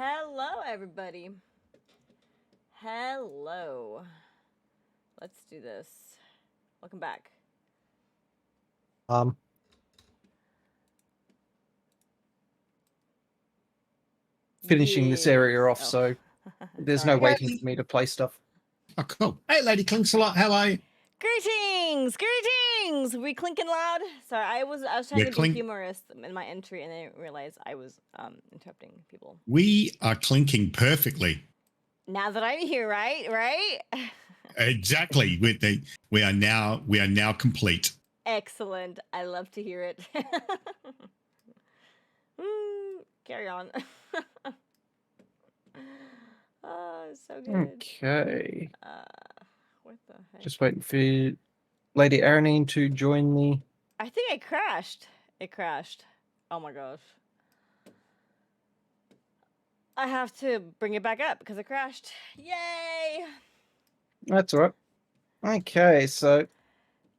Hello, everybody. Hello. Let's do this. Welcome back. Finishing this area off, Yes. so there's Sorry. no waiting for me to play stuff. Oh, cool. Hey, Lady Clinks-a-lot, how are you? Greetings. We clinking loud. Sorry, I was trying to be humorous in my entry, and I didn't realize I was interrupting people. We are clinking perfectly. Now that I'm here, right? Exactly. We are now complete. Excellent. I love to hear it. Carry on. Oh, so good. Okay. What the heck? Just waiting for Lady Aranine to join me. I think I crashed. It crashed. Oh my gosh. I have to bring it back up because it crashed. Yay! That's all right. Okay, so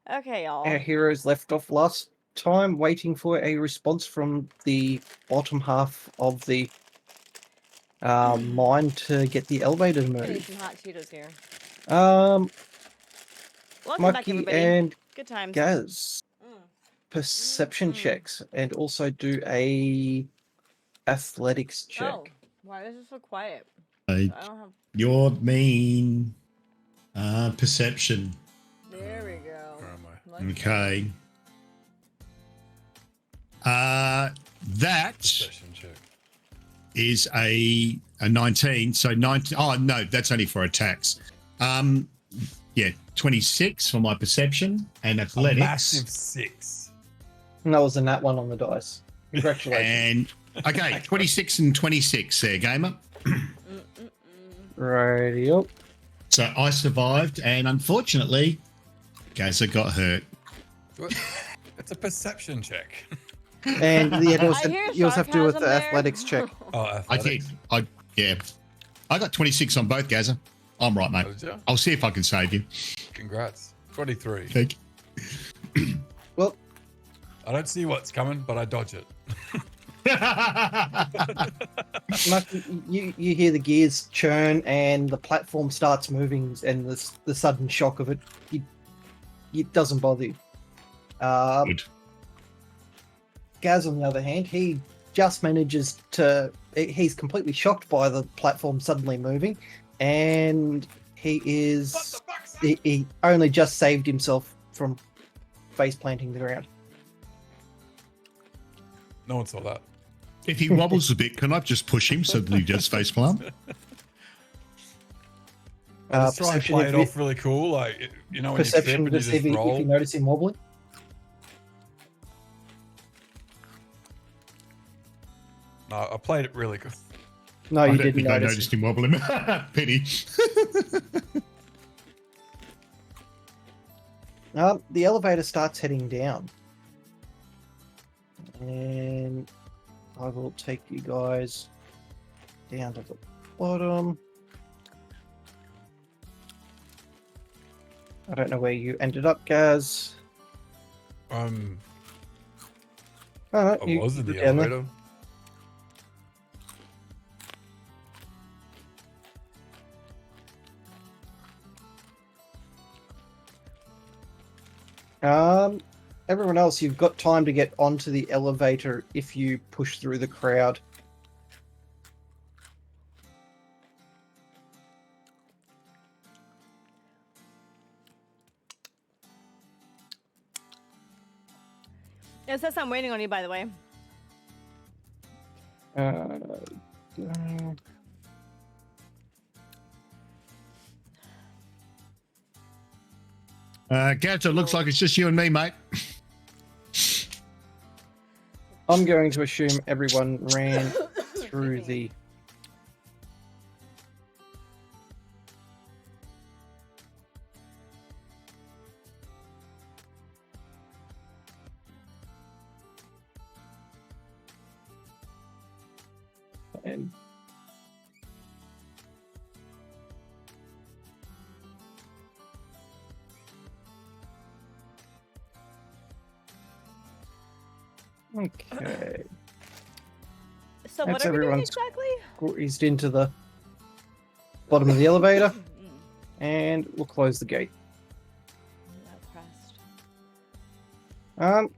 Okay, y'all. our heroes left off last time, waiting for a response from the bottom half of the mine to get the elevator Getting moved. some hot Cheetos here. Welcome back, Monkey everybody. and And good times. Gaz, perception checks, and also do a athletics check. Oh, why is it so quiet? I don't have. Your mean perception. There we go. Where am I? Okay. That Perception check. is a 19. So 19. Oh no, that's only for attacks. Yeah, 26 for my perception and A athletics. massive 6. And that was a nat 1 on the dice. Congratulations. And okay, 26 and 26 there, gamer. Rightio. So I survived, and unfortunately, Gaza got hurt. It's a perception check. And the you also have to do with sarcasm the there. athletics check. Oh, I did. I got 26 on both, Gaza. I'm right, mate. Did ya? I'll see if I can save you. Congrats. 23. Thank you. Well, I don't see what's coming, but I dodge it. Mark, you hear the gears churn and the platform starts moving, and the sudden shock of it, it doesn't bother you. Good. Gaz, on the other hand, he just manages to. He's completely shocked by the platform suddenly moving, and he only just saved himself from face planting the ground. No one saw that. If he wobbles a bit, can I just push him so that he just facepalm? I just try and Perception play it if off really cool. Like, you know, when you Perception flip and you to see just if roll. you notice him wobbling. No, I played it really good. No, I you don't didn't think I notice. noticed him wobbling. Pity. The elevator starts heading down. And I will take you guys down to the bottom. I don't know where you ended up, Gaz. I You was in the you're down there. elevator. Everyone else, you've got time to get onto the elevator if you push through the crowd. It says I'm waiting on you, by the way. Gaz, it looks like it's just you and me, mate. I'm going to assume everyone ran through the... And okay. So That's what are we doing everyone's exactly? He's into the bottom of the elevator, Mm, and we'll close the gate. not pressed.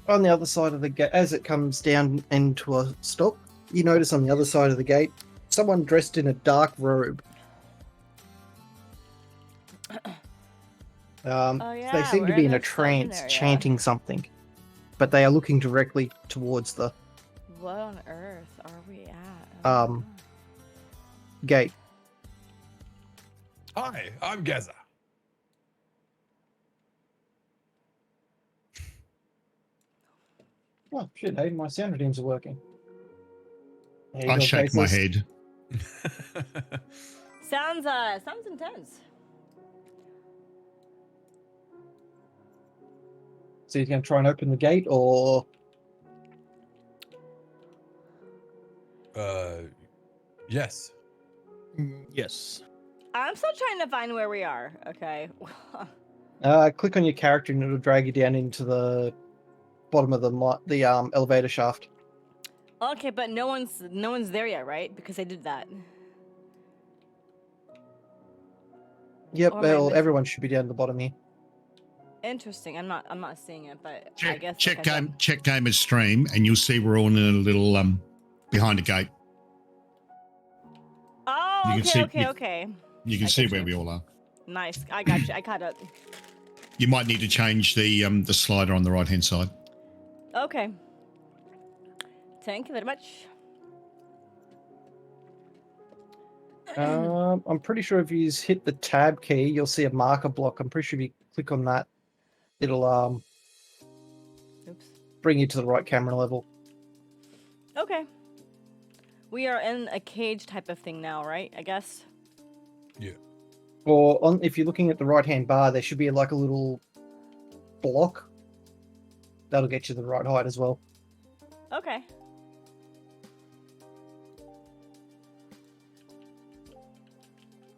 On the other side of the gate, as it comes down into a stop, you notice on the other side of the gate, someone dressed in a dark robe. Oh They yeah, seem to we're be in in a a dungeon trance, area. chanting something, but they are looking directly towards the What on earth are we at? Oh my God. gate. Hi, I'm Gaza. Oh shit! Hey, my sound redeems are working. There you I go, shake my Faceless. head. Sounds intense. So you're going to try and open the gate, or Yes. Yes. I'm still trying to find where we are. Okay. click on your character and it'll drag you down into the bottom of the elevator shaft. Okay, but no one's there yet, right? Because I did that. Yep, Or am I well, missing- everyone should be down at the bottom here. Interesting. I'm not seeing it, but I Check, guess check like I said- game, check gamer's stream, and you'll see we're all in a little behind a gate. Oh, You can see- okay. You can I see get where you. we all are. Nice. I got you. I caught it. You might need to change the slider on the right hand side. Okay. Thank you very much. I'm pretty sure if you hit the tab key, you'll see a marker block. I'm pretty sure if you click on that, it'll Oops. bring you to the right camera level. Okay. We are in a cage type of thing now, right? I guess. Yeah. Or if you're looking at the right-hand bar, there should be like a little block. That'll get you the right height as well. Okay.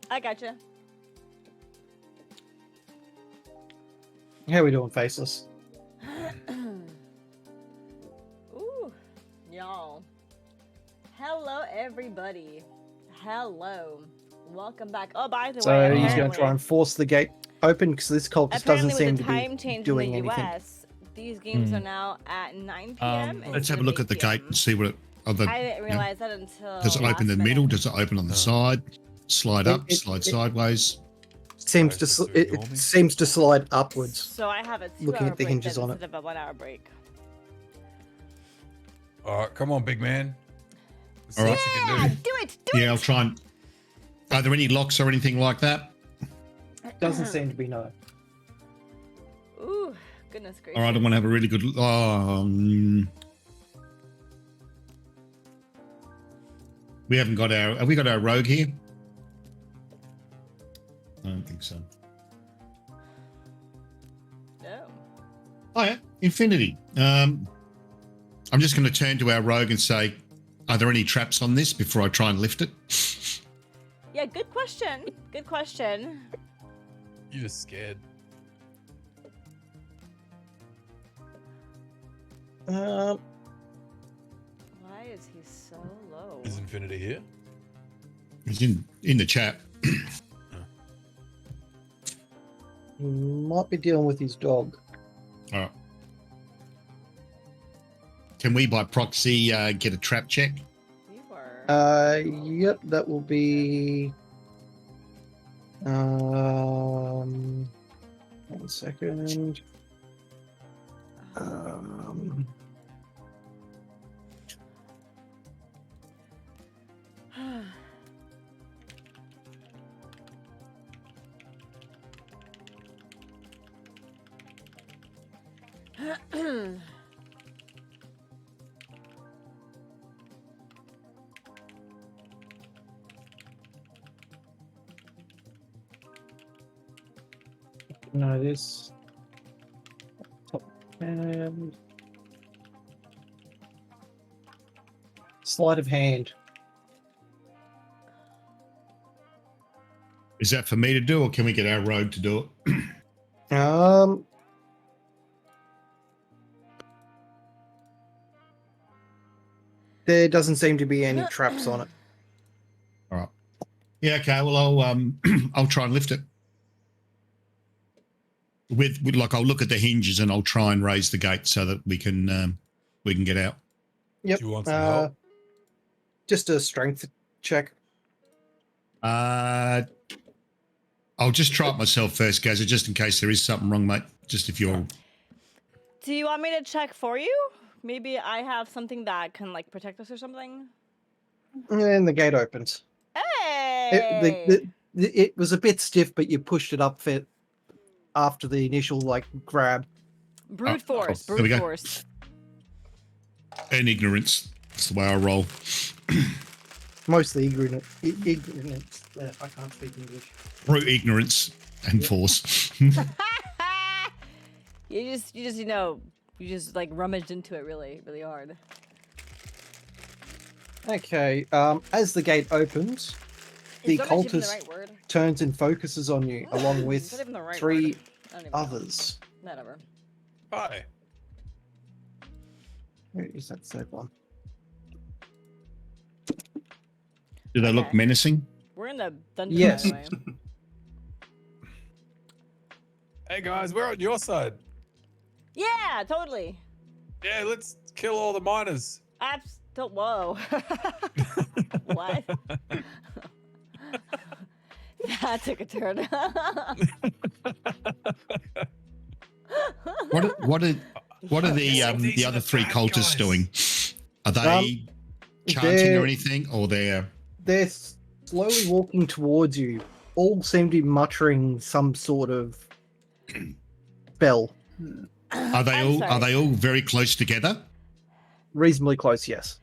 I gotcha. How we doing, Faceless? Ooh, y'all. Hello, everybody. Hello. Welcome back. Oh, by the So way, he's going to try apparently- and force the gate open because this cultist doesn't Apparently, seem with to the time be change doing in the anything. US, these games are now at 9 p.m. Let's have a instead look of at the 8 gate p.m. and see what it. I didn't realize that until. Does it open in the last middle? minute. Does it open on the No. side? Slide up, It- slide it- sideways. Seems Sorry, to sister, it ignore me. seems to slide upwards. So I have a 2 Looking hour at the break hinges then on it. instead of a 1 hour break. All right, come on, big man. Let's All see right. what you Yeah, can do. do it. Do Yeah, I'll try and. Are there any locks or anything like that? Doesn't seem to be no. Ooh, goodness gracious. All right, I want to have a really good. We haven't got our. Have we got our rogue here? I don't think so. No. Oh yeah, Infinity. I'm just going to turn to our rogue and say, are there any traps on this before I try and lift it? Yeah, good question. Good question. You're just scared. Um, Why is he so low? Is Infinity here? It's in the chat. he might be dealing with his dog. All right. Can we, by proxy, get a trap check? You were. Yep, that will be. 1 second. No, this top and sleight of hand. Is that for me to do, or can we get our rogue to do it? There doesn't seem to be any traps on it. All right. Yeah. Okay. Well, I'll I'll try and lift it. With like, I'll look at the hinges and I'll try and raise the gate so that we can get out. Yep. Do you want some help? Just a strength check. I'll just try it myself first, Gazza, just in case there is something wrong, mate. Just if you're. Do you want me to check for you? Maybe I have something that can like protect us or something. And the gate opens. Hey! It was a bit stiff, but you pushed it up fit after the initial like grab. Brute force. There we Brute go. force. And ignorance. That's the way I roll. Mostly ignorance. I can't speak English. Brute ignorance and force. You just like rummaged into it really, really hard. Okay. As the gate opens, the Is rummage even the cultist right word? turns and focuses on you, along Is with that even the right three word? I don't even know. others. Whatever. Hi. Where is that third one? Do they look Okay. menacing? We're in the dungeon. Yes. By the way. Hey guys, we're on your side. Yeah, totally. Yeah, let's kill all the miners. Whoa. What? That took a turn. What are the other three cultists doing? Are they chanting or anything, or they're slowly walking towards you. All seem to be muttering some sort of spell. are they all very close together? Reasonably close, yes.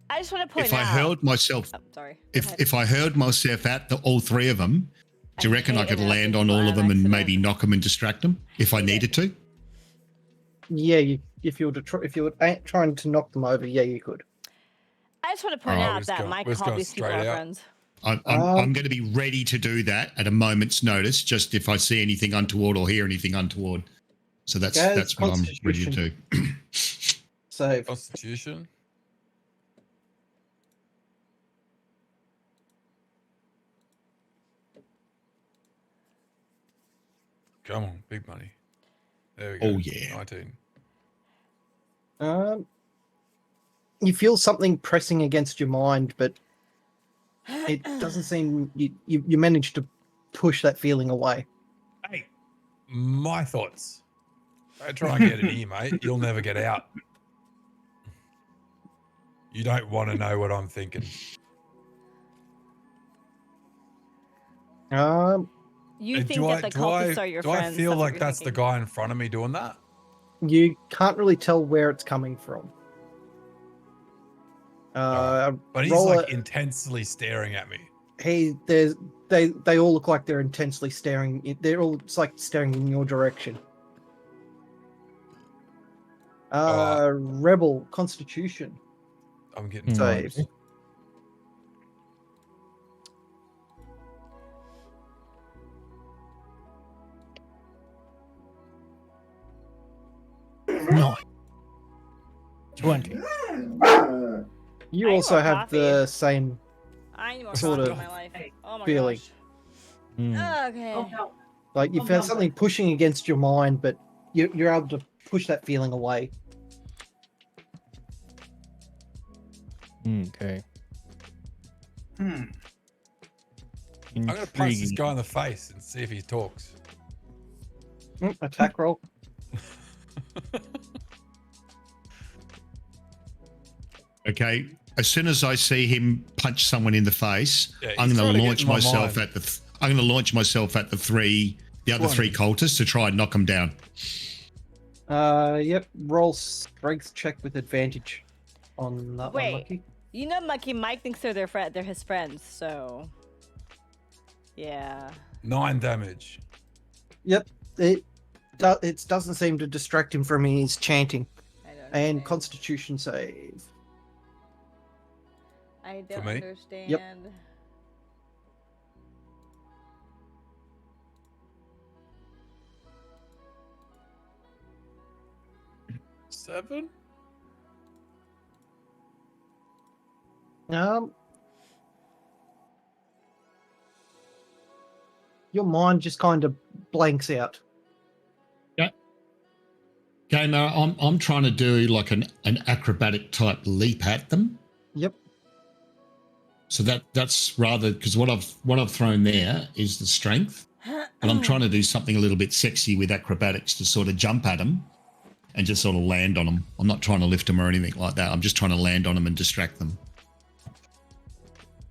I just want to point If out. I heard myself, Oh, sorry. Go ahead. if I heard myself at all three of them, do you reckon I hate could land interrupting on people all on of them and accident. maybe knock them and distract them if I needed to? Yeah, if you were trying to knock them over, yeah, you could. I just want to point Alright, out we're just that going- my we're just going copies people straight are out. friends. I'm going to be ready to do that at a moment's notice, just if I see anything untoward or hear anything untoward. So that's what I'm ready to do. Save. Constitution. Come on, big money. There we go. Oh, yeah. 19. You feel something pressing against your mind, but it doesn't seem you managed to push that feeling away. Hey, my thoughts. Don't try and get in here, mate. You'll never get out. You don't want to know what I'm thinking. You And think that the cultists are your do friends. I feel that's what like you're that's the thinking. guy in front of me doing that? You can't really tell where it's coming from. But he's roll like a- intensely staring at me. They all look like they're intensely staring. They're all it's like staring in your direction. Rebel Constitution I'm getting saves. tired. No. 20. You I need also more have coffee. the same I need more sort coffee of in my life. Oh my feeling. gosh. Mm. Okay. like you found something pushing against your mind, but you're able to push that feeling away. Okay. I'm going to punch this guy in the face and see if he talks. Attack roll. Okay. As soon as I see him punch someone in the face, Yeah, I'm he's going trying to to get launch in my myself mind. at the. I'm going to launch myself at the other three cultists to try and knock them down. Yep. Roll strength check with advantage on that Wait. one, Lucky. You know, Monkey Mike thinks they're they're his friends, so yeah. 9 damage. Yep. It doesn't seem to distract him from his chanting. I don't And understand. Constitution save. I don't me? understand. 7? Your mind just kind of blanks out. Gamer, I'm trying to do like an acrobatic type leap at them. Yep. So that's rather because what I've thrown there is the strength, but I'm trying to do something a little bit sexy with acrobatics to sort of jump at them and just sort of land on them. I'm not trying to lift them or anything like that. I'm just trying to land on them and distract them.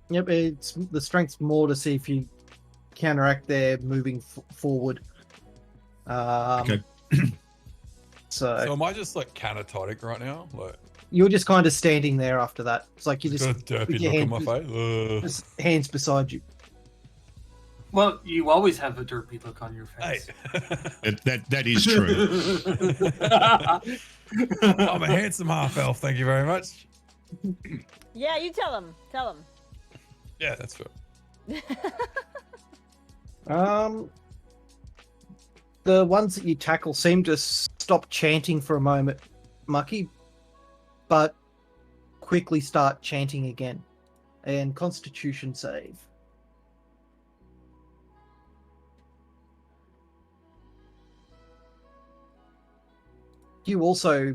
Yep, it's the strength's more to see if you counteract their moving forward. Okay. So am I just like canatotic right now? Like you're just kind of standing there after that. It's like you just just got a derpy with your look on hands, my face. just hands beside you. Well, you always have a derpy look on your Hey, face. That is true. I'm a handsome half elf. Thank you very much. Yeah, you tell him. Tell him. Yeah, that's fair. The ones that you tackle seem to stop chanting for a moment, Mucky, but quickly start chanting again. And Constitution save. You also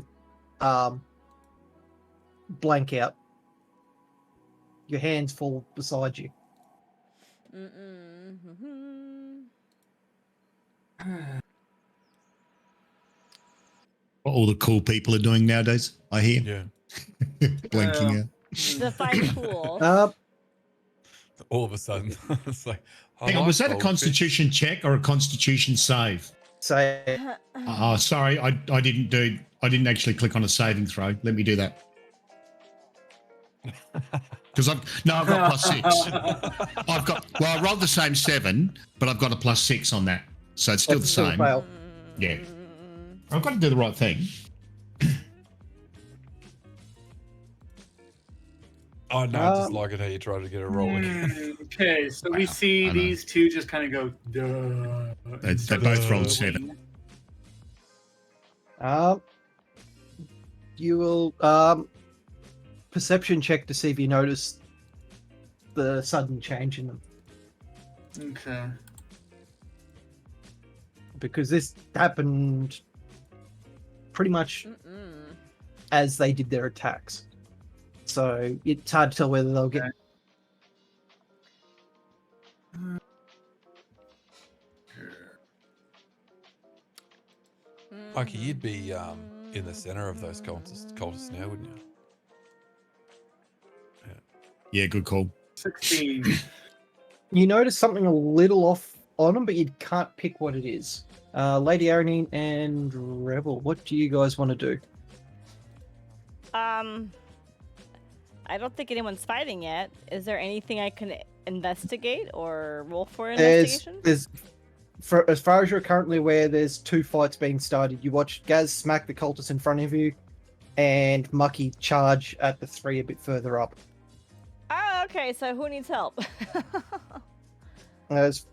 blank out. Your hands fall beside you. What all the cool people are doing nowadays, I hear. Yeah. Blinking out. Define cool. All of a sudden, it's like. Hang on, was that a Constitution check or a Constitution save? Say Oh, sorry, I didn't actually click on a saving throw. Let me do that. Because I've got +6. I rolled the same 7, but I've got a +6 on that, so it's still the same. Fail. Yeah, I've got to do the right thing. Oh no, I just like it how you try to get a roll again. Okay, so we see these two just kind of go, duh. They both rolled 7. You will perception check to see if you notice the sudden change in them. Okay. Because this happened pretty much as they did their attacks. So it's hard to tell whether they'll get. Mikey, you'd be in the center of those cultists now, wouldn't you? Yeah, good call. 16. You notice something a little off on them, but you can't pick what it is. Lady Aranine and Rebel, what do you guys want to do? I don't think anyone's fighting yet. Is there anything I can investigate or roll for investigation? As far as you're currently aware, there's 2 fights being started. You watch Gaz smack the cultist in front of you, and Mucky charge at the 3 a bit further up. Oh, okay. So who needs help? As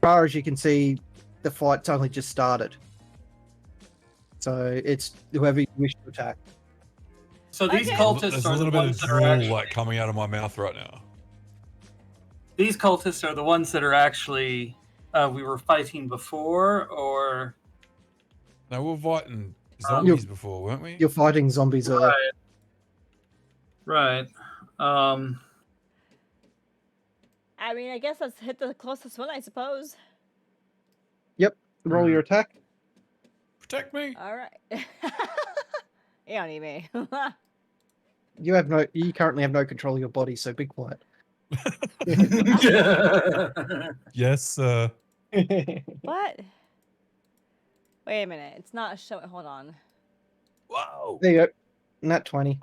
far as you can see, the fight's only just started. So it's whoever you wish to attack. So these Okay. cultists There's are a little the bit of ones that are drool actually, like coming out of my mouth right now. these cultists are the ones that are actually we were fighting before, or No, we were fighting zombies before, weren't we? You're fighting zombies. right. I mean, I guess let's hit the closest one, I suppose. Roll your attack. Protect me. All right. You don't need me. You currently have no control of your body, so be quiet. Yes, sir. What? Wait a minute. It's not a show. Hold on. Whoa. There you go. Nat 20.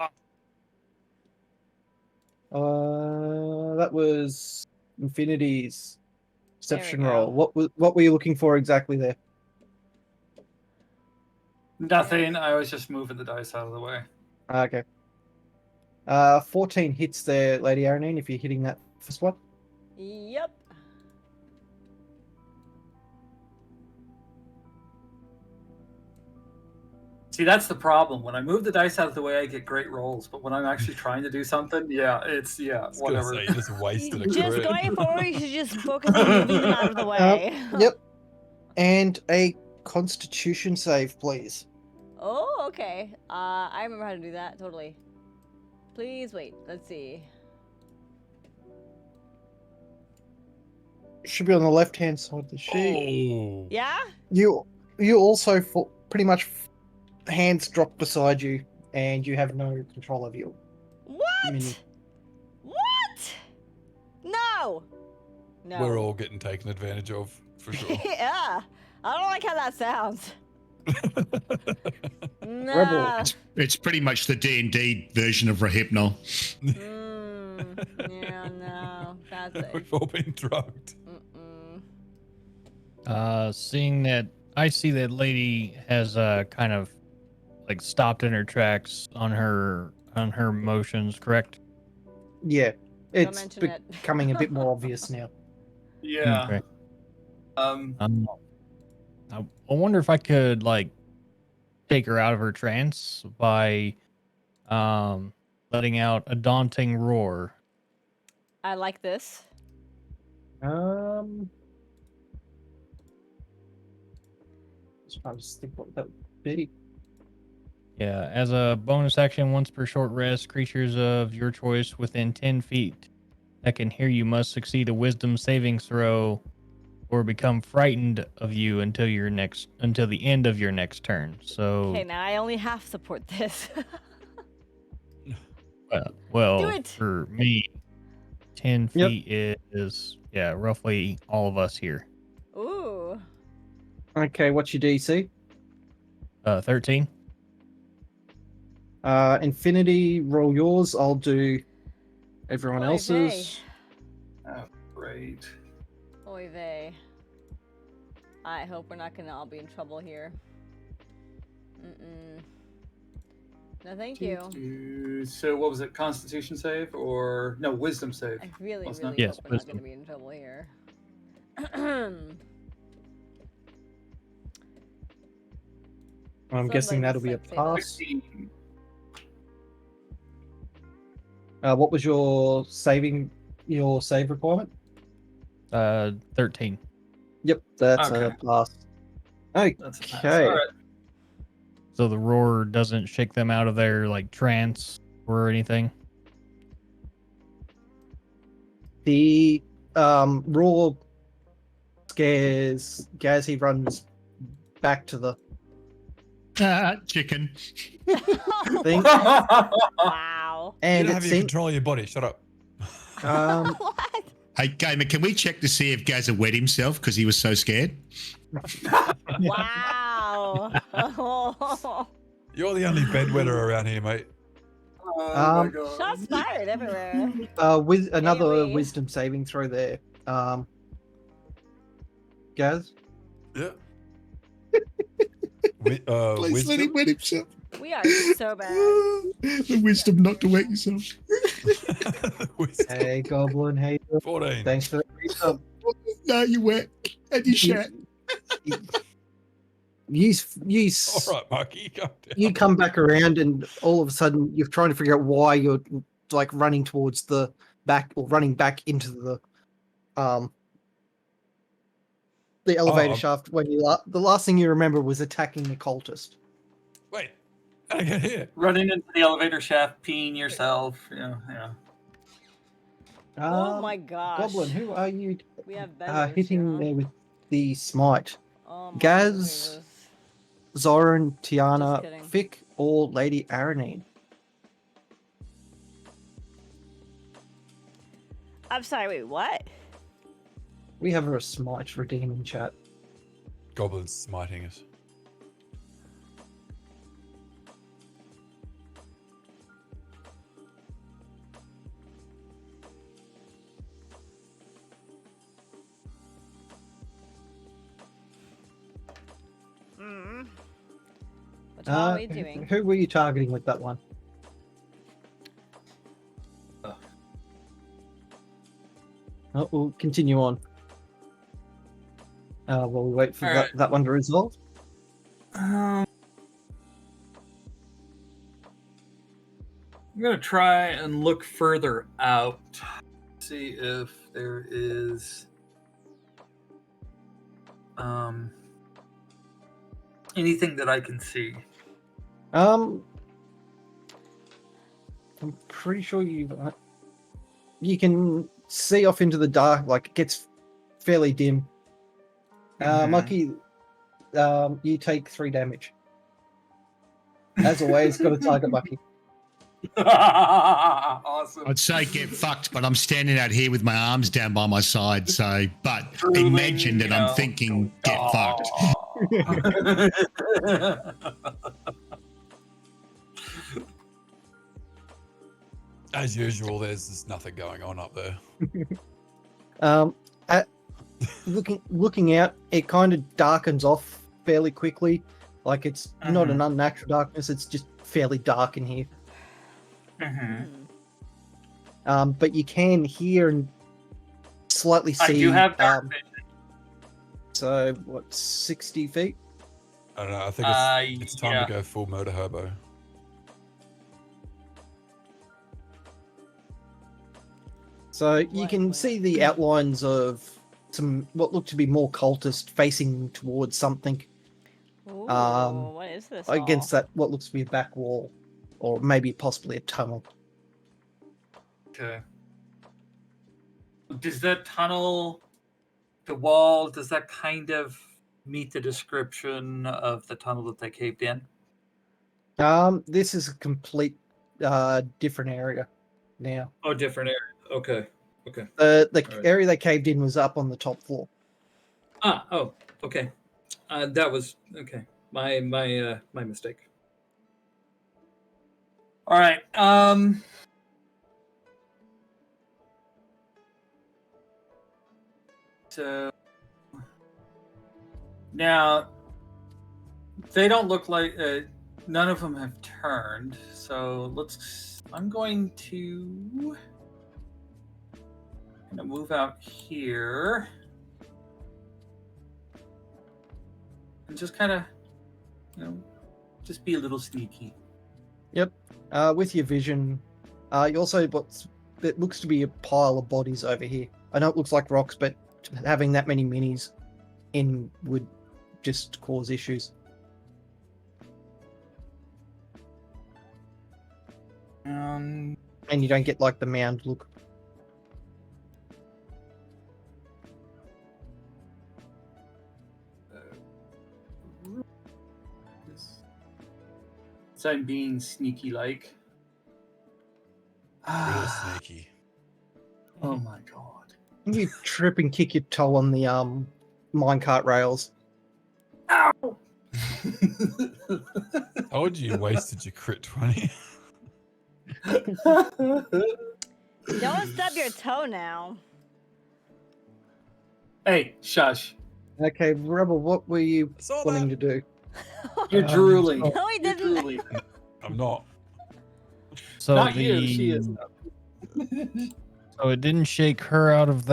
That was Infinity's perception go. roll. What were you looking for exactly there? Nothing. I was just moving the dice out of the way. Okay. 14 hits there, Lady Aranine, if you're hitting that first one. Yep. See, that's the problem. When I move the dice out of the way, I get great rolls. But when I'm actually trying to do something, it's I was whatever. gonna say, you just wasted a Just crit. going forward, you should just focus on moving them out of the way. Yep. And a Constitution save, please. Oh, okay. I remember how to do that, totally. Please wait, let's see. It should be on the left-hand side of the sheet. Oh. Yeah? You also pretty much hands drop beside you, and you have no control of your What? mini. What? No! No. We're all getting taken advantage of, for sure. Yeah. I don't like how that sounds. No. Rebel. It's pretty much the D&D version of Rohypnol. Yeah, no. That's it. We've all been drugged. Seeing that, I see that lady has kind of like stopped in her tracks on her motions, correct? Yeah, Don't it's mention it. becoming a bit more obvious now. Yeah. Okay. I wonder if I could like take her out of her trance by letting out a daunting roar. I like this. Just trying to think what that would be. Yeah, as a bonus action, once per short rest, creatures of your choice within 10 feet that can hear you must succeed a wisdom saving throw or become frightened of you until the end of your next turn. So Okay, now I only half support this. well, Do it. for me, 10 Yep. feet is roughly all of us here. Ooh. Okay, what's your DC? 13. Infinity, roll yours. I'll do everyone Oy else's. Oh, great. Oy vey. I hope we're not gonna all be in trouble here. No, thank you. So what was it? Constitution save or no wisdom save? I really, Wasn't really it? Yes, hope we're not wisdom. gonna be in trouble here. I'm guessing that'll be a Somebody's like, pass. 16. What was your save requirement? 13. Yep, that's Okay. a pass. That's a pass. Okay. All right. So the roar doesn't shake them out of their like trance or anything. The raw scares Gaz. He runs back to the Chicken. thing, Wow. You and don't it have any seems control of your body. Shut up. What? Hey, Gamer, can we check to see if Gaza wet himself because he was so scared? Wow. You're the only bedwetter around here, mate. Oh my Um, god. Shots fired everywhere. with another AoE. wisdom saving throw there. Gaz. Yeah. Please let Wisdom? him wet himself. We are so bad. The wisdom not to wet yourself. Wisdom. Hey, Goblin. Hey, 14. thanks for the resub. No, you wet. And you shat. You All right, Marky, calm down. you come back around, and all of a sudden you're trying to figure out why you're like running towards the back or running back into the elevator Oh. shaft when the last thing you remember was attacking the cultist. Wait, I get here. Running into the elevator shaft, peeing yourself. Yeah. Oh my gosh. Goblin, who are you We have better hitting there with the smite? Oh my Gaz, Jesus. Zoran, Just Tiana, kidding. Fick, or Lady Aranine? I'm sorry, wait, what? We have a smite redeem in chat. Goblin's smiting us. What are we doing? Who were you targeting with that one? Oh, we'll continue on. While we wait for Alright. that one to resolve. gonna try and look further out. See if there is anything that I can see. I'm pretty sure you can see off into the dark. Like it gets fairly dim. Mucky, you take 3 damage. As always, got a target, Mucky. Awesome. I'd say get fucked, but I'm standing out here with my arms down by my side. So, but Drooling, imagine that I'm thinking get fucked. As usual, there's just nothing going on up there. Looking out, it kind of darkens off fairly quickly. Like it's not an unnatural darkness; it's just fairly dark in here. But you can hear and slightly see. I do have dark vision. So what, 60 feet? I don't know. I think it's time to go full motor hobo. So you can see the outlines of some what look to be more cultists facing towards something. Ooh, what is this? Against that, what looks to be a back wall, or maybe possibly a tunnel. Okay. Does that tunnel, the wall, does that kind of meet the description of the tunnel that they caved in? This is a complete different area now. Oh, different area. Okay. The right. area they caved in was up on the top floor. Okay. That was okay. My mistake. All right. So now they don't look like none of them have turned. So I'm going to move out here and just kind of, just be a little sneaky. Yep. With your vision, you also it looks to be a pile of bodies over here. I know it looks like rocks, but having that many minis in would just cause issues. And you don't get like the mound look. So I'm being sneaky like. Real sneaky. Oh my god. You trip and kick your toe on the minecart rails. Ow! Told you wasted your crit 20. Don't stub your toe now. Hey, shush. Okay, Rebel, what were you wanting to do? You're drooling. No, he You're didn't. drooling. I'm not. So Not you, she is. So it didn't shake her out of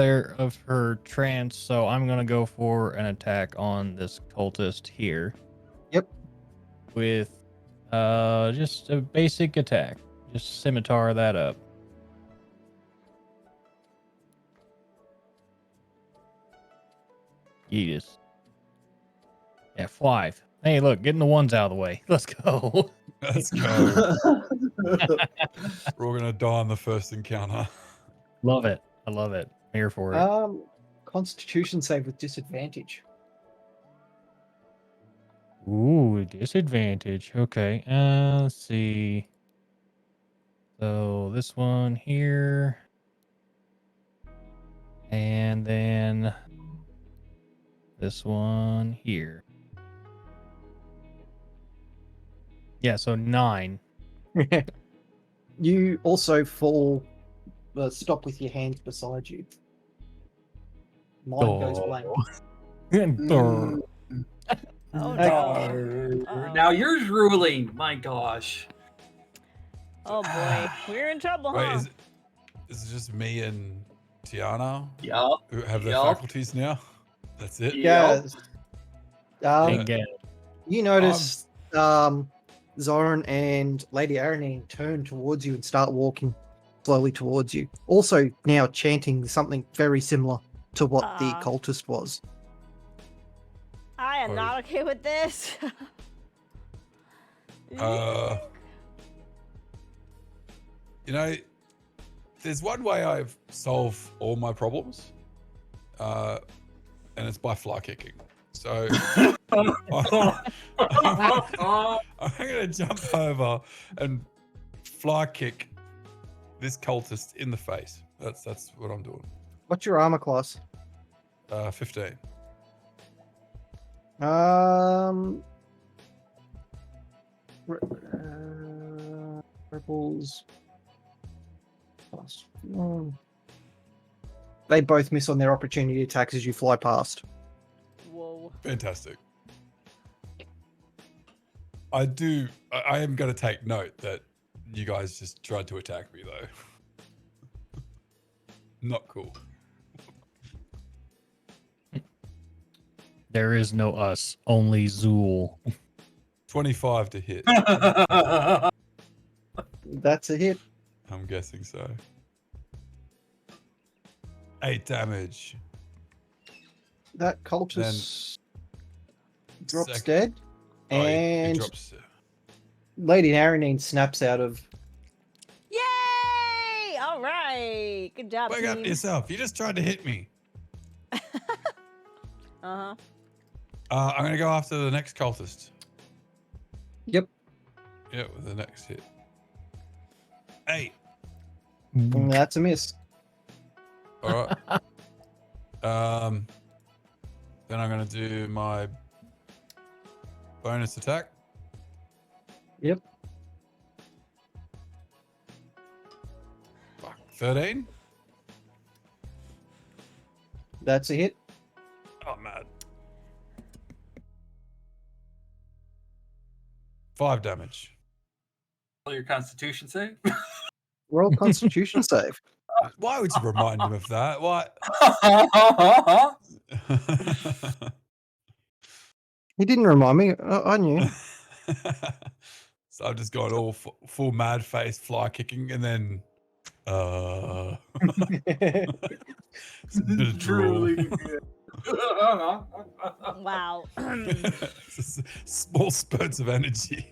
her trance, so I'm gonna go for an attack on this cultist here. Yep. With just a basic attack. Just scimitar that up. Yeetus. Yeah, 5. Hey, look, getting the ones out of the way. Let's go. Let's go. We're all gonna die on the first encounter. Love it. I love it. I'm here for it. Constitution save with disadvantage. Ooh, disadvantage. Okay. Let's see. So this one here. And then this one here. Yeah, so 9. You also fall, stop with your hands beside you. Mine goes blank. Durr. Oh Okay. no. Uh-oh. Now you're drooling. My gosh. Oh boy, we're in trouble, Wait, huh? is it just me and Tiana Yup. who have their Yup. faculties now? That's it? Yeah. Ain't get it. You notice Zoran and Lady Aranine turn towards you and start walking slowly towards you. Also now chanting something very similar to what the cultist was. I am Oh. not okay with this. There's one way I've solved all my problems, and it's by fly kicking. So I'm gonna jump over and fly kick this cultist in the face. That's what I'm doing. What's your armor class? 15. Rebels. They both miss on their opportunity attacks as you fly past. Whoa. Fantastic. I am going to take note that you guys just tried to attack me, though. Not cool. There is no us, only Zool. 25 to hit. That's a hit. I'm guessing so. 8 damage. That cultist drops Sec- dead. Oh, he And drops. Lady Aranine snaps out of. Yay! All right. Good job, Wake up team. yourself. You just tried to hit me. Uh-huh. I'm going to go after the next cultist. Yep. Yeah, with the next hit. 8. That's a miss. All right. Then I'm going to do my bonus attack. Yep. Fuck. 13. That's a hit. Oh, mad. 5 damage. Roll your Constitution save. Roll Constitution save. Why would you remind him of that? What? He didn't remind me. I knew. So I've just gone all full mad face fly kicking and then it's a bit of drool. Wow. Small spurts of energy.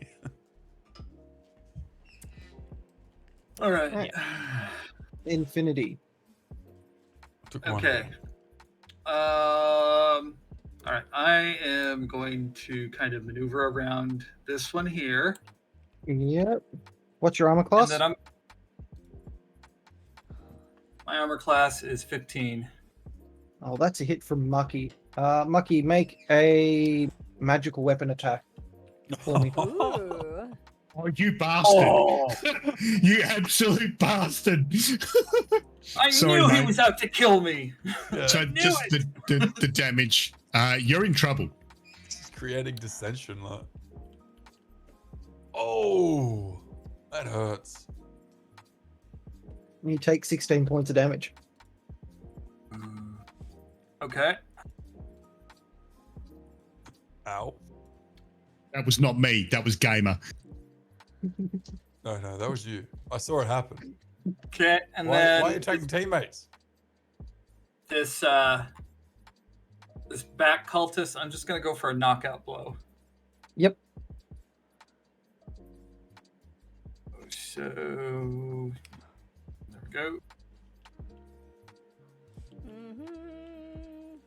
All right. Infinity. Took one. Okay. All right. I am going to kind of maneuver around this one here. Yep. What's your armor class? And then my armor class is 15. Oh, that's a hit from Mucky. Mucky, make a magical weapon attack for me. Ooh. Oh, you bastard! Oh, You absolute bastard! I Sorry, knew he mate. was out to kill me. Yeah, So Knew just it. the damage. You're in trouble. it's creating dissension. Like. Oh, that hurts. You take 16 points of damage. Okay. Ow. That was not me. That was Gamer. No, that was you. I saw it happen. Okay. And Why then are you taking teammates? this back cultist, I'm just gonna go for a knockout blow. Yep. So there we go. Mhm.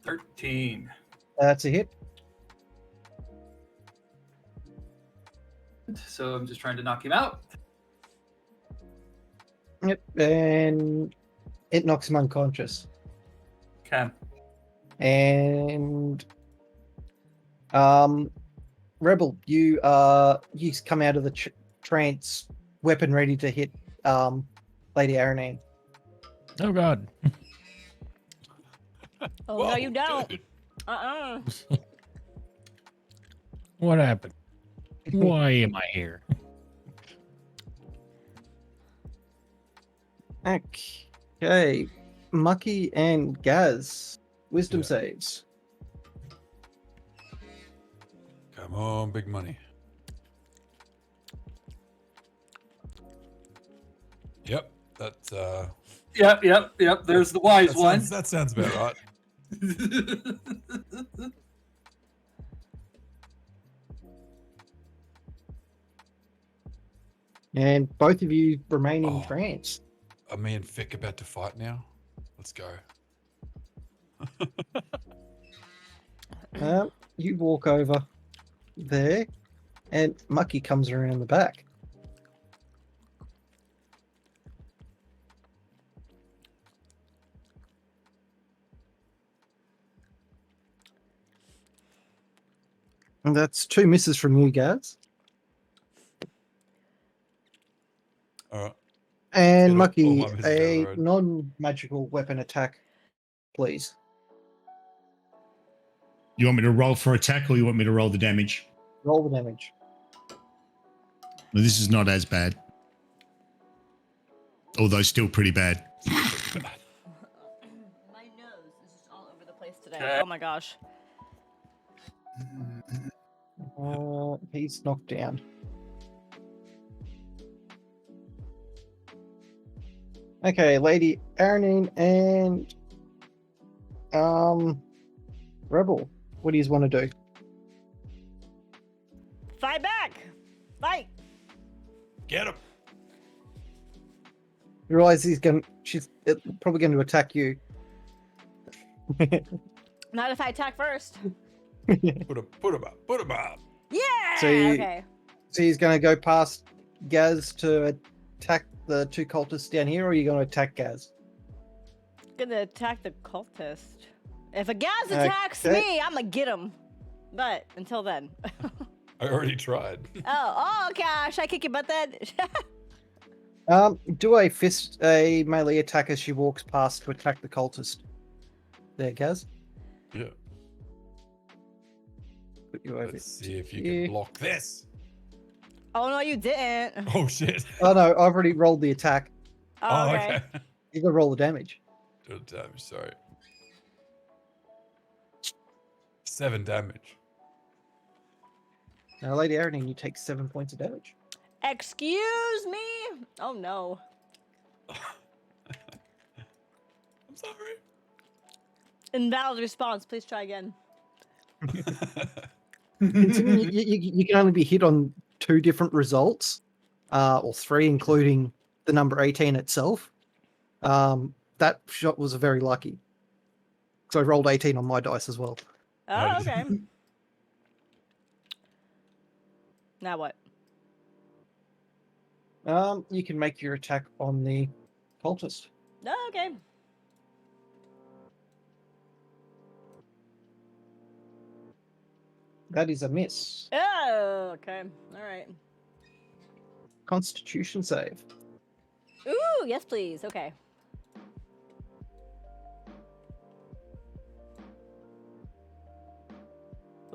13. That's a hit. So I'm just trying to knock him out. Yep. And it knocks him unconscious. Okay. And Rebel, you come out of the trance, weapon ready to hit Lady Aranine. Oh God. Oh, Whoa, no, you don't. dude. Uh-uh. What happened? Why am I here? Okay. Mucky and Gaz, wisdom Yeah. saves. Come on, big money. Yep, that's Yep. There's the wise one. That sounds about right. And both of you remain in Oh. trance. Are me and Fick about to fight now? Let's go. You walk over there, and Mucky comes around the back. And that's 2 misses from you guys. All right. And Get all Mucky, my misses out of the a road. non-magical weapon attack, please. You want me to roll for attack or you want me to roll the damage? Roll the damage. Well, this is not as bad. Although still pretty bad. My nose is just all over the place today. Oh my gosh. He's knocked down. Okay, Lady Aranine and Rebel. What do you want to do? Fight back! Fight! Get him. You realize she's probably going to attack you. Not if I attack first. Put him up. Yeah! So you- Okay. So he's going to go past Gaz to attack the 2 cultists down here, or are you going to attack Gaz? Gonna attack the cultist. If a Gaz attacks Okay. me, I'm gonna get him. But until then. I already tried. Oh gosh, I kick your butt then. Do a melee attack as she walks past to attack the cultist. There, Gaz. Yeah. Put you over Let's see if you here. can block this. Oh no, you didn't. Oh shit. Oh no, I've already rolled the attack. Oh, okay. You gotta roll the damage. Do the damage, sorry. 7 damage. Now, Lady Aranine, you take 7 points of damage. Excuse me. Oh no. I'm sorry. Invalid response. Please try again. Considering you can only be hit on 2 different results, or 3, including the number 18 itself. That shot was very lucky. So I rolled 18 on my dice as well. Oh, Nice. okay. Now what? You can make your attack on the cultist. Oh, okay. That is a miss. Oh, okay. All right. Constitution save. Ooh, yes, please. Okay.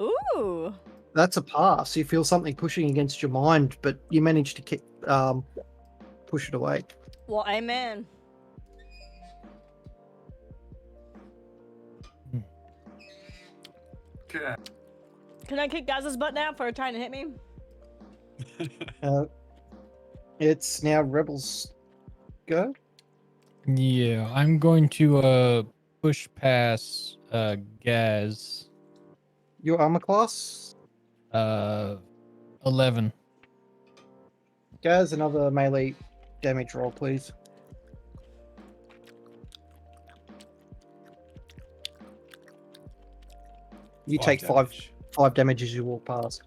Ooh. That's a pass. You feel something pushing against your mind, but you manage to push it away. Well, amen. Okay. Can I kick Gaz's butt now for trying to hit me? It's now Rebels go. Yeah, I'm going to push past Gaz. Your armor class. 11. Gaz, another melee damage roll, please. You take damage. five damage as you walk past.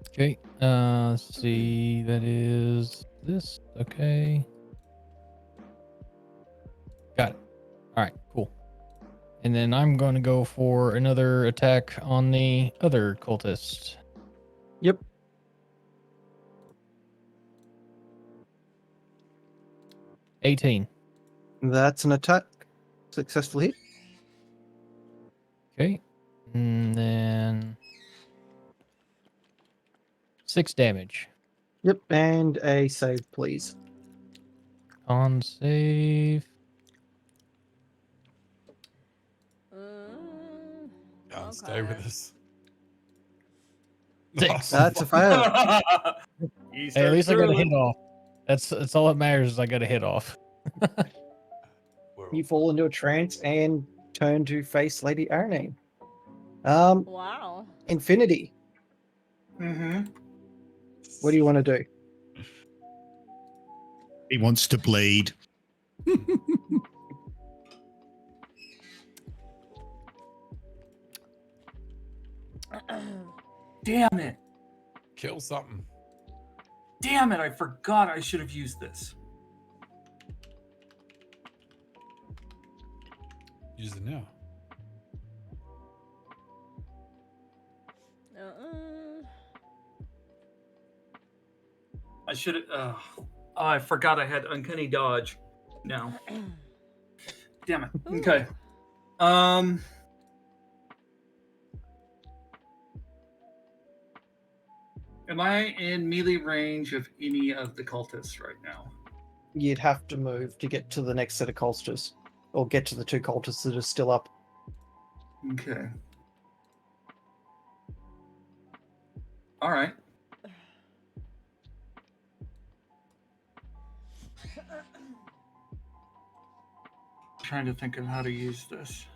Okay. Let's see. That is this. Okay. Got it. All right. Cool. And then I'm going to go for another attack on the other cultist. Yep. $18. That's an attack. Successful hit. Okay. And then 6 damage. Yep. And a save, please. Con save. Can't stay with us. 6. That's a fail. He's Hey, at least I got a hit drooling. off. That's all that matters is I got a hit off. We're You all- fall into a trance and turn to face Lady Aranine. Wow. Infinity, Mm-hmm. what do you want to do? He wants to bleed. Damn it. Kill something. Damn it. I forgot I should have used this. Use it now. I should have. Oh, I forgot I had Uncanny Dodge. No. Damn it. Okay. Am I in melee range of any of the cultists right now? You'd have to move to get to the next set of cultists, or get to the 2 cultists that are still up. Okay. All right. Trying to think of how to use this.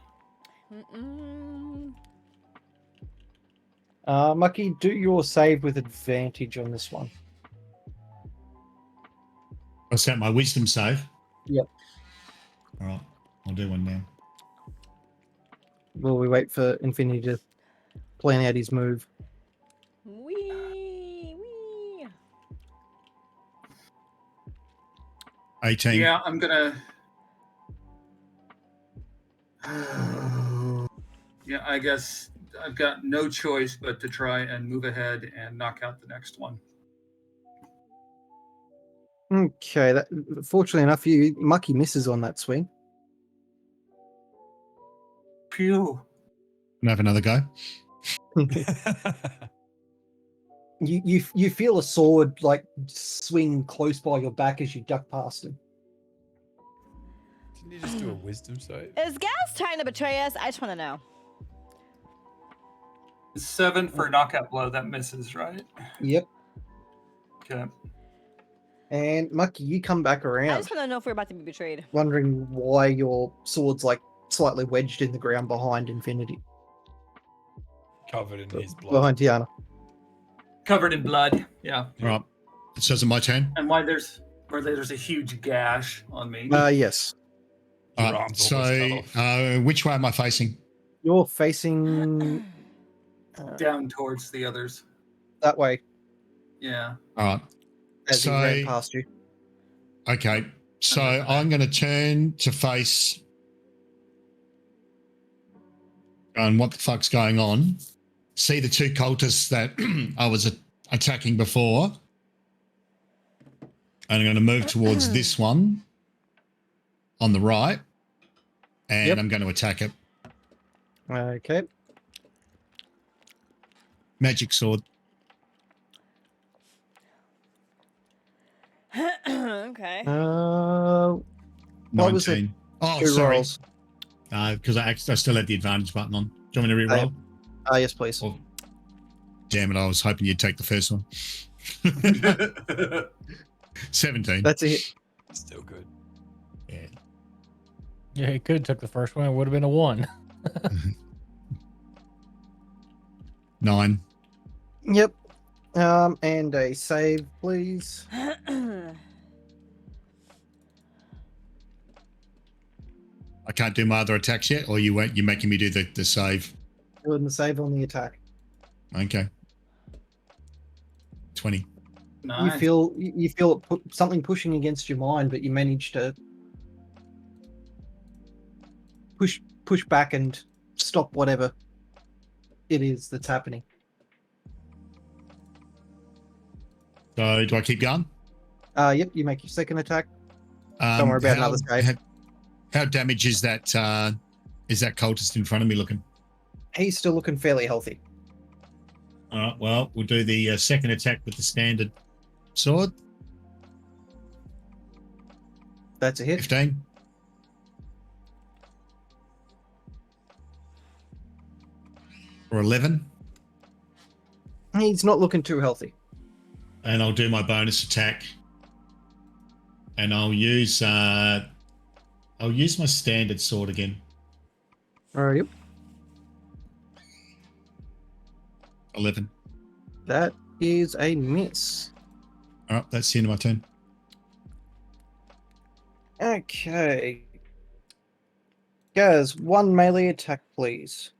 Mucky, do your save with advantage on this one. What's that? My wisdom save? Yep. All right. I'll do one now. Will we wait for Infinity to plan out his move? Wee. 18. Yeah, I'm gonna. Yeah, I guess I've got no choice but to try and move ahead and knock out the next one. Okay, that fortunately enough, Mucky misses on that swing. Phew. Can I have another go? You feel a sword like swing close by your back as you duck past him. Didn't you just do a wisdom save? Is Gas trying to betray us? I just want to know. 7 for knockout blow. That misses, right? Yep. Okay. And Mucky, you come back I around, just want to know if we're about to be betrayed. wondering why your sword's like slightly wedged in the ground behind Infinity, Covered in his blood. behind Tiana. Covered in blood. Yeah. All right. So is it my turn? And why there's a huge gash on me. Yes. All Your right. arm's So almost cut off. which way am I facing? You're facing Down towards the others. that way Yeah. All right. as he ran past you. Okay. So I'm going to turn to face. And what the fuck's going on? See the 2 cultists that I was attacking before. And I'm going to move towards this one on the right. And Yep. I'm going to attack it. Okay. Magic sword. Okay. What was it? 19. Oh, 2 sorry. rolls. Because I still had the advantage button on. Do you want me to re-roll? Yes, please. Oh, damn it. I was hoping you'd take the first one. 17. That's a hit. Still good. Yeah. Yeah, he could have took the first one. It would have been a 1. 9. Yep. And a save, please. I can't do my other attacks yet, or you're making me do the save. Doing the save on the attack. Okay. 20. Nice. You feel something pushing against your mind, but you manage to push back and stop whatever it is that's happening. So do I keep going? Yep, you make your second attack. Don't worry about another save. How damaged is that cultist in front of me looking? He's still looking fairly healthy. All right, well, we'll do the second attack with the standard sword. That's a hit. 15. Or 11. He's not looking too healthy. And I'll do my bonus attack. And I'll use my standard sword again. Alrighty. 11. That is a miss. All right, that's the end of my turn. Okay. Guys, 1 melee attack, please.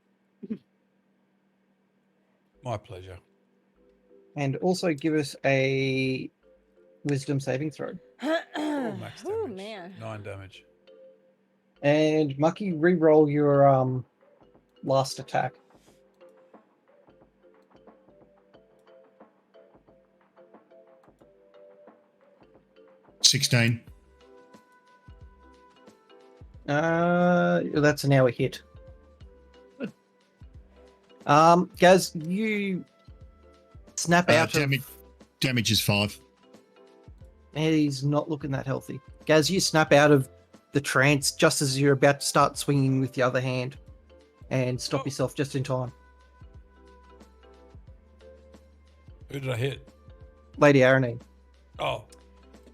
My pleasure. And also give us a wisdom saving throw. Oh, max damage. Oh man. 9 damage. And Mucky, re-roll your last attack. $16. That's an hour hit. Guys, you snap out Damage, of... damage is 5. He's not looking that healthy. Gaz, you snap out of the trance just as you're about to start swinging with the other hand and stop yourself just in time. Who did I hit? Lady Aranine. Oh,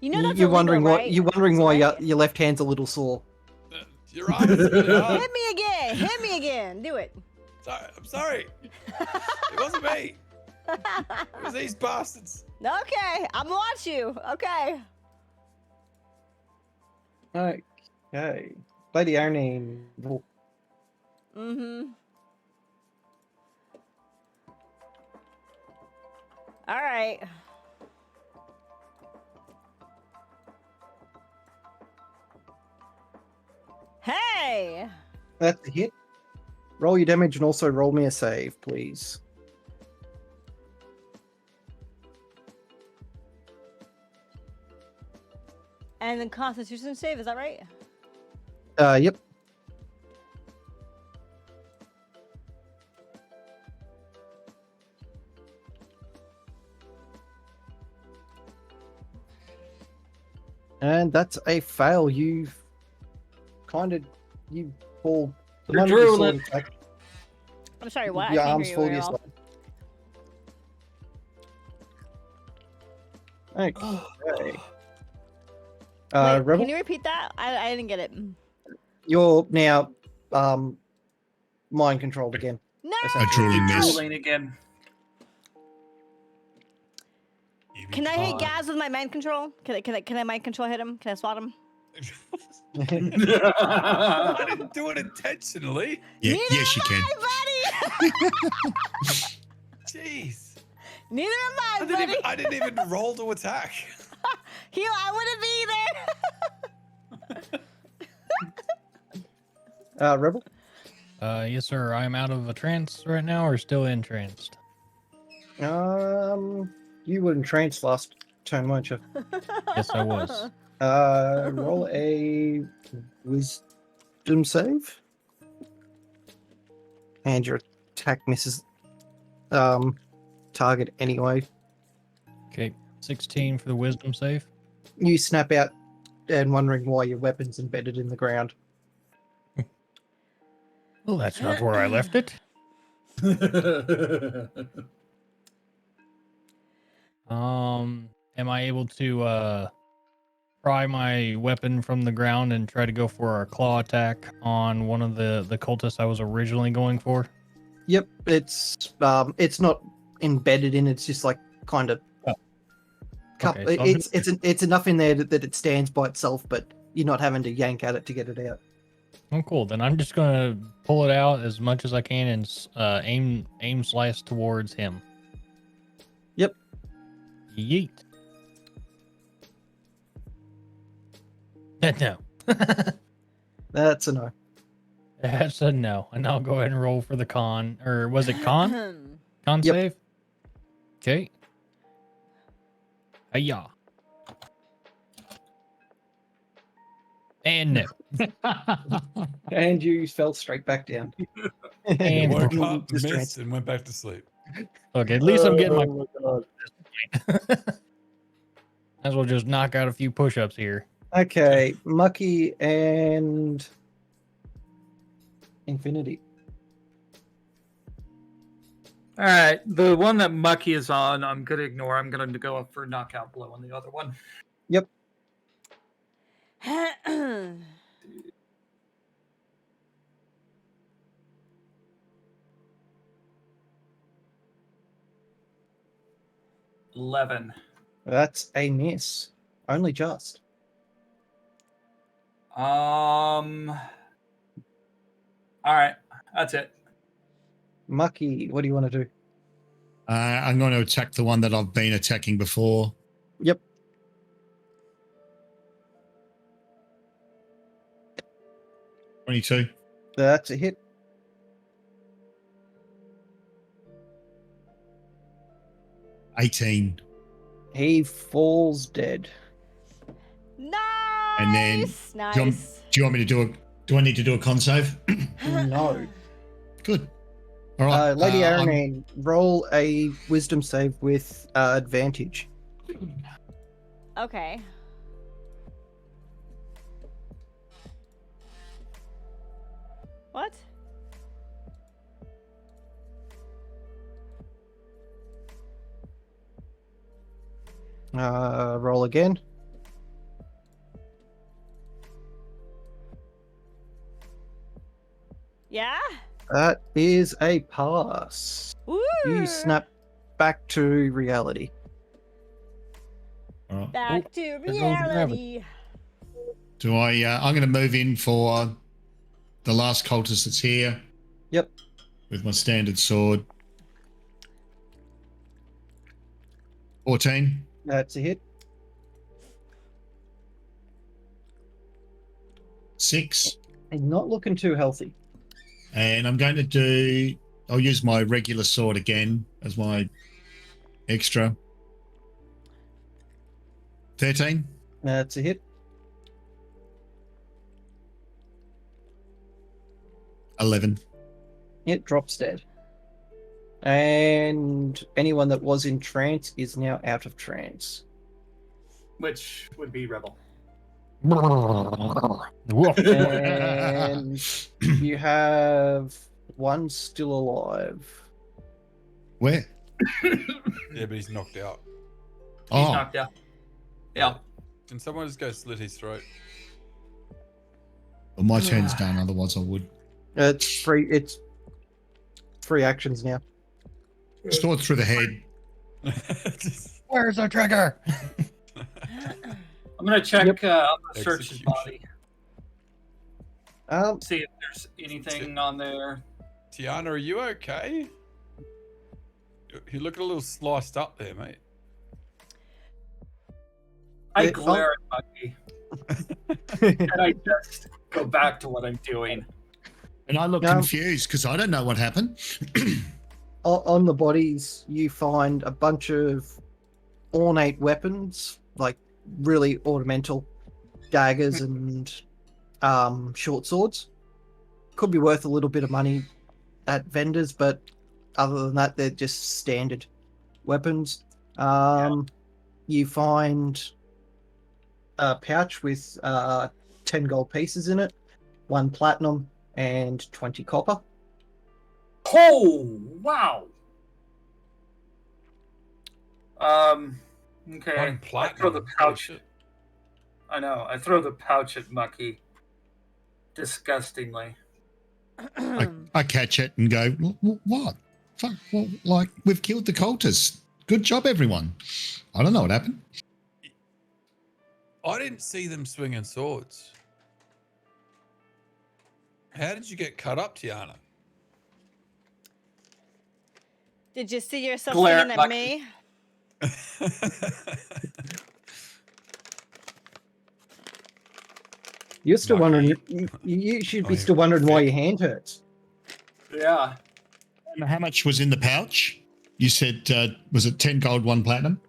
You know that's you're illegal, wondering right? you're wondering why Right? your left hand's a little sore. you're right. It's really hard. Hit me again. Hit me again. Do it. Sorry, I'm sorry. It wasn't me. It was these bastards. Okay, I'm gonna watch you. Okay. Okay. Lady Aranine. Mm-hmm. All right. Hey! That's a hit. Roll your damage and also roll me a save, please. And then Constitution save, is that right? Yep. And that's a fail. You've you fall. The You're moment you saw drooling. the attack, I'm sorry, what? I your can't arms hear you fall to very your well. side. Okay. Wait, Rebel, can you repeat that? I didn't get it. you're now mind controlled again. No! A drooling You're mess. drooling again. Can I hit God. Gaz with my mind control? Can I mind control hit him? Can I swat him? I didn't do it intentionally. Yeah, Neither yes, you am can. I, buddy! Jeez. Neither am I, buddy! I didn't even roll to attack. I wouldn't be either! Rebel, Yes, sir. I am out of a trance right now, or still entranced. you were in trance last turn, weren't you? Yes, I was. Roll a wisdom save. And your attack misses target anyway. Okay, 16 for the wisdom save. You snap out and wondering why your weapon's embedded in the ground. Well, that's not where I left it. Am I able to pry my weapon from the ground and try to go for a claw attack on one of the cultists I was originally going for? Yep, it's not embedded in. It's just like kind of. Okay, so it's enough in there that it stands by itself, but you're not having to yank at it to get it out. Oh, cool. Then I'm just gonna pull it out as much as I can and aim slice towards him. Yep. Yeet. No. That's a no. That's a no. And I'll go ahead and roll for the con. Or was it con? Con Yep. save? Okay. Hiya. And no. And you fell straight back down. And Woke Just up, trance. missed, and went back to sleep. Okay, at least I'm getting my. Oh God. Might as well just knock out a few push-ups here. Okay, Mucky and Infinity. All right, the one that Mucky is on, I'm gonna ignore. I'm gonna go up for knockout blow on the other one. Yep. 11. That's a miss. Only just. All right, that's it. Mucky, what do you want to do? I'm going to attack the one that I've been attacking before. Yep. $22. That's a hit. $18. He falls dead. Nice. And then nice. Do you want me to do a? Do I need to do a con save? No. Good. All right, Lady I'm- Aranine, roll a wisdom save with advantage. Okay. What? Roll again. Yeah? That is a pass. Woo! You snap back to reality. all right. Back to there goes reality. Do I? I'm going to move in for the last cultist that's here. Yep. With my standard sword. 14. That's a hit. 6. He's not looking too healthy. And I'm going to do. I'll use my regular sword again as my extra. 13. That's a hit. 11. It drops dead. And anyone that was in trance is now out of trance. Which would be Rebel. And you have one still alive. Where? Yeah, but he's knocked out. He's Oh, knocked out. Yeah. Can someone just go slit his throat? well, my turn's done. Otherwise, I would. It's free. It's free actions now. Sword through the head. Just Where's the trigger? I'm gonna check Yep. search his Execution. body. See if there's anything on there. Tiana, are you okay? You look a little sliced up there, mate. I It- glare at Bucky. And I just go back to what I'm doing. And I look No. confused because I don't know what happened. On the bodies, you find a bunch of ornate weapons, like really ornamental daggers and short swords. Could be worth a little bit of money at vendors, but other than that, they're just standard weapons. You find a pouch with 10 gold pieces in it, 1 platinum, and 20 copper. Oh wow. Okay. One I platinum. throw the Holy pouch. shit. I know. I throw the pouch at Mucky. Disgustingly. I catch it and go, what? Fuck, well, like, we've killed the cultists. Good job, everyone. I don't know what happened. I didn't see them swinging swords. How did you get cut up, Tiana? Did you see yourself Glare looking at back- me? You're still Lucky. wondering. You should Oh, be yeah. still wondering why Fit. your hand hurts. Yeah. How much was in the pouch? You said, was it 10 gold, 1 platinum?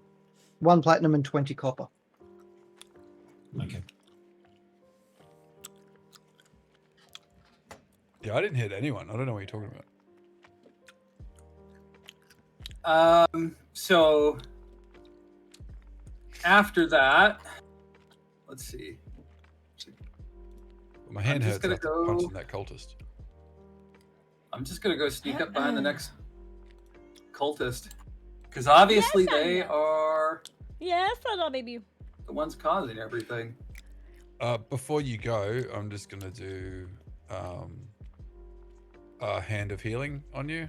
1 platinum and 20 copper. Okay. Yeah, I didn't hit anyone. I don't know what you're talking about. So after that, let's see. My hand I'm hurts just gonna after go- punching that cultist. I'm just gonna go sneak up behind the next cultist. Because obviously Yes, I they know. are Yes, little baby. the ones causing everything. Before you go, I'm just gonna do a hand of healing on you.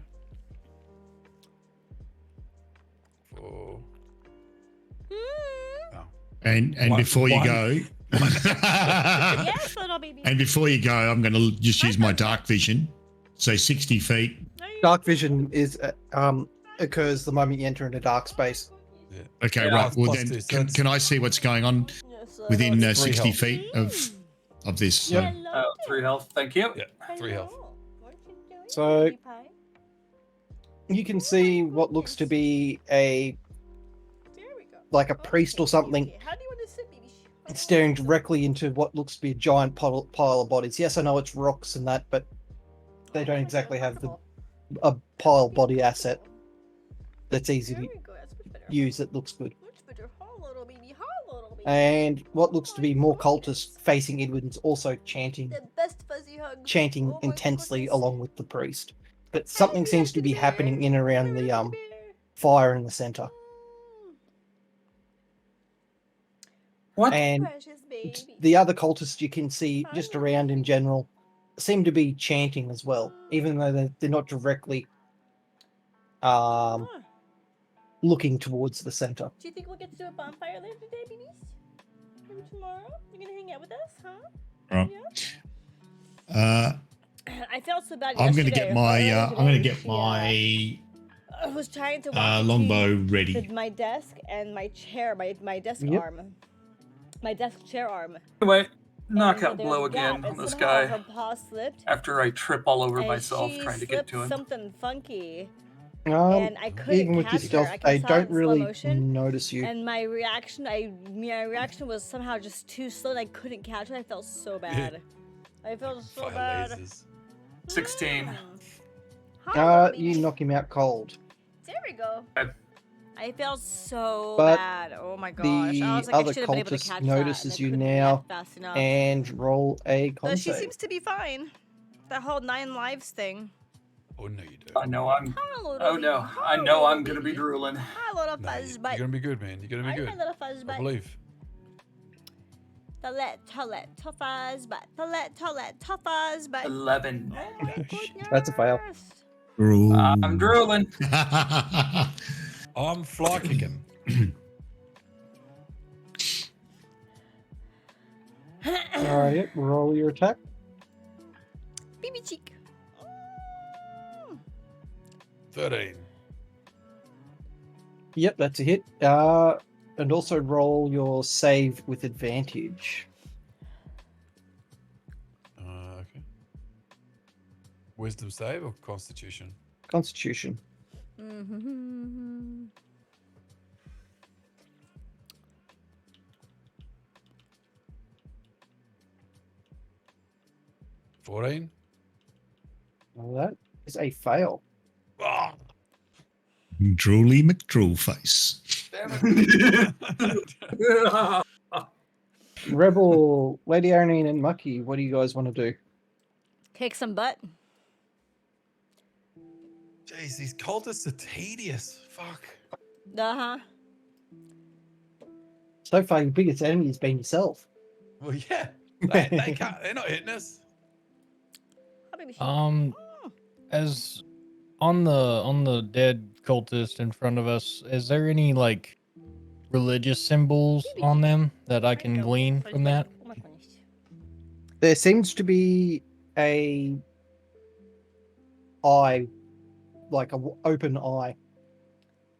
For Hmm. oh. And One- before you one- go, Yes, little baby. and before you go, I'm going to just use my dark vision. So 60 feet. Dark vision is occurs the moment you enter into dark space. Yeah. Okay, Yeah, right. it's Well, plus then, two, so can, it's- can I see what's going on Yes, within little 60 health. feet of this? Yep. Hello. 3 health. Thank you. Yeah, 3 health. Hello. What you doing, So- baby pie? You can see what looks to be a There we go. like a priest or something Okay. How do you want to sit, baby? staring directly into what looks to be a giant pile of bodies. Yes, I know it's rocks and that, but they don't exactly have a pile body asset that's easy There to we go. That's much better. use that looks good. Much better. Hello, little baby. Hello, little baby. And what looks to be more cultists facing inwards, also chanting The best fuzzy hugs. chanting Oh my intensely goodness. along with the priest. But something seems to be happening in and around the fire in the center. What? And Precious baby. the other cultists you can see just around in general seem to be chanting as well, even though they're not directly Huh. looking towards the center. Do you think we'll get to do a bonfire later today, babies? Maybe tomorrow? You're gonna hang out with us, huh? Right. Yeah. I felt so bad I'm going to yesterday, get my earlier I'm going to today, get she, my I was trying to walk longbow between ready. my desk and my chair, my desk Yep. arm. My desk chair arm. Anyway, And knockout there was blow a gap, again on and this somehow guy her paw slipped. after I trip all over And myself she trying to get slipped to him. something funky, Um, and I couldn't even with your catch her. stealth, I they saw it don't in slow really motion. notice you. And my reaction was somehow just too slow, and I couldn't catch it. I felt so bad. I felt so Fire bad. lasers. 16. Hi, little You baby. knock him out cold. There we go. Okay. I felt so But bad. Oh my gosh. the I was like, I other should have been able to cultist catch notices that. you I couldn't now react fast enough. And roll a con But she save. seems to be fine. That whole 9 lives thing. Oh no, you don't. I know I'm. Hi, little Oh baby. no, Hi, I know little I'm gonna be baby. drooling. Hi, little No, fuzz you're butt. gonna be good, man. You're gonna be Hi, good. my little fuzz I butt. believe. Fuzz butt. Fuzz butt. 11. Oh my goodness. That's a fail. I'm drooling. I'm fly kicking. Alright, roll your attack. Baby cheek. 13. Yep, that's a hit. And also roll your save with advantage. Okay. Wisdom save or Constitution? Constitution. Mm-hmm. 14. Well, that is a fail. Oh, Drooly McDroolface. Rebel, Lady Irene, and Mucky, what do you guys want to do? Kick some butt. Jeez, these cultists are tedious. Fuck. Uh-huh. So far, your biggest enemy has been yourself. Well, yeah. They can't. They're not hitting us. How baby cheek. As on the dead cultist in front of us, is there any like religious symbols on them that I can glean from that? Oh my goodness. There seems to be a eye, like a open eye Like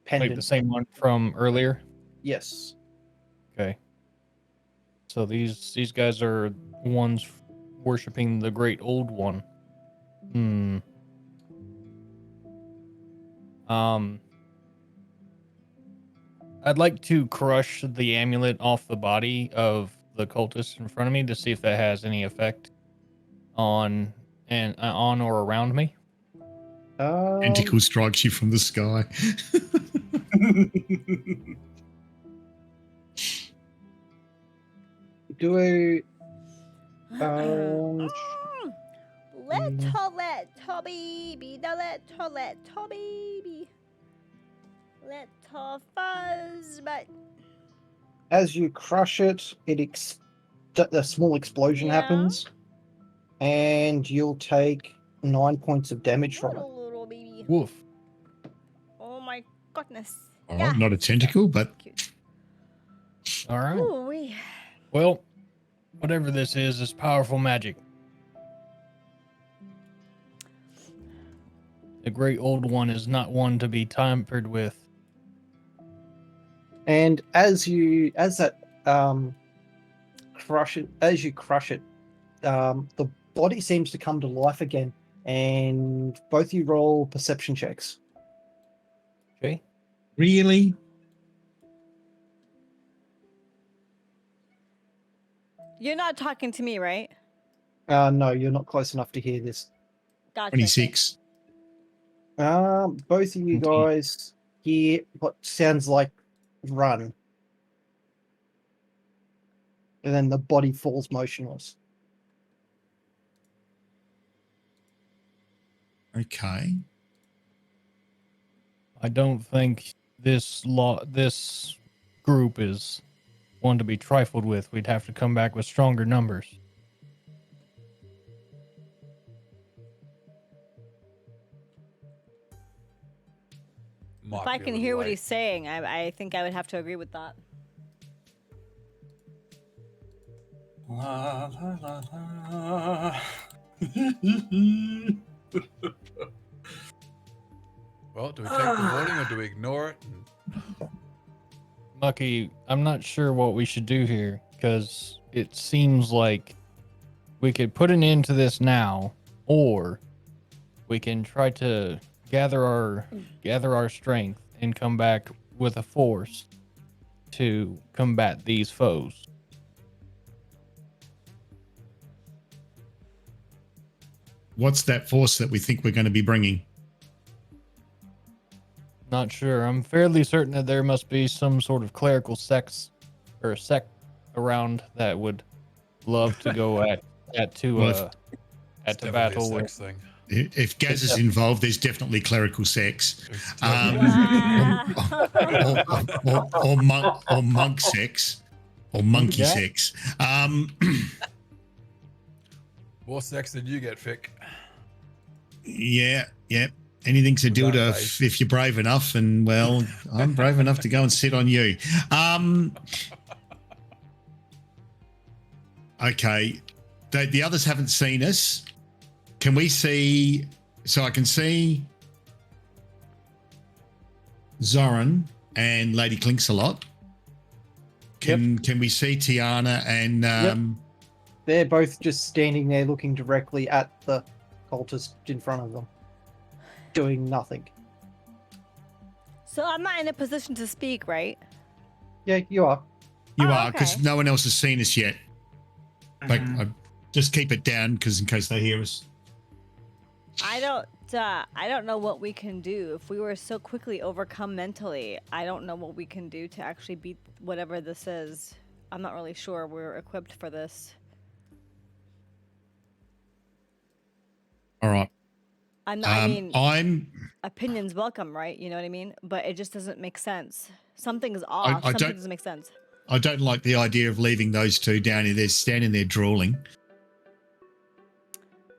pendant. the same one from earlier? Yes. Okay. So these guys are ones worshiping the great old one. I'd like to crush the amulet off the body of the cultist in front of me to see if that has any effect on or around me. Tentacle strikes you from the sky. Do a Little baby, the little baby. Little fuzz, but As you crush it, a small explosion Yeah. happens, and you'll take 9 points of damage what from a it. little baby. Woof. Oh my goodness. All right, not a tentacle, but Cute. All right. Ooh-wee. Well, whatever this is powerful magic. The great old one is not one to be tampered with. And as you crush it, the body seems to come to life again, and both you roll perception checks. Okay. really? You're not talking to me, right? No, you're not close enough to hear this. Gotcha. 26. Both of you 20. guys hear what sounds like run, and then the body falls motionless. Okay. I don't think this group is one to be trifled with. We'd have to come back with stronger numbers. Might If I be a can little hear what late. he's saying, I think I would have to agree with that. La, la, la, la. Well, do we take the voting or do we ignore it? Mucky, I'm not sure what we should do here because it seems like we could put an end to this now, or we can try to gather our strength and come back with a force to combat these foes. What's that force that we think we're going to be bringing? Not sure. I'm fairly certain that there must be some sort of clerical sect around that would love to go at Well, to Definitely a battle with. sex thing. If Gaz is involved, there's definitely clerical sex. It's definitely Wow. Or monk sex. Or monkey Yeah. sex. more sex than you get, Fick. Yeah. Anything's a With that dildo face. if you're brave enough, and well, I'm brave enough to go and sit on you. Okay. The others haven't seen us. Can we see? So I can see Zoran and Lady Clinks-a-lot. Can we see Tiana and Yep. They're both just standing there looking directly at the cultist in front of them, doing nothing. So I'm not in a position to speak, right? Yeah, you are. you Oh, are, because okay. no one else has seen us yet. Like, Mhm. I just keep it down because in case they hear us. I don't know what we can do. If we were so quickly overcome mentally, I don't know what we can do to actually beat whatever this is. I'm not really sure we're equipped for this. All right. I mean, I'm. opinions welcome, right? You know what I mean? But it just doesn't make sense. Something's off. I Something don't- doesn't make sense. I don't like the idea of leaving those two down here. They're standing there drooling.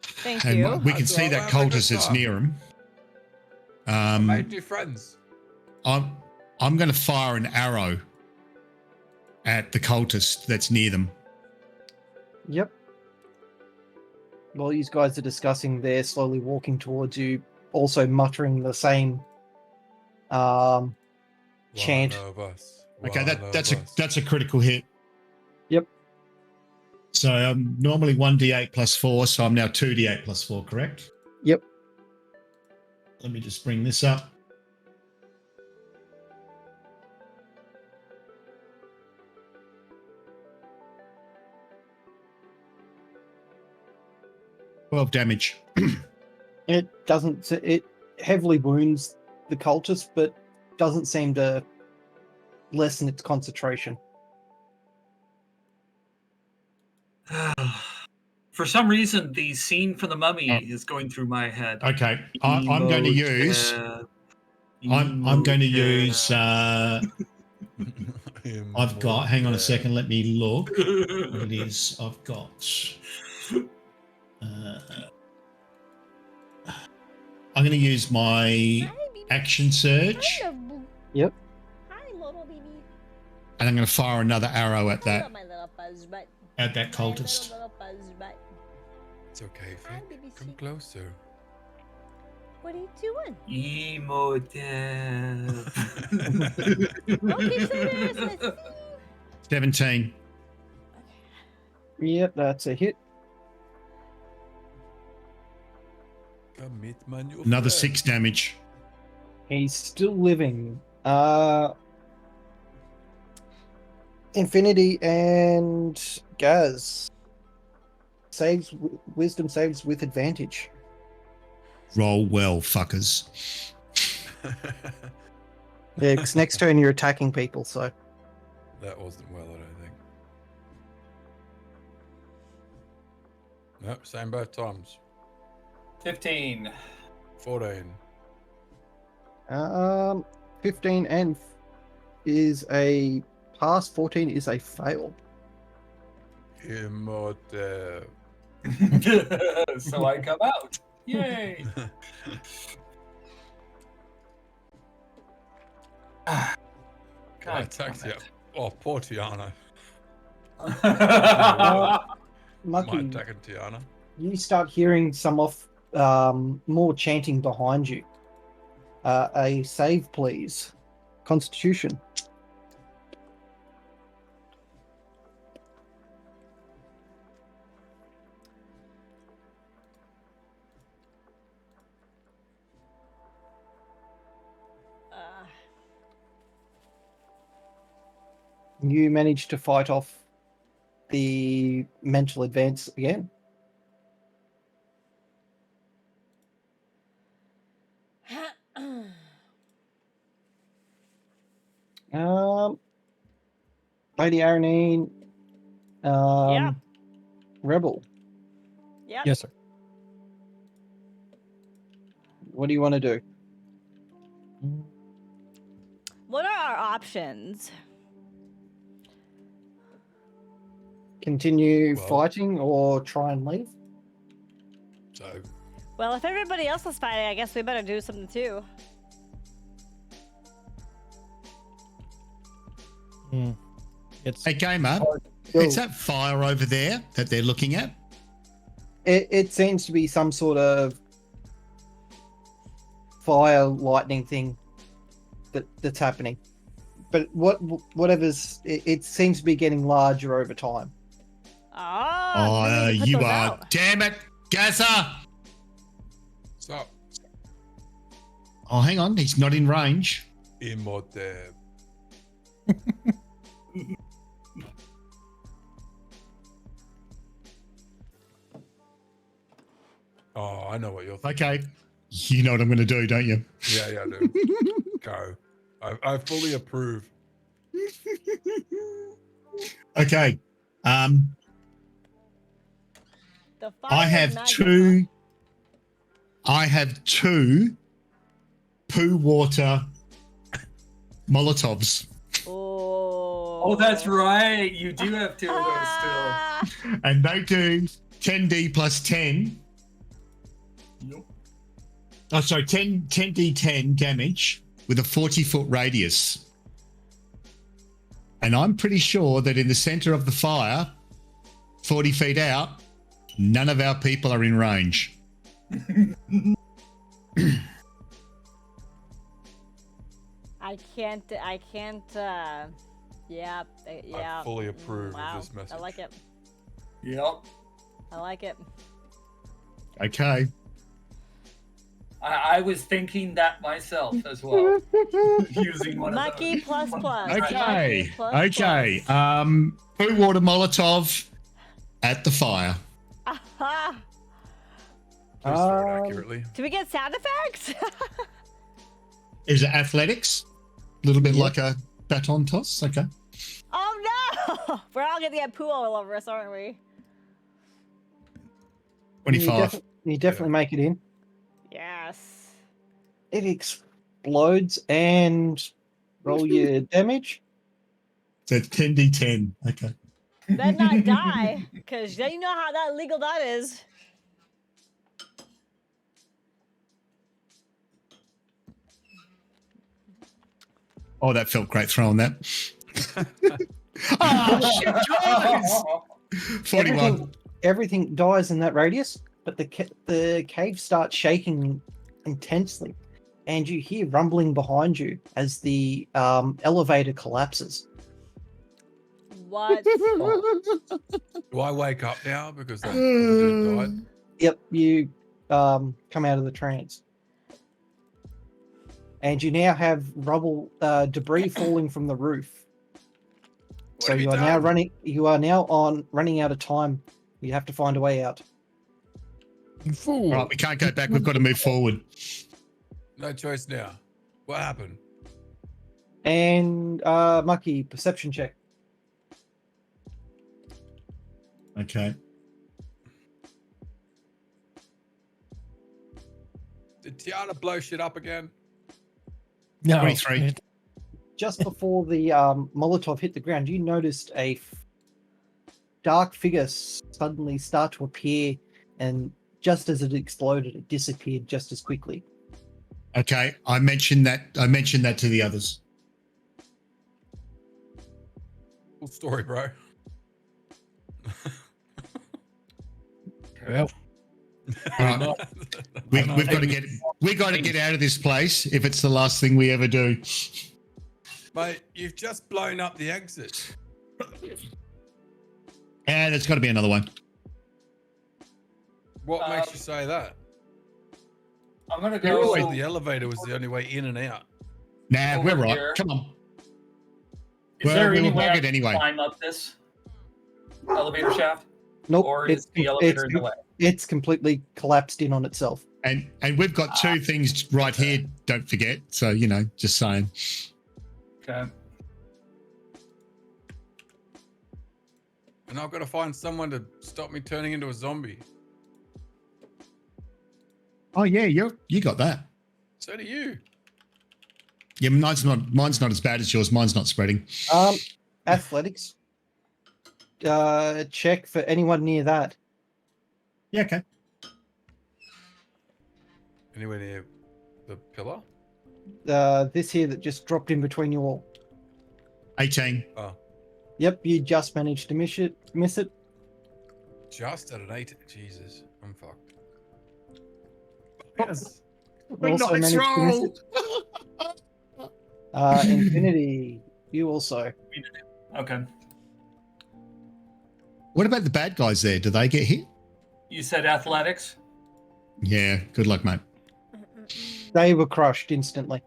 Thank And you. we can That's see all that right, have a good cultist that's time. near him. I made new friends. I'm going to fire an arrow at the cultist that's near them. Yep. While these guys are discussing, they're slowly walking towards you, also muttering the same chant. One of us. Okay, One of that's us. a critical hit. Yep. So I'm normally 1d8 plus 4, so I'm now 2d8 plus 4, correct? Yep. Let me just bring this up. Twelve damage. It doesn't. It heavily wounds the cultist, but doesn't seem to lessen its concentration. For some reason, the scene from the Mummy is going through my head. Okay, I'm going to use. I'm going to use. I've got. Hang on a second. Let me look. What it is? I've got. I'm going to use my action surge, Yep. Hi, little baby. and I'm going to fire another arrow at Hello, that my little fuzz butt. cultist. My little fuzz butt. It's okay, Hi, Vic. baby Come sweet. closer. What are you doing? Emotive. Okay, Cyrus, let's see. 17. Yep, that's a hit. Come meet my new Another friend. 6 damage. He's still living. Infinity and Gaz. Wisdom saves with advantage. Roll well, fuckers. Yeah, because next turn you're attacking people, so. That wasn't well, I don't think. Nope, same both times. 15. 14. 15 and is a pass, 14 is a fail. Emotive. So I come out. Yay! I God attacked damn you. it. Oh, poor Tiana. My Mucky, attacking Tiana. you start hearing some more chanting behind you. A save, please. Constitution. You manage to fight off the mental advance again. Lady Aranine, Yeah. Rebel, Yep. Yes, sir. what do you want to do? What are our options? Continue Well- fighting or try and leave? So, Well, if everybody else is fighting, I guess we better do something too. It's Hey, Gamer, Go. it's that fire over there that they're looking at. It seems to be some sort of fire lightning thing that's happening. But whatever's it seems to be getting larger over time. Oh, maybe we need to put You those are. out. Damn it, Gaza. stop. Oh, hang on. He's not in range. Emotive. Oh, I know what you're thinking. Okay. You know what I'm going to do, don't you? Yeah, I do. Go. I fully approve. Okay. The fire I is have not two. I have 2 poo water Molotovs, Oh. that's right. You do have 2 of those Ah. and they do 10d plus 10. still. Oh, sorry, 10d10 damage with a 40-foot radius. And I'm pretty sure that in the center of the fire, 40 feet out, none of our people are in range. I can't. Yeah. I fully approve wow. of this message. I like it. Yep. I like it. Okay. I was thinking that myself as well. Using one Mucky of those. plus plus. Okay. Mucky plus Okay. plus. Poo water Molotov at the fire. Aha. Please throw it accurately. Do we get sound effects? Is it athletics? A little bit Yep. like a baton toss. Okay. Oh no! We're all gonna get poo all over us, aren't we? 25. You definitely make it in. Yes. It explodes and roll your damage. So 10d10. Okay. Better not die, because you know how that legal that is. Oh, that felt great throwing that. Oh, shit, guys! 41. Everything dies in that radius, but the cave starts shaking intensely, and you hear rumbling behind you as the elevator collapses. What? Do I wake up now because that dude died? Yep, you come out of the trance. And you now have rubble, debris falling from the roof. What So have you you are now done? running. You are now running out of time. You have to find a way out. All right, we can't go back. We've got to move forward. No choice now. What happened? And Mucky, perception check. Okay. Did Tiana blow shit up again? No, 23. Just before the Molotov hit the ground, you noticed a dark figure suddenly start to appear, and just as it exploded, it disappeared just as quickly. Okay. I mentioned that to the others. Cool story, bro. Well, All right. We've got to get out of this place if it's the last thing we ever do. Mate, you've just blown up the exit. And there's got to be another one. What makes you say that? I'm gonna You always go. the elevator was the only way in and out. Nah, Over we're right. here. Come on. Is Well, there we any were way I bugged can anyway. climb up this elevator shaft, Nope, or is the elevator in the way? it's completely collapsed in on itself. And we've got two things right here, don't forget. So, just saying. Okay. And I've got to find someone to stop me turning into a zombie. Oh yeah, you got that. So do you. Yeah, mine's not as bad as yours. Mine's not spreading. Athletics. Check for anyone near that. Yeah, okay. Anywhere near the pillar? This here that just dropped in between you all. 18. Oh, Yep, you just managed to miss it. just at an 8. Jesus, I'm fucked. Yes. Also managed to miss it. Infinity, you also. Okay. What about the bad guys there? Do they get hit? You said athletics. Yeah, good luck, mate. They were crushed instantly.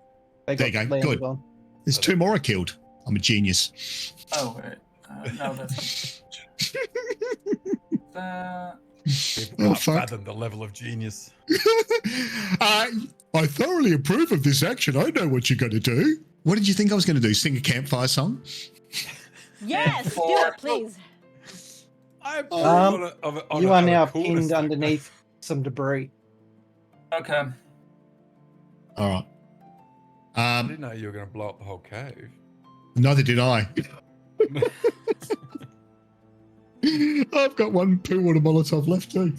They There you got go, landed good. on. There's 2 more I killed. I'm a genius. Oh, no, that's. People Oh, can't fuck. fathom the level of genius. I thoroughly approve of this action. I know what you're going to do. What did you think I was going to do? Sing a campfire song? Yes, do four. it, please. I approve You are now coolness pinned thing. underneath some debris. Okay. All right. I didn't know you were going to blow up the whole cave. Neither did I. I've got one poo water Molotov left too.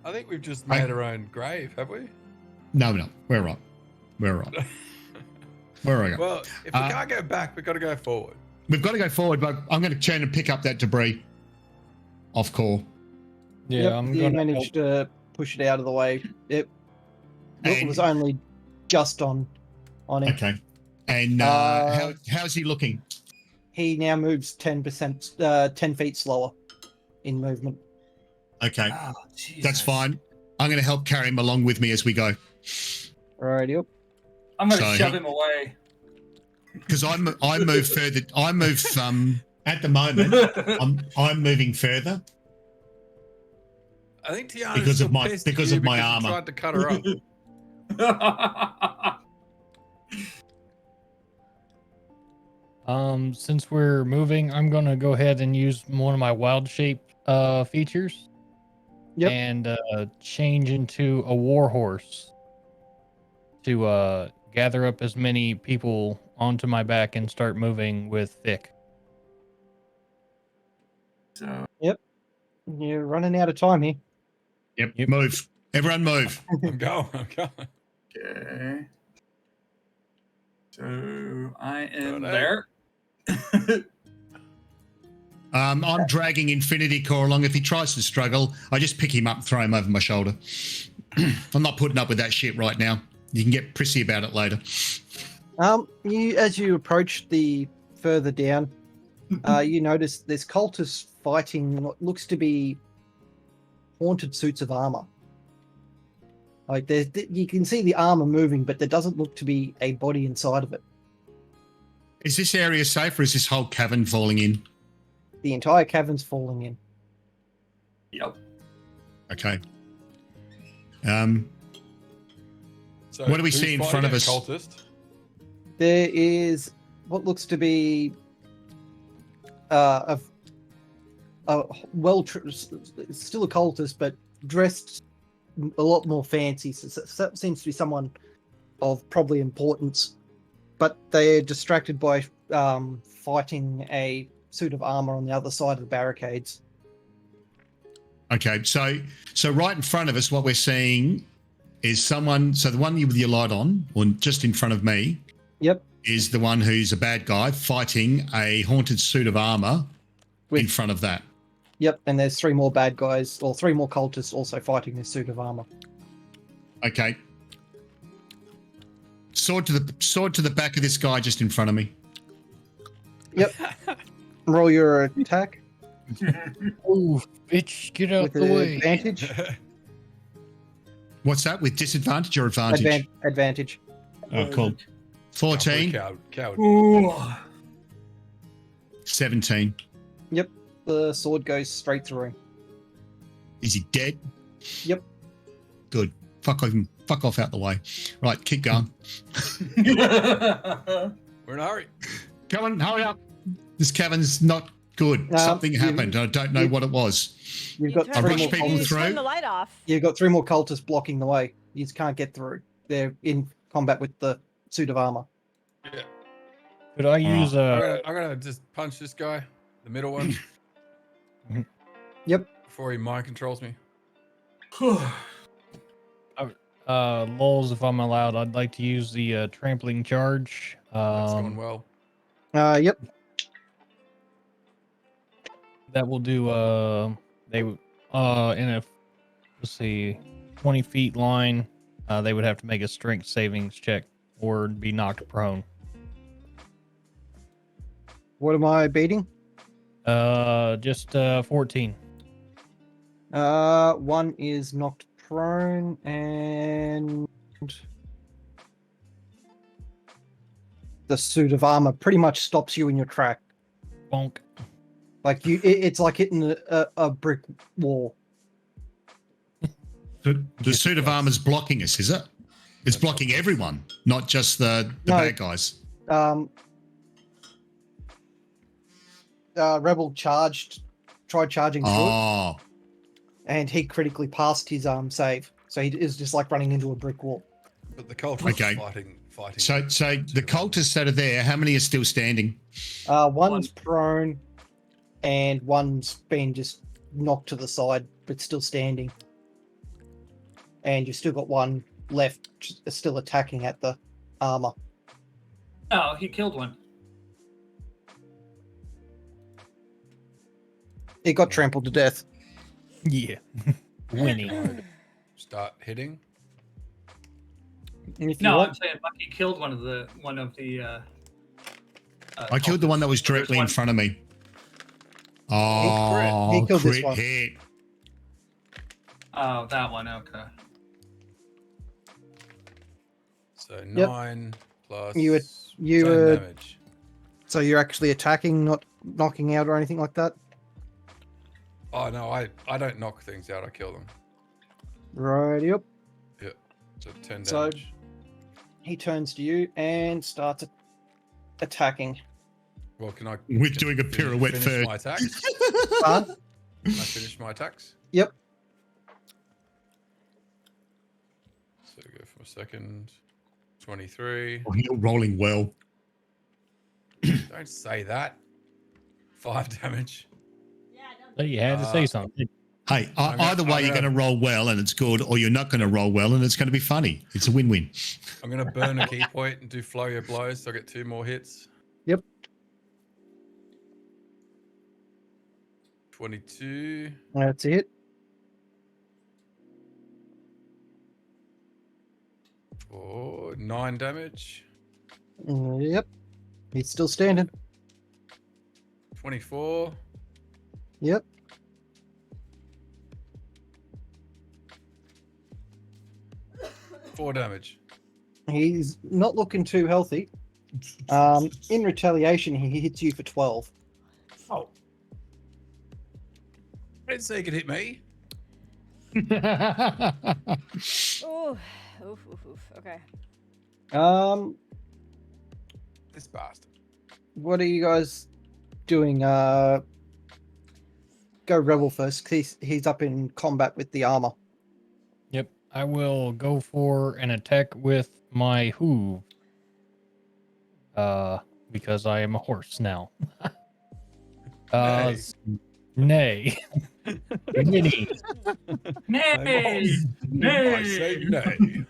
I think we've just made our own grave, have we? No, we're right. We're right. Where are we going? Well, if we can't go back, we've got to go forward. We've got to go forward, but I'm going to turn and pick up that debris off core. yeah, Yep, I'm you gonna managed to push it out of the way. It And- was only just on him. Okay. And how's he looking? He now moves 10%, 10 feet slower in movement. Okay, Oh, Jesus. that's fine. I'm going to help carry him along with me as we go. Alrighty up. I'm gonna So shove he- him away. Because I move further. I move at the moment. I'm moving further. I think Tiana's Because still of my- pissed at because you of my you armor. tried to cut her up. Since we're moving, I'm gonna go ahead and use one of my wild shape features. Yep. And change into a war horse. to gather up as many people onto my back and start moving with Thick. So You're running out of time here. Yep. Move. Everyone move. I'm going. I'm going. okay. So I am Righto. there. I'm dragging Infinity Core along. If he tries to struggle, I just pick him up and throw him over my shoulder. I'm not putting up with that shit right now. You can get prissy about it later. As you approach the further down, you notice there's cultists fighting what looks to be haunted suits of armor. Like you can see the armor moving, but there doesn't look to be a body inside of it. Is this area safe, or is this whole cavern falling in? The entire cavern's falling in. Yep. Okay. So What do we who's see in fighting front of a us? Cultist? There is what looks to be a still a cultist, but dressed a lot more fancy. So that seems to be someone of probably importance, but they're distracted by fighting a suit of armor on the other side of the barricades. Okay, so right in front of us, what we're seeing is someone. So the one with your light on, or just in front of me, Yep. is the one who's a bad guy fighting a haunted suit of armor in With- front of that. Yep, and there's three more bad guys, or three more cultists also fighting this suit of armor. Okay. Sword to the back of this guy just in front of me. Yep. Roll your attack Oh, bitch, get out with the an way. advantage. What's that? With disadvantage or advantage? Advantage. Oh, cool. 14, Coward. Ooh. 17. The sword goes straight through him. Is he dead? Yep. Good. Fuck off out the way. Right, keep going. We're in a hurry. Come on, hurry up. This cavern's not good. Something happened. I don't know what it was. You've got You three rush more people you cultists. through. turn the light off. You've got three more cultists blocking the way. You just can't get through. They're in combat with the suit of armor. Yeah. Could I use I'm gonna just punch this guy, the middle one. Yep. Before he mind controls me. lulls if I'm allowed? I'd like to use the trampling charge. That's going well. Yep. That will do in a let's see 20 feet line, they would have to make a strength savings check or be knocked prone. What am I beating? Just 14. One is knocked prone, and the suit of armor pretty much stops you in your track. Bonk. Like it's like hitting a brick wall. The suit of armor's blocking us, is it? It's blocking everyone, not just the No. bad guys. Rebel tried charging through it, Oh, and he critically passed his save. So he is just like running into a brick wall. But the cultists Okay. fighting. so the cultists that are there, how many are still standing? One's prone, and one's been just knocked to the side, but still standing. And you've still got one left, still attacking at the armor. Oh, he killed one. It got trampled to death. Yeah. Winning. Start hitting. And if you No, I'm want, saying Bucky killed one of the. I killed the one that was directly in front of me. Oh, he killed this crit one. hit. Oh, that one. Okay. So 9 plus You 10 were- damage. so you're actually attacking, not knocking out or anything like that. Oh no, I don't knock things out. I kill them. Right. Yep. So 10 So- damage. He turns to you and starts attacking. Well, can I? We're can doing a finish- pirouette finish first. my attacks? Huh? Can I finish my attacks? Yep. So go for a second. 23. Oh, you're rolling well. Don't say that. 5 damage. So you had to say something. Hey, I'm gonna- either way, I'm you're going gonna- to roll well and it's good, or you're not going to roll well and it's going to be funny. It's a win-win. I'm going to burn a key point and do flurry of blows so I get 2 more hits. Yep. 22. That's it. For 9 damage. Yep. He's still standing. 24. Yep. Four damage. He's not looking too healthy. In retaliation, he hits you for 12. Oh. I didn't say he could hit me. Ooh. Oof, oof, oof. Okay. This bastard. What are you guys doing? Go Rebel first. He's up in combat with the armor. Yep. I will go for an attack with my hoof. Because I am a horse now. Nay. Nay. Mini. Nay! I say nay.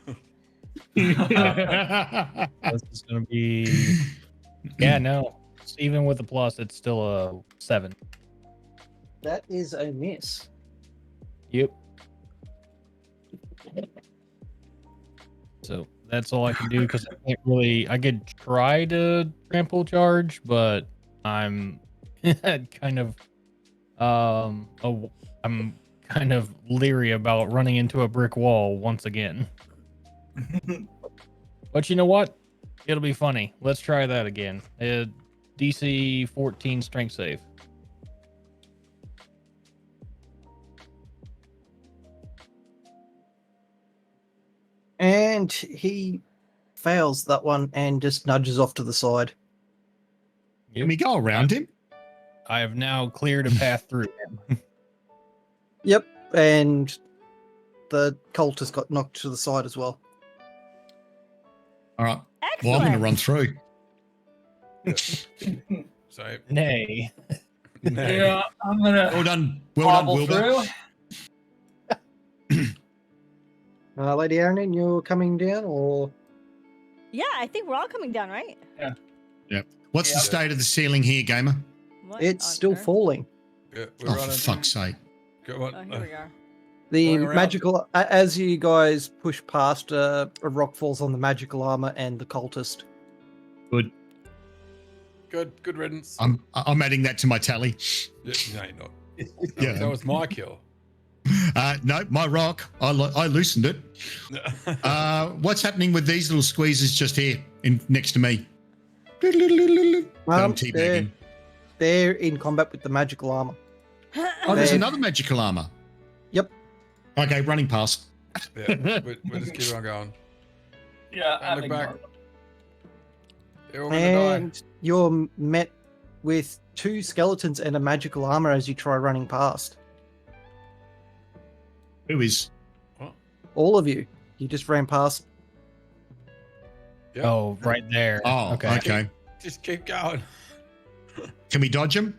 This is gonna be. Yeah, no. Even with the plus, it's still a 7. That is a miss. Yep. So that's all I can do because I can't really. I could try to trample charge, but I'm kind of I'm kind of leery about running into a brick wall once again. But you know what? It'll be funny. Let's try that again. DC 14 strength save. And he fails that one and just nudges off to the side. Can we go around him? I have now cleared a path through him. Yep. And the cultist got knocked to the side as well. All right. Excellent. Well, I'm going to run through. So, Nay. nay. Yeah, I'm gonna Well done. Well done, hobble Wilbur. through. Lady Aaron, you're coming down, or Yeah, I think we're all coming down, right? What's the Yeah. state of the ceiling here, gamer? What it's on still earth? falling. Yeah, we're Oh, for running. fuck's sake. Come on. Oh, here we are. The Going around. magical, as you guys push past, a rock falls on the magical armor and the cultist. Good. Good riddance. I'm adding that to my tally. Yeah, no, you're not. Yeah. That was my kill. No, my rock. I loosened it. What's happening with these little squeezes just here next to me? That I'm teabagging. They're in combat with the magical armor. Oh, there's They're- another magical armor. Yep. Okay, running past. Yeah, we'll just keep on going. Yeah, Don't look adding back. more. They're all gonna die. And you're met with 2 skeletons and a magical armor as you try running past. Who is? All of you. You just ran past. Yep. Oh, right there. Oh, okay. Just keep going. Can we dodge him?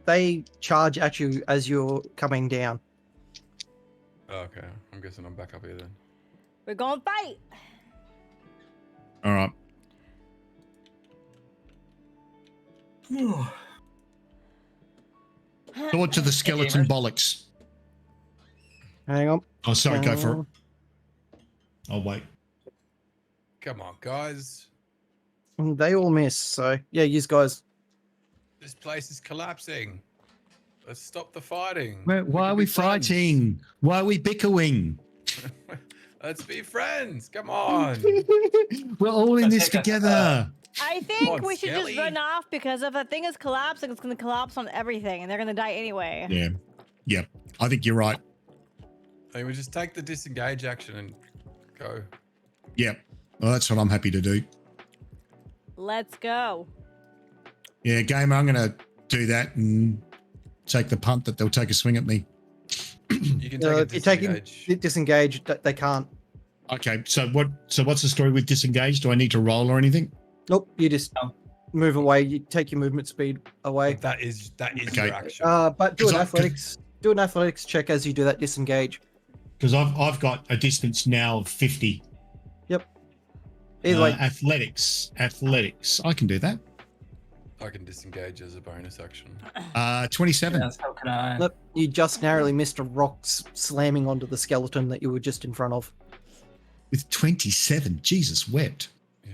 They charge at you as you're coming down. Okay, I'm guessing I'm back up here then. We're going to fight. All right. Sword to the skeleton bollocks. Hang on. Oh, sorry, go for it. I'll wait. Come on, guys. They all miss. So yeah, you guys. This place is collapsing. Let's stop the fighting. Why are can we be friends. fighting? Why are we bickering? Let's be friends. Come on. We're all in this together. I think on, we should Skelly. just run off because if a thing is collapsing, it's going to collapse on everything and they're going to die anyway. Yeah. Yep. I think you're right. I mean, we just take the disengage action and go. Yep. Well, that's what I'm happy to do. Let's go. Yeah, gamer, I'm going to do that and take the punt that they'll take a swing at me. You can take a If you take disengage. disengage, they can't Okay, so what's the story with disengage? Do I need to roll or anything? Nope, you just No. move away. You take your movement speed away. But that is Okay. your action. But do 'Cause an I- athletics. Do an athletics check as you do that disengage. Because I've got a distance now of 50. Either way, Athletics. I can do that. I can disengage as a bonus action. 27. Yes, how can I? nope, you just narrowly missed a rock slamming onto the skeleton that you were just in front of. With 27. Jesus wept. Yeah.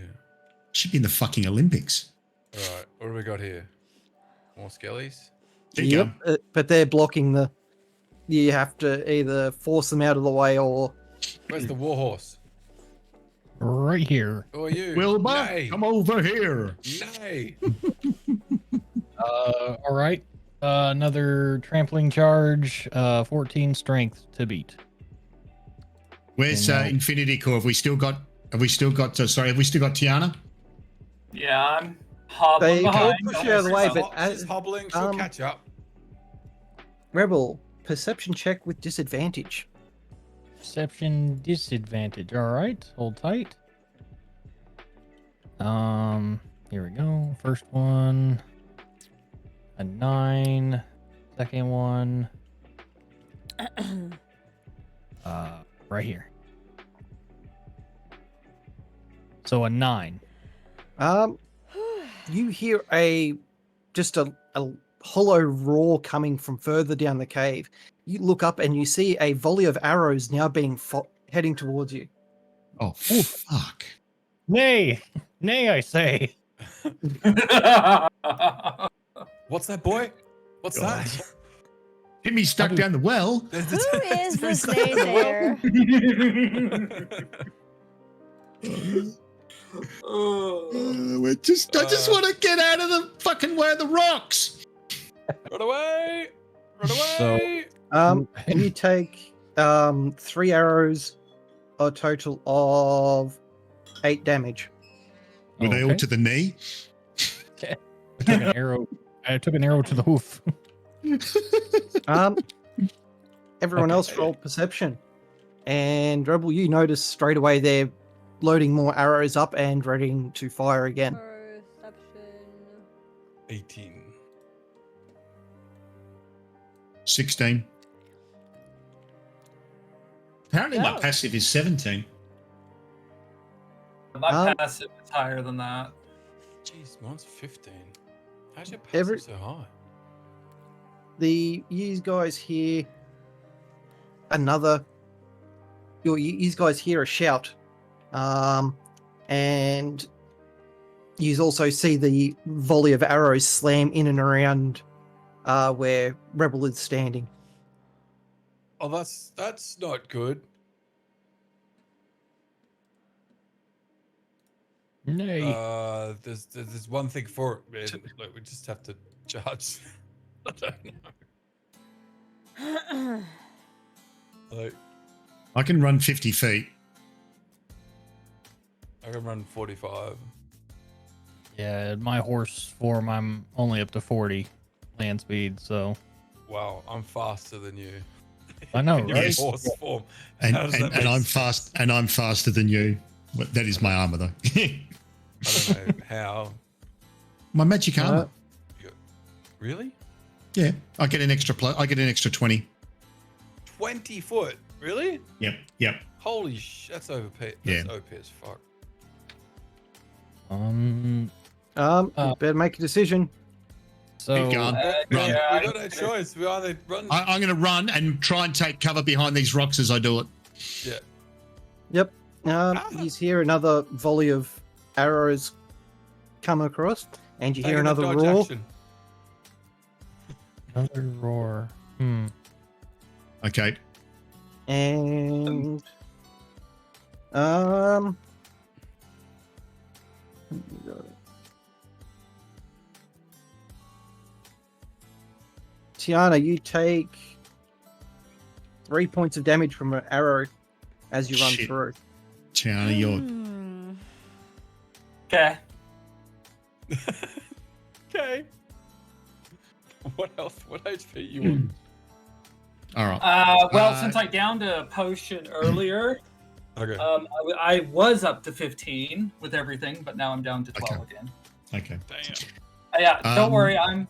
Should be in the fucking Olympics. All right. What do we got here? More skellies? There you go. But they're blocking the. You have to either force them out of the way or. Where's the warhorse? Right here. Who are you? Wilbur, Nay. come over here. Nay. All right. Another trampling charge. 14 strength to beat. Where's And now- Infinity Core? Have we still got Tiana? Yeah, I'm hobbling They behind. push you out of the way, but She's hobbling. She'll catch up. Rebel, perception check with disadvantage. Perception disadvantage. All right. Hold tight. Here we go. First one. A 9. Second one. Right here. So a 9. You hear just a hollow roar coming from further down the cave. You look up and you see a volley of arrows now being heading towards you. Oh, fuck. Nay, nay, I say. What's that, boy? What's God. that? Hit me stuck down the well. Who is this naysayer? I just want to get out of the fucking way of the rocks. Run away! Run away! You take 3 arrows, a total of 8 damage. Were they all Okay. to the knee? I took an arrow. I took an arrow to the hoof. Everyone Okay. else rolled perception. And Rebel, you notice straight away they're loading more arrows up and ready to fire again. Perception. 18. 16. Apparently my Oh. passive is 17. My passive is higher than that. Jeez, mine's 15. How's your Every- passive so high? You guys hear you guys hear a shout. And you also see the volley of arrows slam in and around where Rebel is standing. Oh, that's not good. Nay. There's one thing for it, man. Like, we just have to charge. I don't know. Like, I can run 50 feet. I can run 45. Yeah, my horse form, I'm only up to 40 land speed, so Wow, I'm faster than you. I know, Your right? Yes. horse form. And, How does and, that and make I'm sense? faster than you. But that is my armor though. I don't know how. My magic armor. Really? Yeah. I get an extra 20. 20 foot? Really? Yep. Holy that's OP. That's Yeah. OP as fuck. You better make a decision. So Keep going. Run. We got no choice. We either run. I'm going to run and try and take cover behind these rocks as I do it. Yeah. Yep. You hear another volley of arrows come across, and you hear Taking the another dodge roar. action. another roar. Okay. And Tiana, you take 3 points of damage from an arrow as you run Shit. through. Tiana, you're Okay. Okay. What else? What HP you want? all right. Well, Uh, since I downed a potion earlier, Okay. I was up to 15 with everything, but now I'm down to 12 again. Okay. Damn. Yeah, don't worry. I'm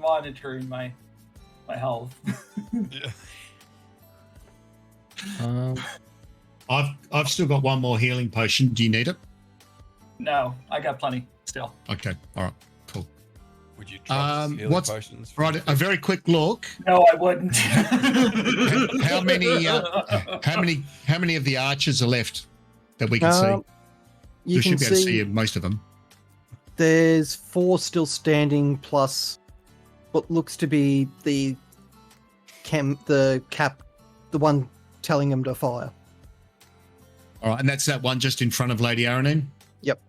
monitoring my health. Yeah. I've still got one more healing potion. Do you need it? No, I got plenty still. Okay. All right. Cool. Would you trust healing what's potions? right? A very quick look. No, I wouldn't. How many of the archers are left that we can see? You We can should be able to see see most of them. there's 4 still standing, plus what looks to be the one telling them to fire. All right, and that's that one just in front of Lady Aranine? Yep.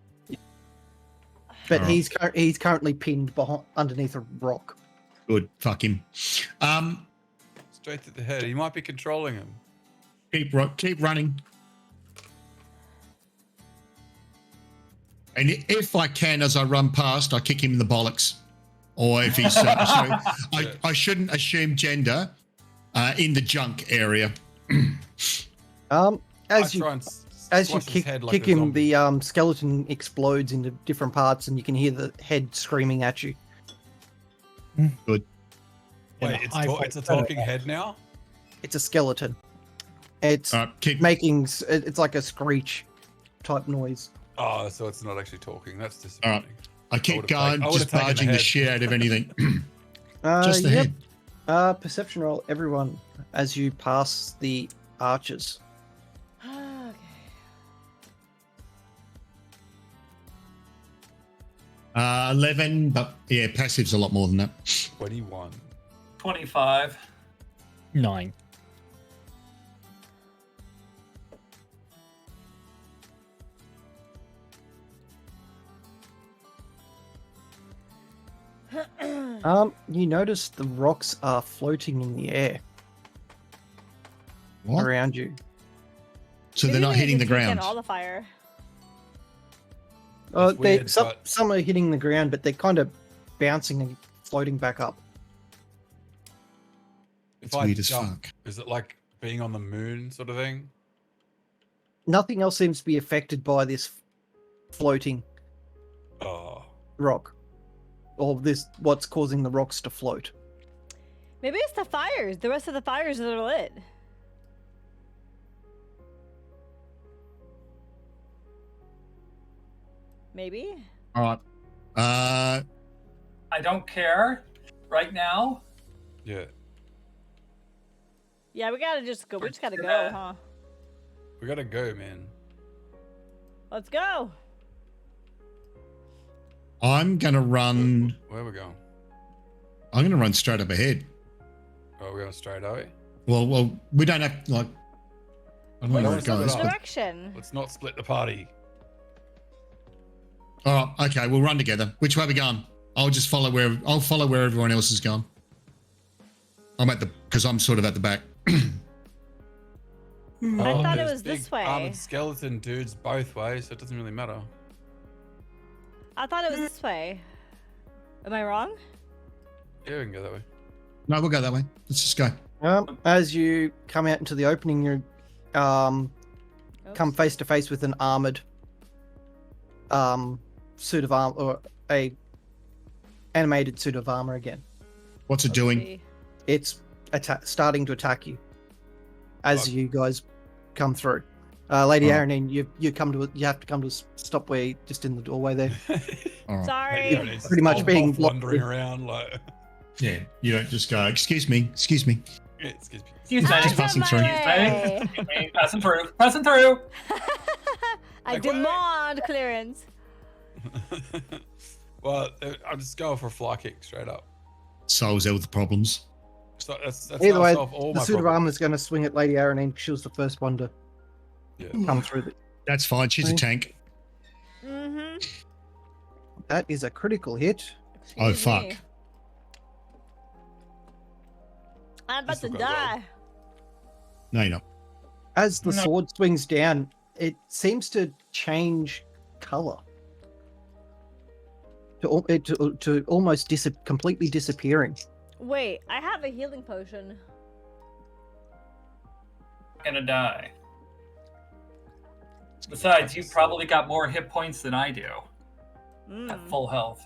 But All right. he's currently pinned underneath a rock. Good. Fuck him. Straight to the head. He might be controlling him. Keep running. And if I can, as I run past, I kick him in the bollocks. Or if he's I shouldn't assume gender in the junk area. As you kick him, the skeleton explodes into different parts, and you can hear the head screaming at you. Good. Wait, it's a talking head now? It's a skeleton. It's it's like a screech type noise. Oh, so it's not actually talking. That's All disappointing. right. I keep going, just barging the shit out of anything. Just the yep. head. Perception roll, everyone, as you pass the archers. Okay. 11, but yeah, passive's a lot more than that. 21. 25. 9. You notice the rocks are floating in the air What? around you. So Maybe they're not they hitting the just taken ground. all the fire. That's weird, but- Some are hitting the ground, but they're kind of bouncing and floating back up. It's weird as jump, fuck. is it like being on the moon sort of thing? Nothing else seems to be affected by this floating Oh. rock, or what's causing the rocks to float. Maybe it's the fires. The rest of the fires that are lit. Maybe. All right. I don't care right now. Yeah. Yeah, we gotta just go. We just gotta go, gonna- huh? We gotta go, man. Let's go. I'm gonna run. Where are we going? I'm gonna run straight up ahead. Oh, we're going straight, are we? Well, we don't have like. I don't know where it Let's not goes. go. But, Direction. Let's not split the party. all right, okay, we'll run together. Which way are we going? I'll follow where everyone else is going. Because I'm sort of at the back. I Oh, thought it there's was this big way. Armored skeleton dudes both ways, so it doesn't really matter. I thought it was this way. Am I wrong? Yeah, we can go that way. No, we'll go that way. Let's just go. As you come out into the opening, you come Oops. face to face with an armored suit of armor, or a animated suit of armor again. What's it Let's doing? see. It's starting to attack you as Fuck. you guys come through. Lady Oh. Aranine, you have to come to a stop where you're just in the doorway there. All right. Sorry. Yeah, it's Pretty much off being blocked wandering with- around like. Yeah, you don't just go, excuse me. Yeah, excuse me. Excuse me. Just passing through. Excuse me. Passing through. Passing through. I Like, what? demand clearance. Well, I'm just going for a fly kick straight up. Solves all the problems. So that's Either how I way, solve all the my suit of problems. armor is going to swing at Lady Aranine. She was the first one to Yeah. come through. That's fine. She's a Right. tank. Mm-hmm. That is a critical hit. Oh, fuck. I'm about This to will go well. die. No, you're not. As the No. sword swings down, it seems to change color. To almost completely disappearing. Wait, I have a healing potion. Gonna die. Besides, you probably got more hit points than I do at Mm. full health.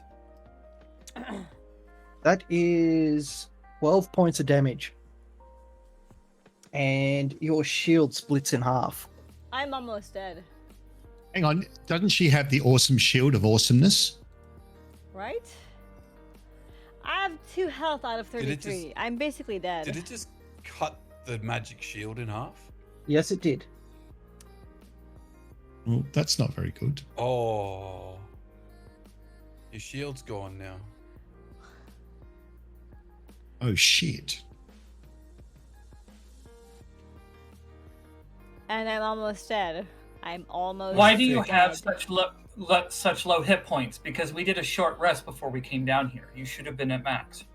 That is 12 points of damage. And your shield splits in half. I'm almost dead, Hang on, doesn't she have the awesome shield of awesomeness? right? I have 2 health out of Did it 33. I'm basically dead. Did it just cut the magic shield in half? Yes, it did. Well, that's not very good. Oh. Your shield's gone now. Oh shit. And I'm almost dead. I'm almost Why do you dead. have such low hit points? Because we did a short rest before we came down here. You should have been at max.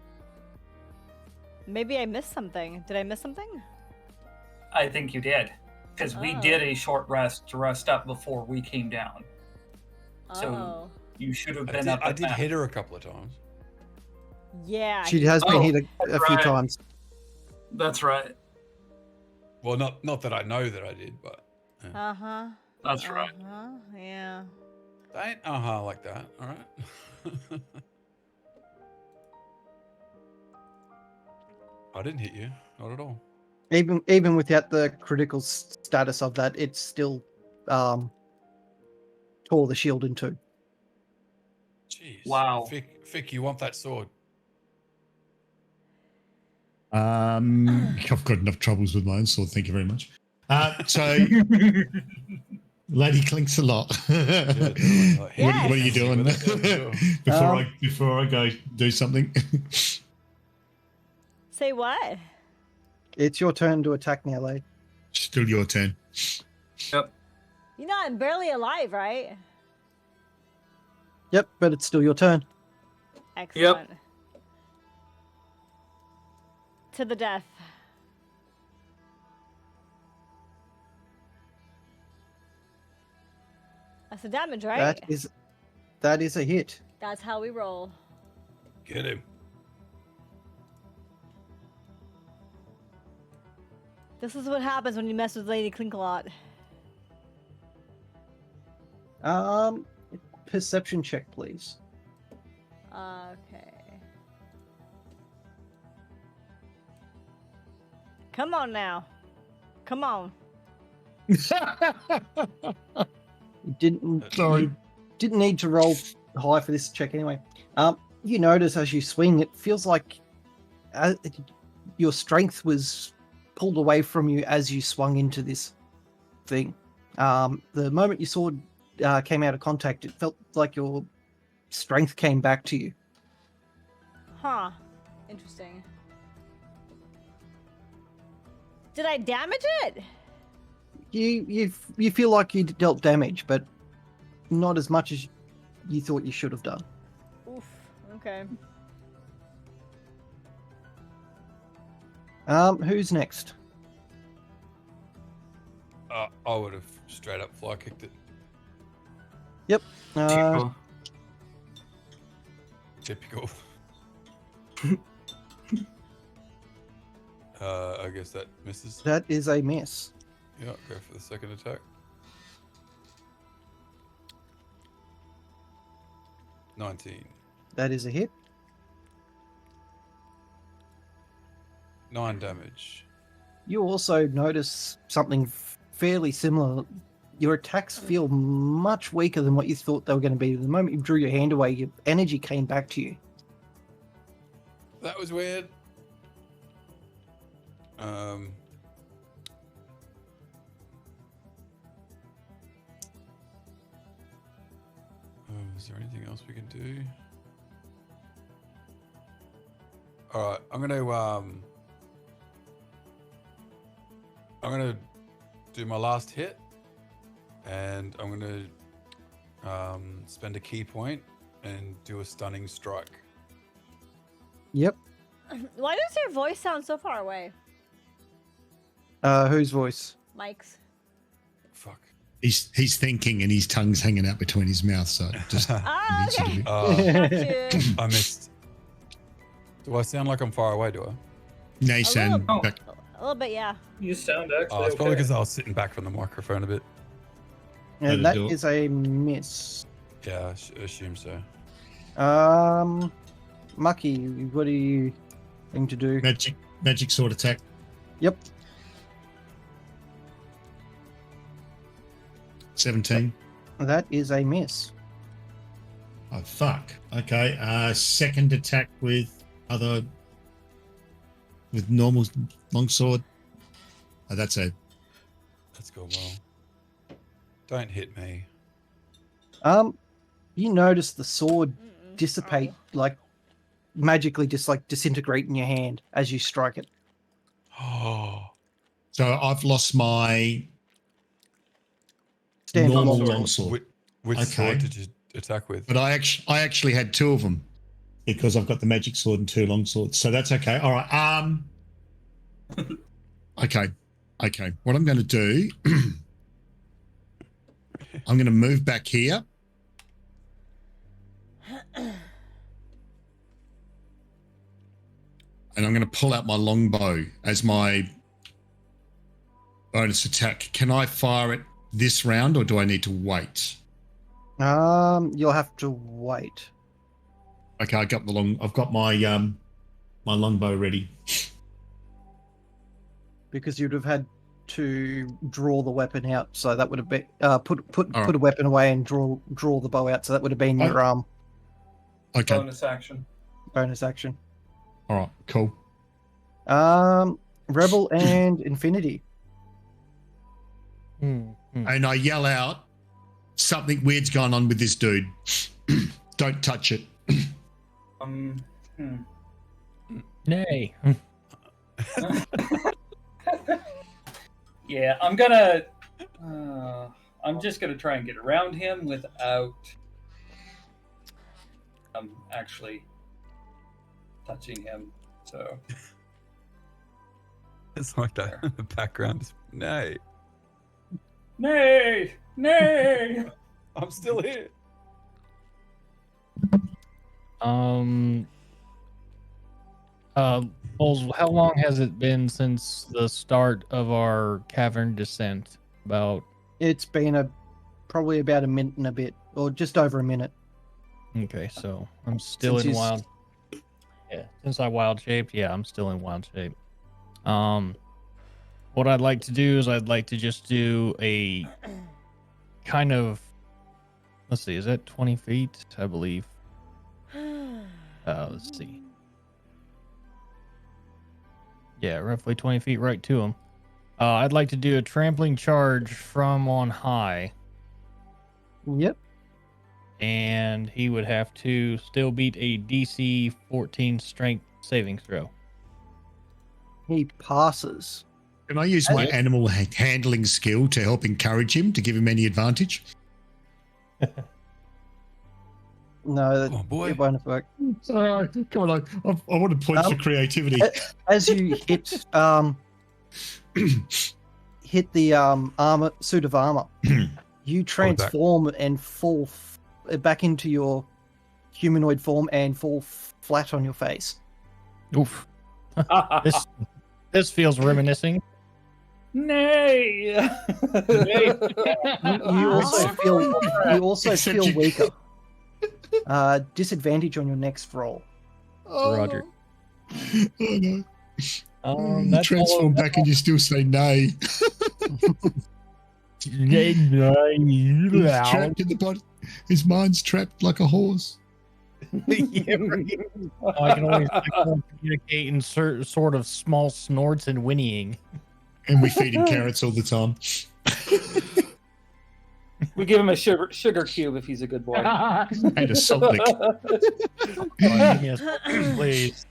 Maybe I missed something. Did I miss something? I think you did. Because we Oh. did a short rest to rest up before we came down. So- Oh. You should have I been did, up at I did max. hit her a couple of times. Yeah. She has been Oh, hit a few right. times. That's right. Well, not that I know that I did, but Uh-huh. That's right. Uh-huh. Yeah. don't like that. All right. I didn't hit you, not at all. Even without the critical status of that, it's still tore the shield in two. Jeez. Wow. Fick, you want that sword? I've got enough troubles with my own sword. Thank you very much. So, Lady Clinks a lot. Yeah, totally. Like, Yes. What are you doing With it, before I go do something? Say what? It's your turn to attack now, Lade. Still your turn. You know, I'm barely alive, right? Yep, but it's still your turn. Excellent. To the death. That's the damage, right? That is a hit. That's how we roll. Get him. This is what happens when you mess with Lady Clink a lot. Perception check, please. Okay. Come on now. Come on. You didn't Sorry. you didn't need to roll high for this check anyway. You notice as you swing, it feels like your strength was pulled away from you as you swung into this thing. The moment your sword came out of contact, it felt like your strength came back to you. Huh. Interesting. Did I damage it? You feel like you dealt damage, but not as much as you thought you should have done. Oof. Okay. Who's next? I would have straight up fly kicked it. Typical. I guess that misses. That is a miss. Yeah, go for the second attack. 19. That is a hit. 9 damage. You also notice something fairly similar. Your attacks feel much weaker than what you thought they were going to be. The moment you drew your hand away, your energy came back to you. That was weird. Is there anything else we can do? All right, I'm gonna do my last hit, and I'm gonna spend a key point and do a stunning strike. Yep. Why does your voice sound so far away? Whose voice? Mike's. Fuck. He's thinking and his tongue's hanging out between his mouth, so just Oh, okay. Uh, Got you. I missed. Do I sound like I'm far away? Do I? no, you sound little- back. A little bit, yeah. You sound actually Oh, it's probably okay. because I was sitting back from the microphone a bit. And That'll that do it. is a miss. Yeah, I assume so. Mucky, what are you going to do? Magic sword attack. Yep. 17. That is a miss. Oh fuck. Okay. Second attack with normal longsword. Oh, that's a Let's go well. Don't hit me. You notice the sword Mm-mm. dissipate, Ow. like magically just like disintegrate in your hand as you strike it. Oh, so I've lost my Standard normal longsword. longsword. which Okay. sword did you attack with? But I actually had 2 of them because I've got the magic sword and 2 longswords. So that's okay. All right. Okay. What I'm going to do, I'm going to move back here. And I'm going to pull out my longbow as my bonus attack. Can I fire it this round or do I need to wait? You'll have to wait. Okay, I've got my my longbow ready. Because you'd have had to draw the weapon out, so that would have been put All a weapon away and draw the bow out, so that would have been your Okay. Bonus action. bonus action. All right, cool. Rebel and Infinity. And I yell out, something weird's going on with this dude. Don't touch it. Nay. Yeah, I'm gonna. I'm just gonna try and get around him without actually touching him. So It's like that in the background. Nay, nay, nay. I'm still here. Bulls, how long has it been since the start of our cavern descent? About. It's been probably about a minute and a bit, or just over a minute. Okay, so I'm still Since in you s- wild. Yeah, since I wild shaped, yeah, I'm still in wild shape. What I'd like to do is I'd like to just do a kind of. Let's see, is that 20 feet? I believe. Let's see. Yeah, roughly 20 feet right to him. I'd like to do a trampling charge from on high, Yep. and he would have to still beat a DC 14 strength saving throw. He passes. Can I use my animal handling skill to help encourage him, to give him any advantage? No, Oh boy. it won't work. Come on, I want to point for creativity. As you hit hit the armor suit of armor, you transform and fall back into your humanoid form and fall flat on your face. Oof. This feels reminiscing. Nay. You also Except feel you- weaker. Disadvantage on your next roll. Roger. Oh, no. You That's transform back and you still say nay. He's trapped in the body. His mind's trapped like a horse. I can only communicate in sort of small snorts and whinnying. And we feed him carrots all the time. We give him a sugar cube if he's a good boy. And a salt lick. Yes, please.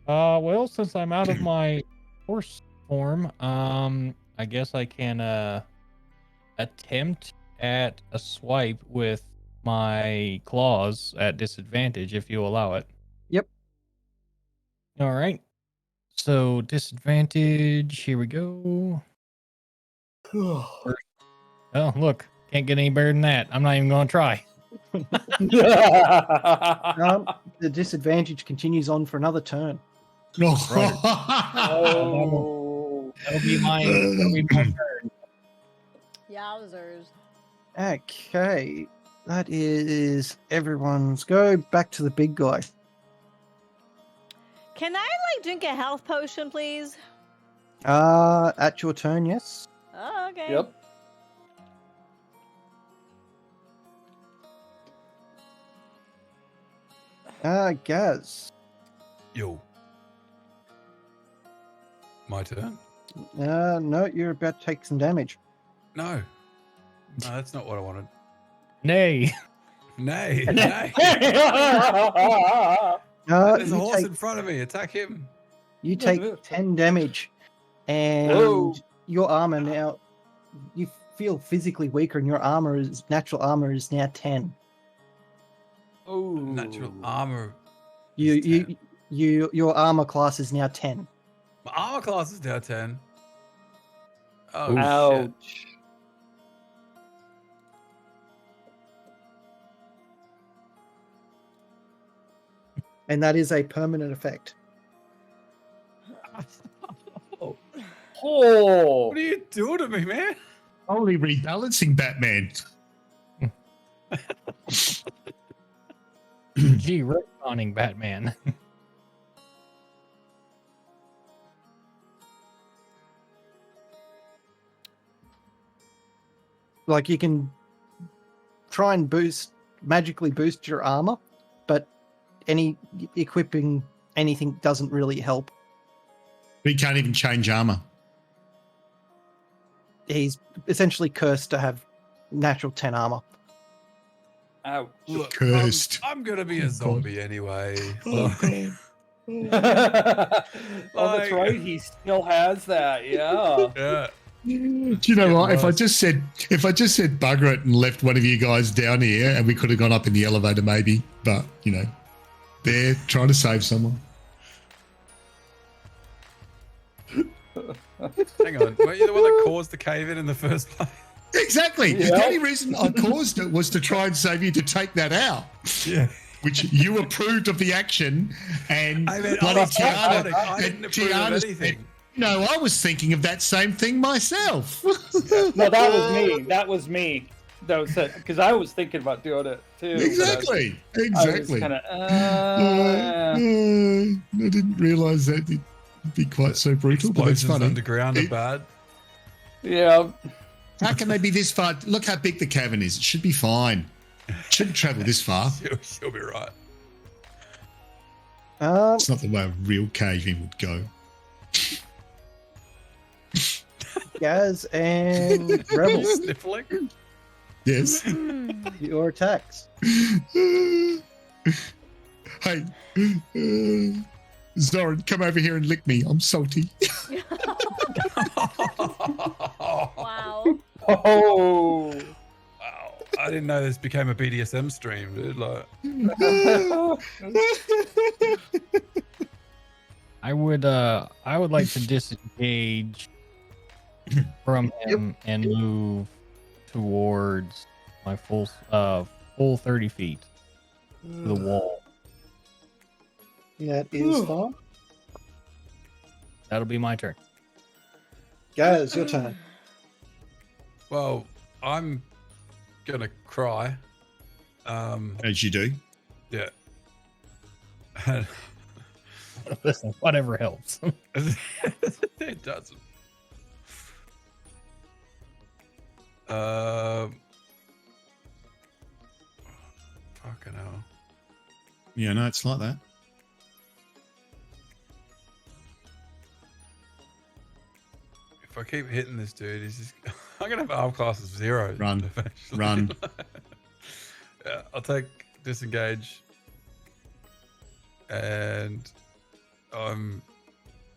Well, since I'm out of my horse form, I guess I can attempt at a swipe with my claws at disadvantage if you allow it. Yep. All right. So disadvantage. Here we go. Oh, look. Can't get any better than that. I'm not even going to try. The disadvantage continues on for another turn. Right. Oh. That'll be my turn. Yowzers. Okay, that is everyone's go. Back to the big guy. Can I drink a health potion, please? At your turn, yes. Oh, okay. Yep. Gaz. Yo. My turn? No, you're about to take some damage. No. No, that's not what I wanted. Nay. Nay. Nay. There's a horse in front of me. Attack him. You take 10 damage, and Whoa. your armor now. You feel physically weaker, and your natural armor is now 10. Oh. Natural armor. is 10. Your armor class is now 10. My armor class is now 10. Oh, Ouch. shit. And that is a permanent effect. Oh. What are you doing to me, man? Only rebalancing Batman. Gee, retconning Batman. Like, you can try and magically boost your armor, but any equipping anything doesn't really help. He can't even change armor. He's essentially cursed to have natural 10 armor. Ouch. Look, Cursed. I'm going to be a zombie anyway. Oh, God. Oh, that's right. He still has that. Yeah. Yeah. Do you know what? If I just said bugger it and left one of you guys down here, and we could have gone up in the elevator, maybe. But they're trying to save someone. Hang on. Weren't you the one that caused the cave in the first place? Exactly. Yeah. The only reason I caused it was to try and save you to take that out. Yeah. Which you approved of the action, and I mean, bloody I was Tiana. psychotic. I didn't approve of Tiana anything. said, no, I was thinking of that same thing myself. No, that was me. That was me. That was it. Because I was thinking about doing it too. Exactly. I was Exactly. kind of. I didn't realise that it'd be quite so brutal, but it's Explosions funny. underground are bad. Yeah. How can they be this far? Look how big the cavern is. It should be fine. It shouldn't travel this far. She'll be right. It's not the way a real cave-in would go. Gaz and Rebel, Sniffling. Yes. your attacks. Hey, Zoran, come over here and lick me. I'm salty. Wow. Oh. Wow. I didn't know this became a BDSM stream, dude. Like, I would like to disengage from him and move towards my full 30 feet to the wall. That is fine. That'll be my turn. Gaz, your turn. well, I'm gonna cry. As you do. Yeah. Listen, whatever helps. It doesn't. Fucking hell. Yeah, no, it's like that. If I keep hitting this dude, he's just. I'm gonna have arm class of 0. Run. eventually. Run. Yeah, I'll take disengage. And I'm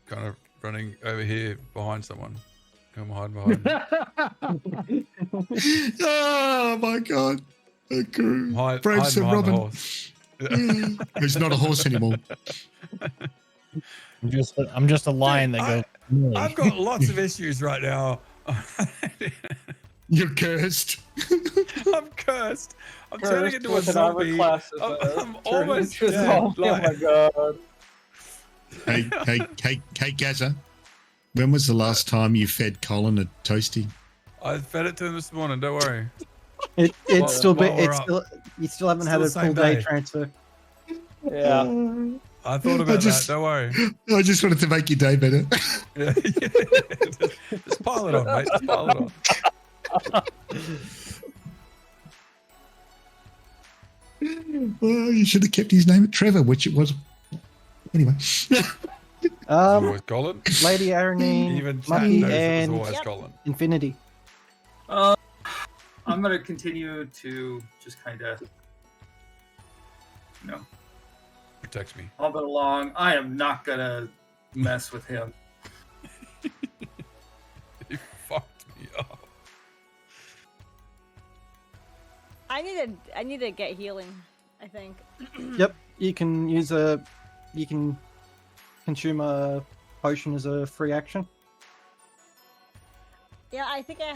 kind of running over here behind someone. I'm hiding behind. Oh my God. Okay. Hide Brave Sir behind the Robin. horse. He's not a horse anymore. I'm just a lion that goes. I've got lots of issues right now. You're cursed. I'm cursed. I'm turning into a with an armor zombie. class of, I'm turning almost into a dead. zombie. Like, Oh my god. Hey, Gaza. When was the last time you fed Colin a toasty? I fed it to him this morning. Don't worry. It's While- still while we're it's up. still you still haven't Still had a the same full day day. transfer. Yeah. I thought about that. Don't worry. I just wanted to make your day better. Yeah. Just pile it on, mate. Just pile it on. Well, you should have kept his name at Trevor, which it was. Anyway. Always Colin. Lady Aranine, Even chat Mucky, knows it was and always Yep. Colin. Infinity. I'm gonna continue to just kind of, Protects me. hobble along. I am not gonna mess with him. You fucked me up. I need to get healing, I think. Yep, you can consume a potion as a free action. Yeah, I think I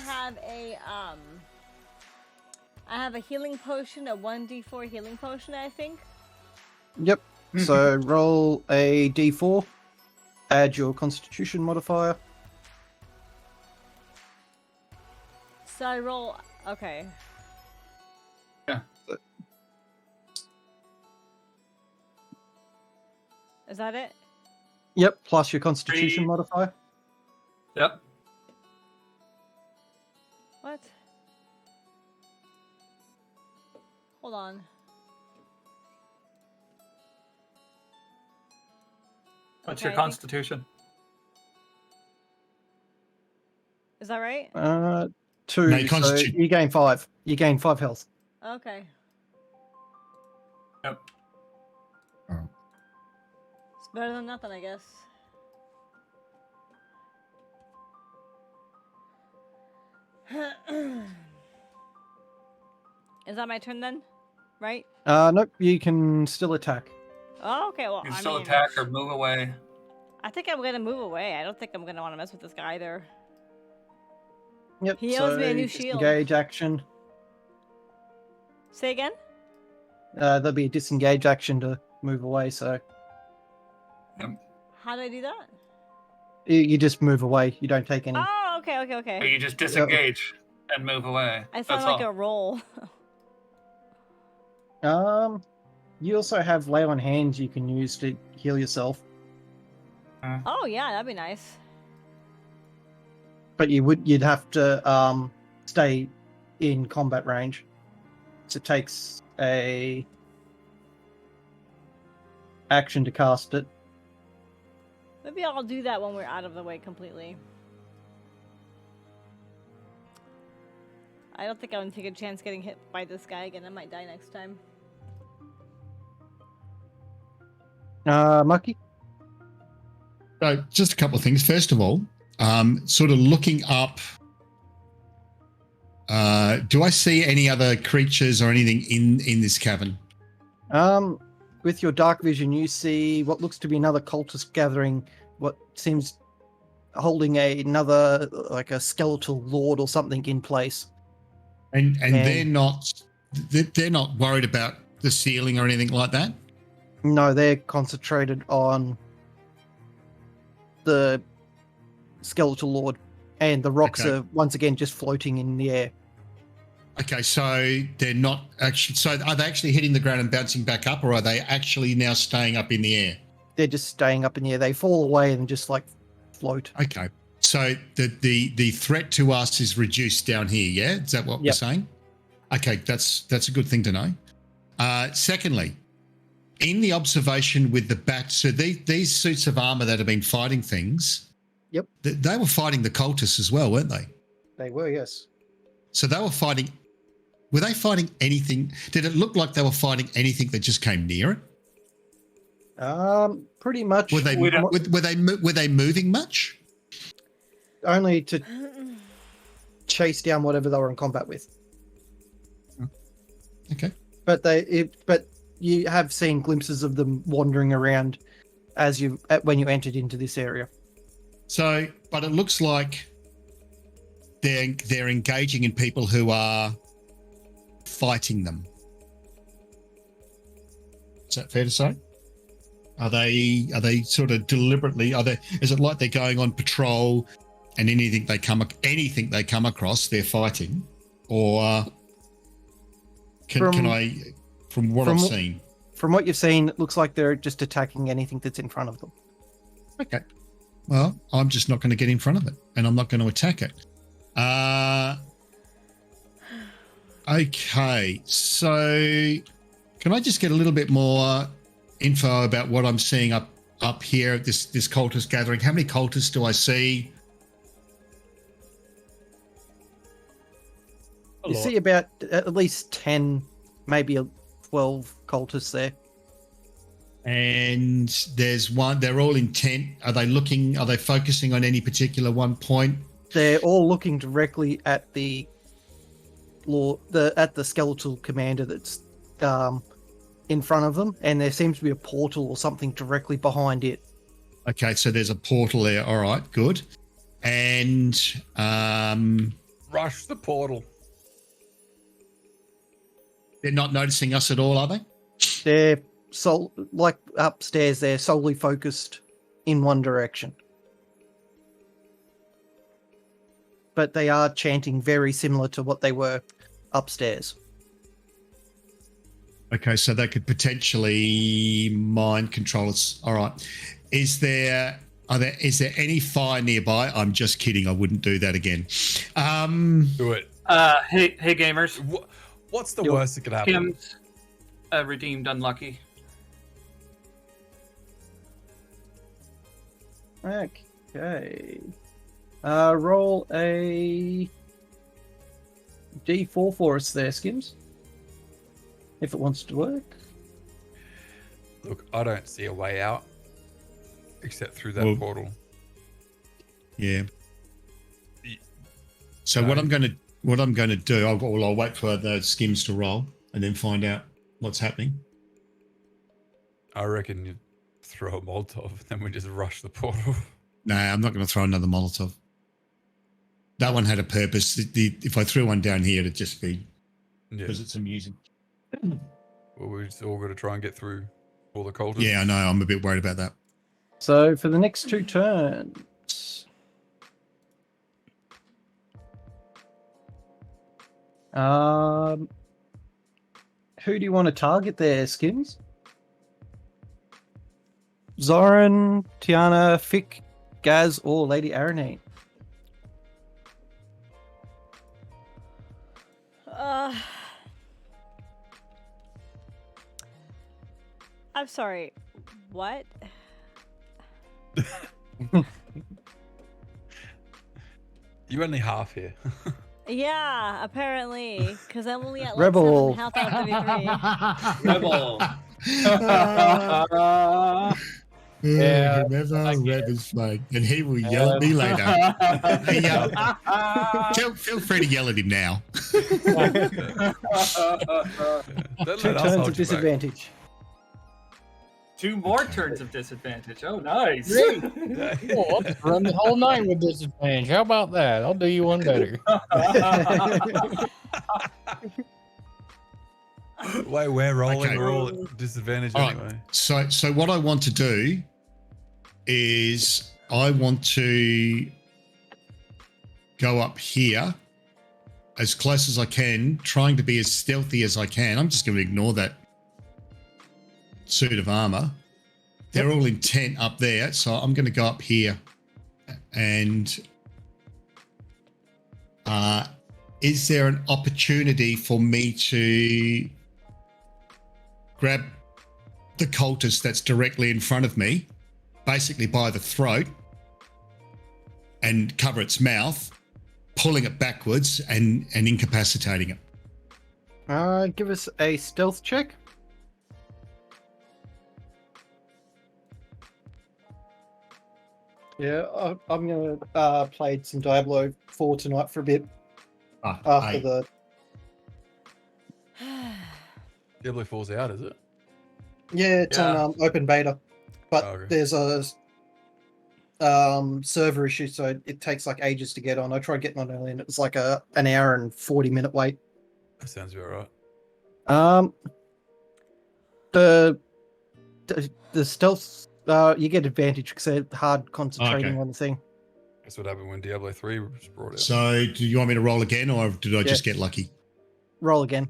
have a healing potion, a 1d4 healing potion, I think. Yep. So roll a d4, add your Constitution modifier. So I roll, okay. Yeah. Is that it? Yep, plus your Constitution 3. modifier. Yep. What? Hold on. What's Okay, your I think- constitution? Is that right? 2. No, your So Constitution. you gain 5. You gain 5 health. Okay. Yep. It's better than nothing, I guess. Is that my turn then? Right? Nope, you can still attack. Oh, okay. Well, You can I still mean, attack or move away. I think I'm gonna move away. I don't think I'm gonna want to mess with this guy either. Yep. He owes so me a new shield. disengage action. Say again? There'll be a disengage action to move away, so How do I do that? you just move away. You don't take any. Oh, okay, okay, Or okay. you just disengage and move away. I That's sound like all. a roll. You also have lay on hands you can use to heal yourself, Oh yeah, that'd be nice. but you'd have to stay in combat range. So it takes a action to cast it. Maybe I'll do that when we're out of the way completely. I don't think I'm gonna take a chance getting hit by this guy again. I might die next time. Mucky? So just a couple of things. First of all, sort of looking up, do I see any other creatures or anything in this cavern? With your dark vision, you see what looks to be another cultist gathering. What seems holding another like a skeletal lord or something in place. And And- they're not worried about the ceiling or anything like that. No, they're concentrated on the skeletal lord, and the rocks Okay. are once again just floating in the air. Okay, so they're not actually. So are they actually hitting the ground and bouncing back up, or are they actually now staying up in the air? They're just staying up in the air. They fall away and just like float. Okay, so the threat to us is reduced down here. Yeah, is that what we're Yep. saying? Okay, that's a good thing to know. Secondly, in the observation with the bats, so these suits of armor that have been fighting things. Yep. They were fighting the cultists as well, weren't they? They were, yes. So they were fighting. Were they fighting anything? Did it look like they were fighting anything that just came near it? Pretty much. Were they We don't- were they moving much? only to chase down whatever they were in combat with. Okay. But you have seen glimpses of them wandering around when you entered into this area. So, but it looks like they're engaging in people who are fighting them. Is that fair to say? Are they sort of deliberately? Is it like they're going on patrol, and anything they come across, they're fighting, or can I, from what I've seen, from what you've seen, it looks like they're just attacking anything that's in front of them. okay. Well, I'm just not going to get in front of it, and I'm not going to attack it. Okay, so can I just get a little bit more info about what I'm seeing up here at this cultist gathering? How many cultists do I see? You see about at least 10, maybe 12 cultists there. And there's one, they're all intent. Are they focusing on any particular one point? They're all looking directly at the skeletal commander that's in front of them, and there seems to be a portal or something directly behind it. Okay, so there's a portal there. All right, good. And Rush the portal. they're not noticing us at all, are they? They're like upstairs, they're solely focused in one direction. But they are chanting very similar to what they were upstairs. Okay, so they could potentially mind control us. All right. Is there any fire nearby? I'm just kidding. I wouldn't do that again. Do it. Hey gamers. What's the worst that could happen? Kim's redeemed unlucky. Okay. Roll a D4 for us there, Skims. If it wants to work. Look, I don't see a way out except through that portal. Yeah. So what I'm going to do, I'll wait for the Skims to roll and then find out what's happening. I reckon you throw a Molotov, then we just rush the portal. No, I'm not going to throw another Molotov. That one had a purpose. If I threw one down here, it'd just be because it's amusing. Well, we're just all going to try and get through all the cultists. Yeah, I know. I'm a bit worried about that. So for the next 2 turns, who do you want to target there, Skims? Zoran, Tiana, Fick, Gaz, or Lady Aranine? I'm sorry. What? You're only half here. Yeah, apparently, because I'm only at like Rebel. 7 health out of 33. Rebel. Yeah, Remember Reva's flag, and he will yell at me later. Hey, feel free to yell at him now. Don't 2 let us turns hold of you back. disadvantage. 2 more turns of disadvantage. Oh, nice. Oh, I'll just run the whole night with disadvantage. How about that? I'll do you one better. Wait, we're rolling. Okay. We're all at disadvantage All right. anyway. So what I want to do is I want to go up here as close as I can, trying to be as stealthy as I can. I'm just going to ignore that suit of armor. They're all intent up there, so I'm going to go up here. And is there an opportunity for me to grab the cultist that's directly in front of me, basically by the throat, and cover its mouth, pulling it backwards and incapacitating it? Give us a stealth check. Yeah, I'm going to play some Diablo 4 tonight for a bit after Hey. the... Diablo 4's out, is it? Yeah, it's on open beta, but Okay. there's a server issue, so it takes like ages to get on. I tried getting on early, and it was like an hour and 40-minute wait. That sounds about right. The the stealth, you get advantage because they're hard concentrating Okay. on the thing. That's what happened when Diablo 3 was brought out. So, do you want me to roll again, or did I just Yeah. get lucky? Roll again.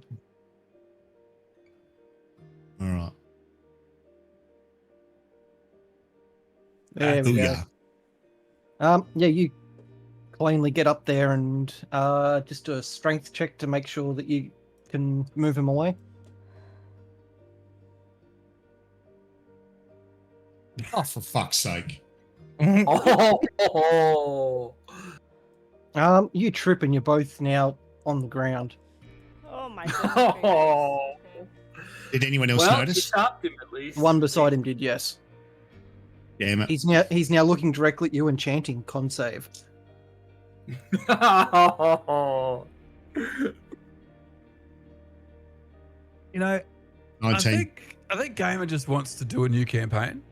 All right. There we go. Booyah. Yeah, you cleanly get up there and just do a strength check to make sure that you can move him away. Oh, for fuck's sake! Oh. You trip and you're both now on the ground. Oh my goodness. Oh. Did anyone else Well, you notice? stopped him at least. One beside him did, yes. Damn it! He's now looking directly at you and chanting con save. Oh. You know, 19. I think Gamer just wants to do a new campaign.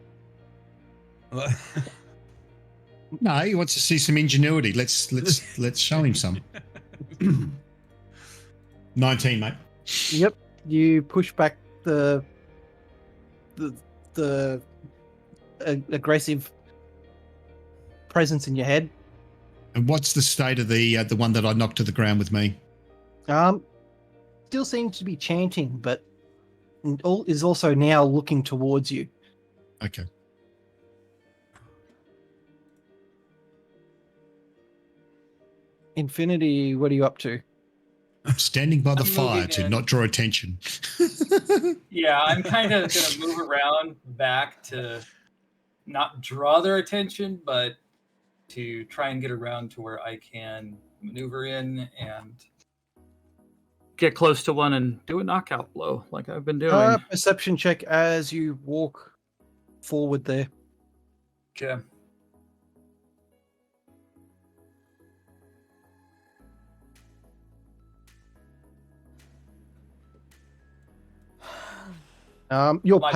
No, he wants to see some ingenuity. Let's show him some. 19, mate. Yep, you push back the aggressive presence in your head. And what's the state of the one that I knocked to the ground with me? Still seems to be chanting, but is also now looking towards you. Okay. Infinity, what are you up to? I'm standing by the I'm fire moving to in. not draw attention. Yeah, I'm kind of going to move around back to not draw their attention, but to try and get around to where I can maneuver in and get close to one and do a knockout blow like I've been doing. Perception check as you walk forward there. Okay. Your My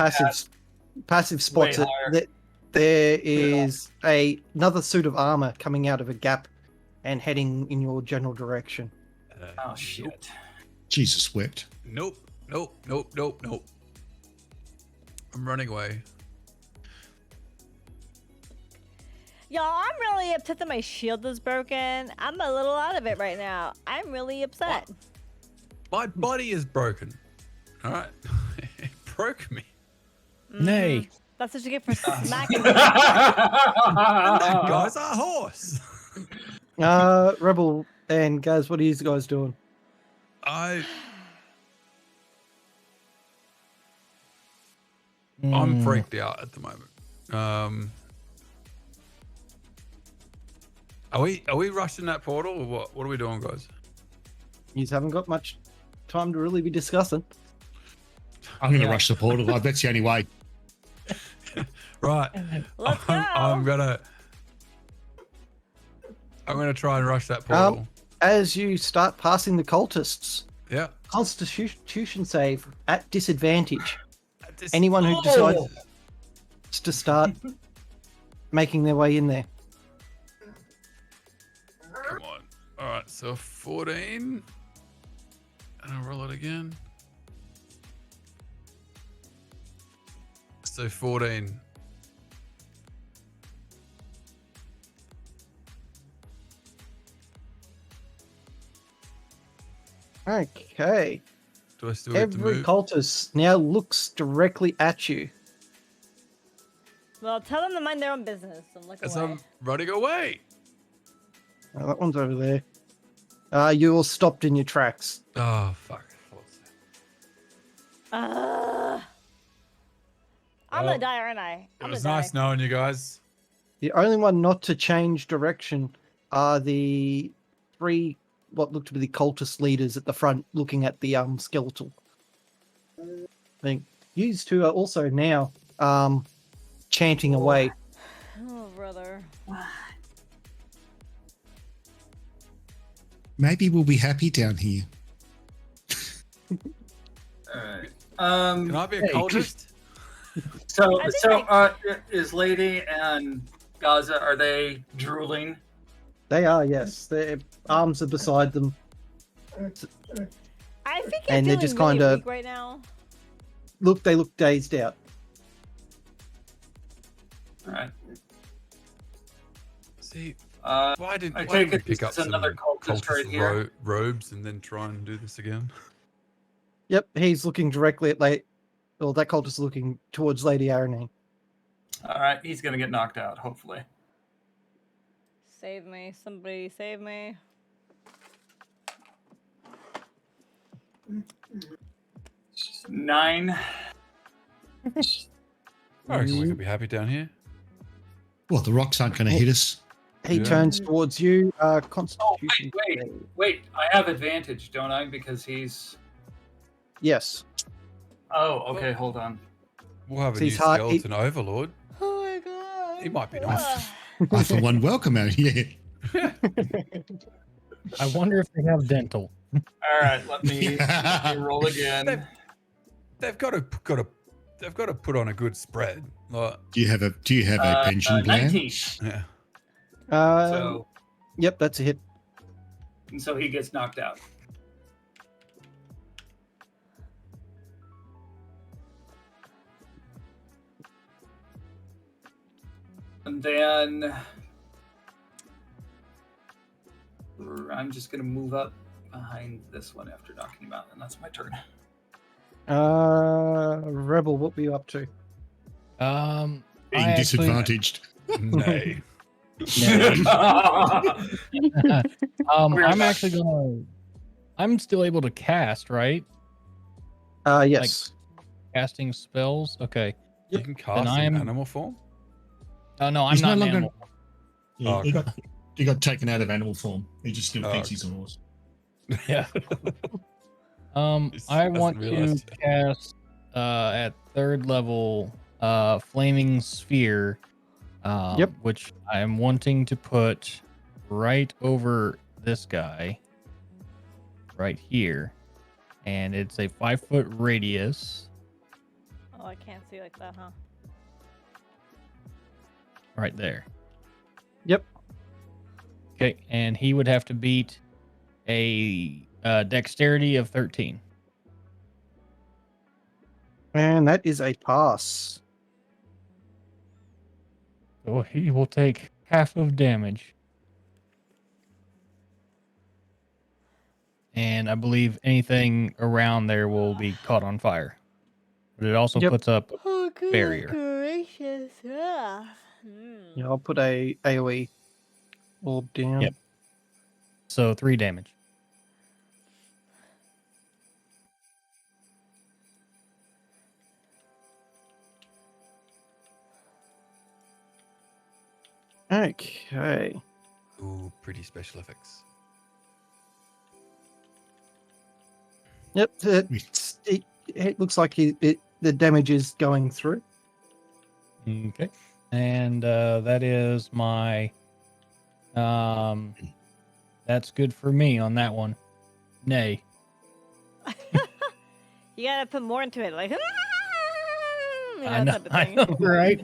passive spots way it. higher. There is another suit of armor coming out of a gap and heading in your general direction. Oh, shit. Jesus wept. Nope. I'm running away. Y'all, I'm really upset that my shield is broken. I'm a little out of it right now. I'm really upset. My body is broken. All right. It broke me. Nay. That's what you get for smacking me. That guy's a horse. Rebel and Gaz, what are you guys doing? I'm Mm. freaked out at the moment. Are we rushing that portal or what? What are we doing, guys? You haven't got much time to really be discussing. I'm going to rush the portal. That's the only way. Right. Let's go. I'm gonna try and rush that portal. As you start passing the cultists, Yeah. Constitution save at disadvantage. Anyone who decides to start making their way in there. Come on. All right. So 14. And I'll roll it again. So 14. Okay. Do I still get to Every move? cultist now looks directly at you. Well, tell them to mind their own business and look As away. I'm running away. Oh, that one's over there. You all stopped in your tracks. Oh fuck. I'm Well, gonna die, aren't I? It I'm was gonna nice die. knowing you guys. The only one not to change direction are the three what look to be the cultist leaders at the front looking at the skeletal. I think these two are also now chanting away. Oh, brother. Maybe we'll be happy down here. All right. Can I be a Hey. cultist? So, I think so is Lady and Gaza, are they drooling? They are, yes. Their arms are beside them. I think I'm And they're feeling just really kinda- weak right now. They look dazed out. All right. See, I why take didn't we it pick this up is some another cultist right here. robes and then try and do this again? Yep, he's looking directly at well, that cult is looking towards Lady Aranine. All right, he's gonna get knocked out. Hopefully. Save me. Somebody save me. Nine. I reckon we could be happy down here. What, the rocks aren't going to hit us? He Yeah. turns towards you. Oh, Constitution. wait. I have advantage, don't I? Because he's. Yes. Oh, okay. Hold on. We'll have a So new he's hard- skeleton overlord. Oh my god. He might be nice. I, for one, welcome out here. I wonder if they have dental. All right, let me roll again. They've got to put on a good spread. Like, Do you have a pension plan? 19. yeah. So, Yep, that's a hit. and so he gets knocked out. And then I'm just going to move up behind this one after knocking him out, and that's my turn. Rebel, what were you up to? I Being actually- disadvantaged. Nay. I'm actually gonna. I'm still able to cast, right? Yes. Casting spells. Okay. You can cast in I'm- animal form. Oh no, I'm He's not no an longer- animal. Yeah, Oh, he got taken out of animal form. He just still Oh, thinks okay. he's a horse. Yeah. Just I hasn't want to realized. cast at 3rd level flaming sphere. Yep. Which I'm wanting to put right over this guy, right here, and it's a 5-foot radius. Oh, I can't see like that, huh? Right there. Yep. Okay, and he would have to beat a dexterity of 13. And that is a pass. So he will take half of damage. And I believe anything around there will be caught on fire. But it also Yep. puts up Oh, Barrier. gracious. Ah. Yeah, I'll put a AoE orb down. Yep. so 3 damage. Okay. Ooh, pretty special effects. Yep. It looks like the damage is going through. Okay. And that is my that's good for me on that one. Nay. You gotta put more into it, like. You I know, type of I thing. know, right?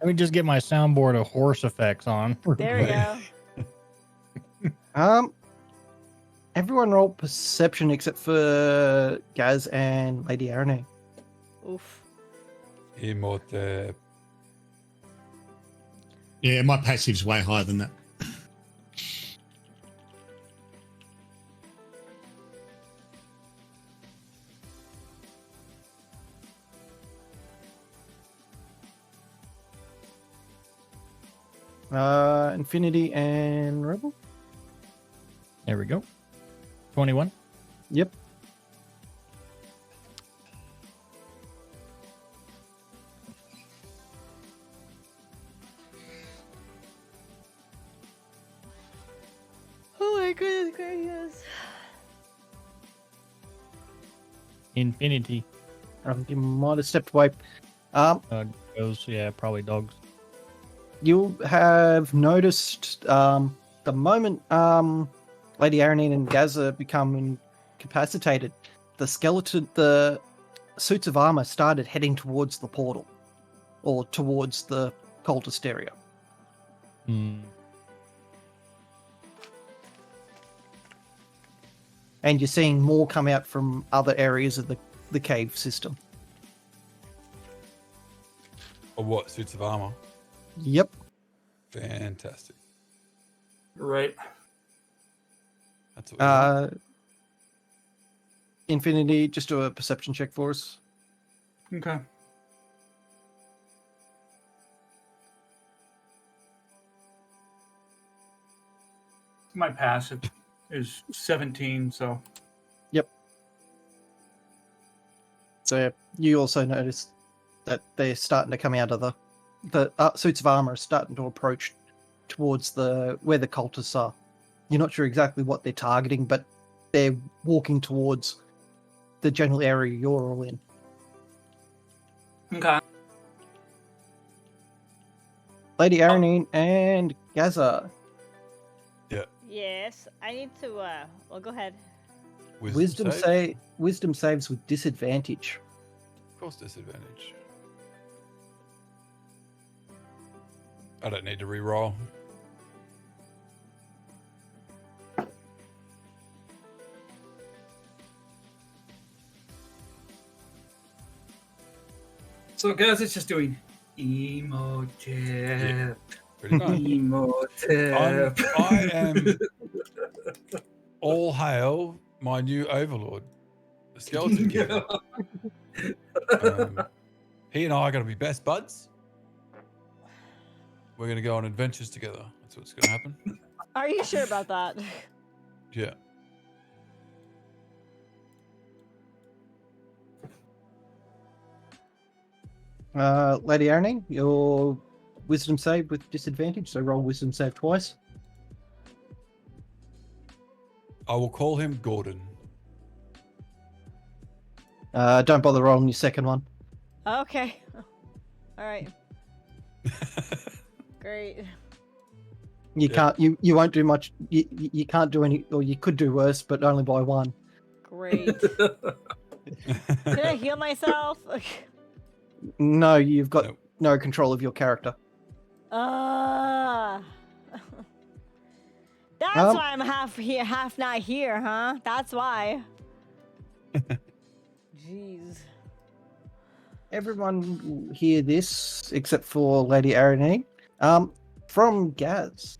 Let me just get my soundboard of horse effects on. There we go. Everyone roll perception except for Gaz and Lady Aranine. Oof. Imhotep. Yeah, my passive's way higher than that. Infinity and Rebel. There we go. 21. Yep. Oh my goodness gracious. Infinity. You might have stepped away. Goes, yeah, probably dogs. You have noticed the moment Lady Aranine and Gaza become incapacitated, the suits of armor started heading towards the portal, or towards the cultist area. Hmm. And you're seeing more come out from other areas of the cave system. Or what? Suits of armor. Yep. Fantastic. Right. That's what we want. Infinity, just do a perception check for us. Okay. My passive is 17, so So you also notice that they're starting to come out of the suits of armor are starting to approach towards where the cultists are. You're not sure exactly what they're targeting, but they're walking towards the general area you're all in. okay. Lady Aranine and Gaza. Yes, I need to. Well, go ahead. Wisdom saves with disadvantage. Of course, disadvantage. I don't need to re-roll. So, guys, it's just doing emo tip. Pretty much. Emo tip. I am all hail my new overlord, the Skeleton King. He and I are going to be best buds. We're going to go on adventures together. That's what's going to happen. Are you sure about that? Yeah. Lady Aranine, your wisdom save with disadvantage, so roll wisdom save twice. I will call him Gordon. Don't bother rolling your second one. Okay. All right. Great. You Yeah. can't. You won't do much. You can't do any, or you could do worse, but only by one. Great. Can I heal myself? No, you've got Nope. no control of your character. That's Um, why I'm half here, half not here, huh? That's why. Jeez. Everyone will hear this except for Lady Aranine. From Gaz,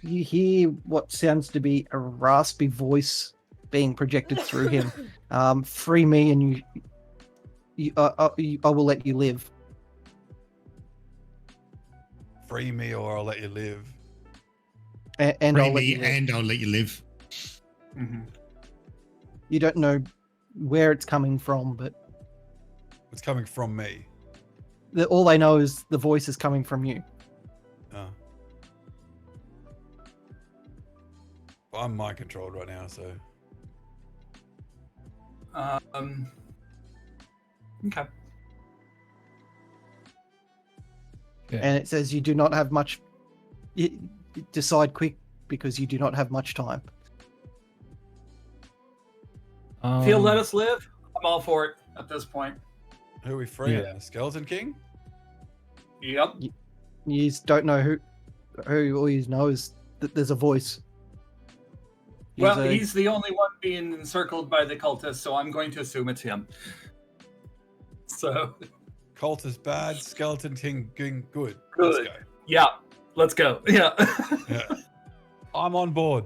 you hear what sounds to be a raspy voice being projected through him. Free me, and I will let you live. Free me or I'll let you live. And Free I'll let me you live. and I'll let you live. Mm-hmm. You don't know where it's coming from, but It's coming from me. all they know is the voice is coming from you. Oh. But I'm mind controlled right now, so Okay. Okay. And it says you do not have much. Decide quick because you do not have much time. If he'll let us live, I'm all for it at this point. who are we freeing? Yeah. The Skeleton King? Yep. You just don't know who. All you know is that there's a voice. Well, he's the only one being encircled by the cultists, so I'm going to assume it's him. So, Cult is bad, Skeleton King good. Good. Let's go. yeah, let's go. Yeah. Yeah. I'm on board.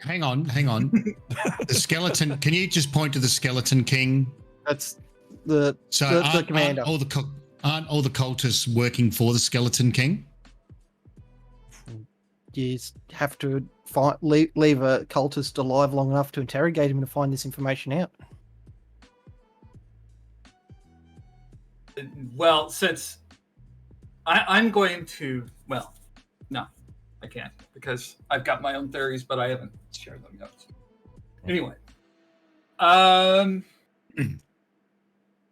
Hang on. The skeleton. Can you just point to the Skeleton King? That's the So commander. aren't all the cultists working for the Skeleton King? You just have to leave a cultist alive long enough to interrogate him to find this information out. Well, since I'm going to, well, no, I can't because I've got my own theories, but I haven't shared them yet. Anyway,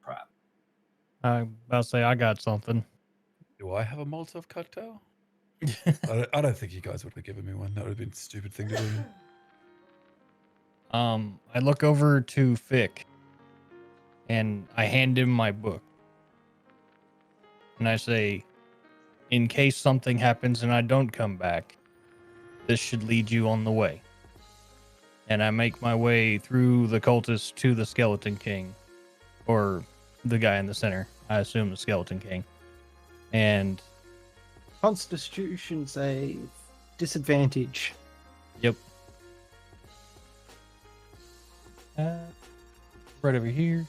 crap. I'm about to say I got something. Do I have a Molotov cocktail? I don't think you guys would have given me one. That would have been a stupid thing to do. I look over to Fick and I hand him my book. And I say, in case something happens and I don't come back, this should lead you on the way. And I make my way through the cultists to the Skeleton King, or the guy in the center. I assume the Skeleton King. And Constitution save. Disadvantage. Yep. Right over here.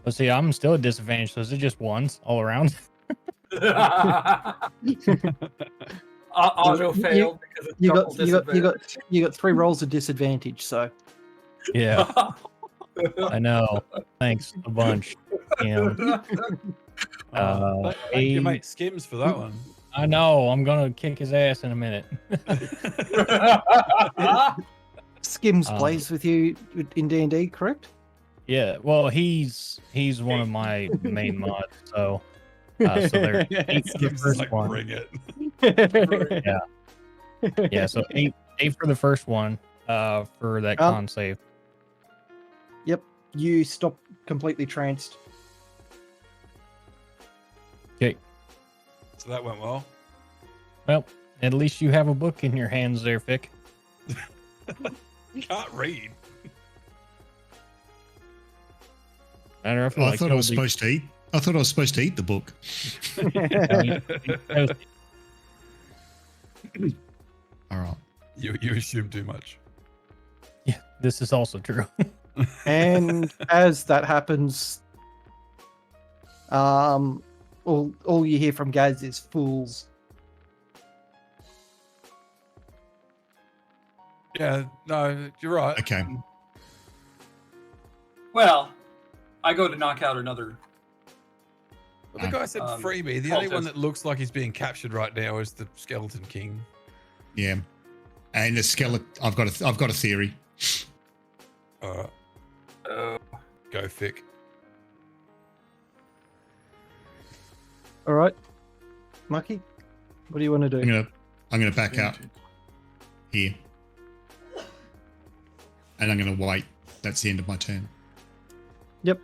Let's see. I'm still at disadvantage, so is it just ones all around? Auto failed because it's double disadvantage. You got 3 rolls of disadvantage, so Yeah, I know. Thanks a bunch. You know, Thank you, mate. eight. Skims for that one. I know. I'm gonna kick his ass in a minute. Skims plays with you in D&D, correct? Yeah. Well, he's one of my main mods, so there. Eight's the Skims is first like, one. bring it. Yeah. So eight for the first one. For that con save. Yep, you stop completely tranced. Okay. So that went well. Well, at least you have a book in your hands there, Fick. Can't read. Matter of Oh, I fact, thought I was supposed to eat. I thought I was supposed to eat the book. All right. You assume too much. Yeah, this is also true. And as that happens, all you hear from Gaz is fools. Yeah, no, you're right. Okay. Well, I go to knock out another. Well, the guy said freebie. The only one that looks like he's being captured right now is the Skeleton King. Yeah. And the skeleton. I've got a theory. Go, Fick. All right, Mucky, what do you want to do? I'm gonna back out here, and I'm gonna wait. That's the end of my turn. Yep.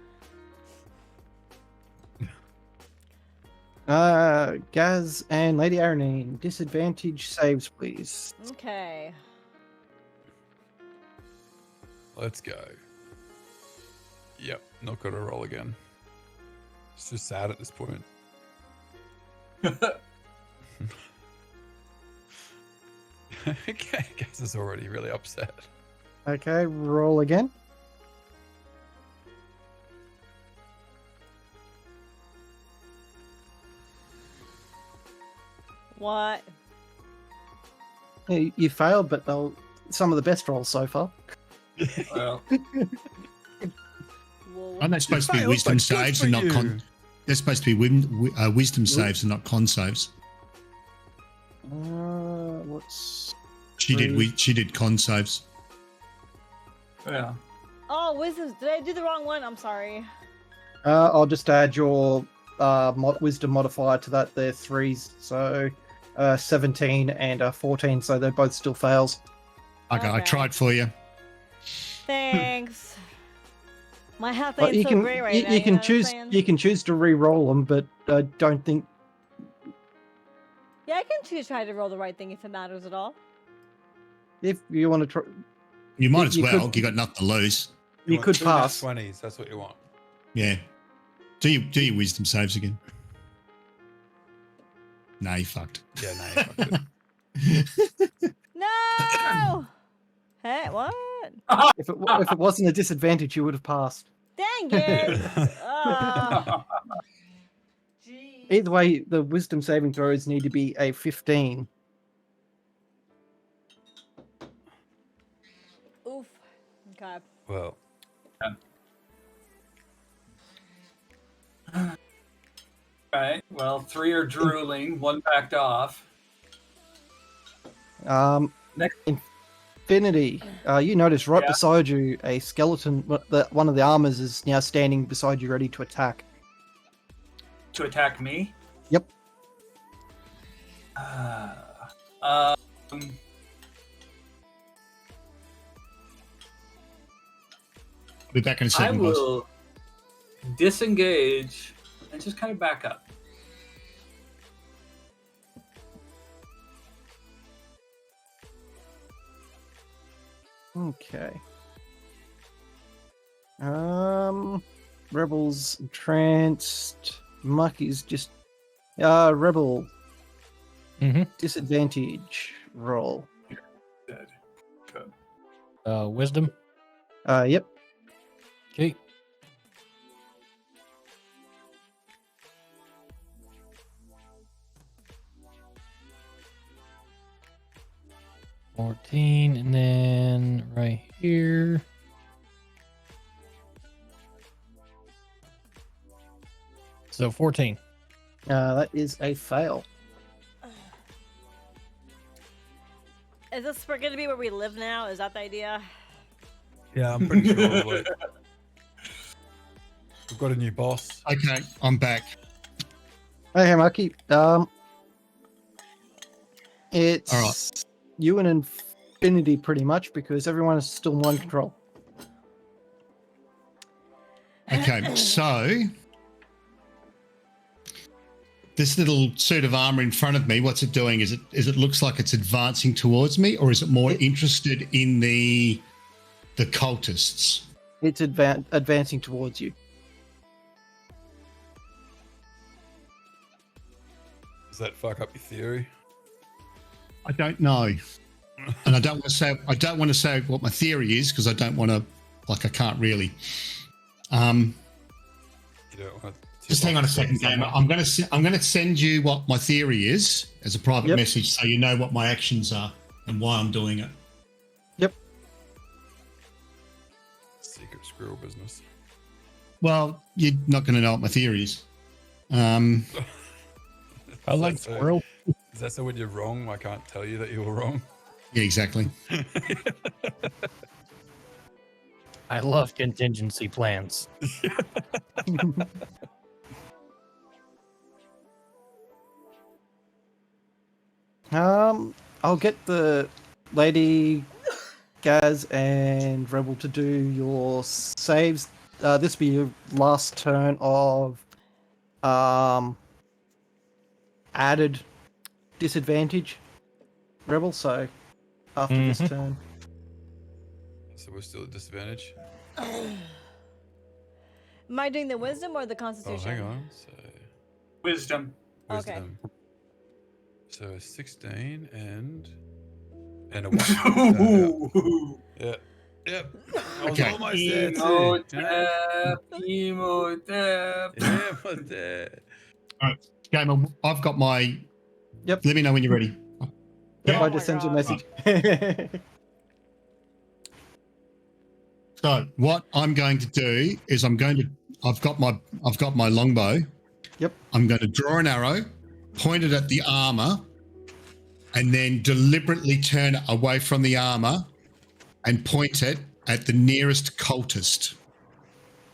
Gaz and Lady Aranine, disadvantage saves, please. Okay. Let's go. Yep, not gonna roll again. It's just sad at this point. Okay, Gaz is already really upset. Okay, roll again. What? You failed, but some of the best rolls so far. Well, Well, Aren't they supposed to be Failed, wisdom but good saves for and not you. con? They're supposed to be wisdom saves and not con saves. What's She did con saves. yeah. Oh, wisdom. Did I do the wrong one? I'm sorry. I'll just add your wisdom modifier to that. They're 3s, so 17 and 14, so they're both still fails. Okay, I Okay. tried for you. Thanks. My health But ain't you so can great right you, now. you can know what I'm choose saying? you can choose to re-roll them, but I don't think Yeah, I can try to roll the right thing if it matters at all. if you want to try, You might as You well. could- You got nothing to lose. you want could two nat pass. 20s, that's what you want. Yeah. Do your wisdom saves again? Nah, you fucked. Yeah, no, you fucked it. No! Hey, what? If it wasn't a disadvantage, you would have passed. Dang it! Ah. Jeez. Either way, the wisdom saving throws need to be a 15. Oof. Okay. Well, Right. Well, 3 are drooling, 1 backed off. Next. Infinity, you notice right Yeah. beside you a skeleton. One of the armors is now standing beside you, ready to attack. To attack me? Yep. I'll be back in a I second, boss. will disengage and just kind of back up. Okay. Rebels entranced. Mucky's just Rebel. Disadvantage roll. Dead. Good. Wisdom. Yep. Okay. $14, and then right here. So 14. That is a fail. Is this going to be where we live now? Is that the idea? Yeah, I'm pretty sure. Like, we've got a new boss. Okay, I'm back. Okay, Marky. It's All right. you and Infinity pretty much because everyone is still one control. Okay, so this little suit of armor in front of me, what's it doing? Is it looks like it's advancing towards me, or is it more interested in the cultists? It's advancing towards you. Does that fuck up your theory? I don't know, and I don't want to say what my theory is because I don't want to, like, I can't really. You don't want to Just hang on a second, Gamer. I'm going to send you what my theory is as a private message, so you know what my actions are and why I'm doing it. Yep. Secret squirrel business. Well, you're not going to know what my theory is. I Is like that so- squirrel. Is that so when you're wrong, I can't tell you that you were wrong? Yeah, exactly. I love contingency plans. I'll get the lady, Gaz, and Rebel to do your saves. This will be your last turn of added disadvantage, Rebel. So after this turn, So we're still at disadvantage. Am I doing the wisdom or the Oh, constitution? hang on. So Wisdom. Okay. wisdom. So a 16 and a 1. Yeah. Yep. I was Okay. almost there too. Emotep. Emotep. Yeah, but there. Gamer, I've got my. Yep. Let me know when you're ready. yep, Oh I my just sent you a God. message. So what I'm going to do is I've got my longbow. Yep. I'm going to draw an arrow, point it at the armor, and then deliberately turn it away from the armor and point it at the nearest cultist,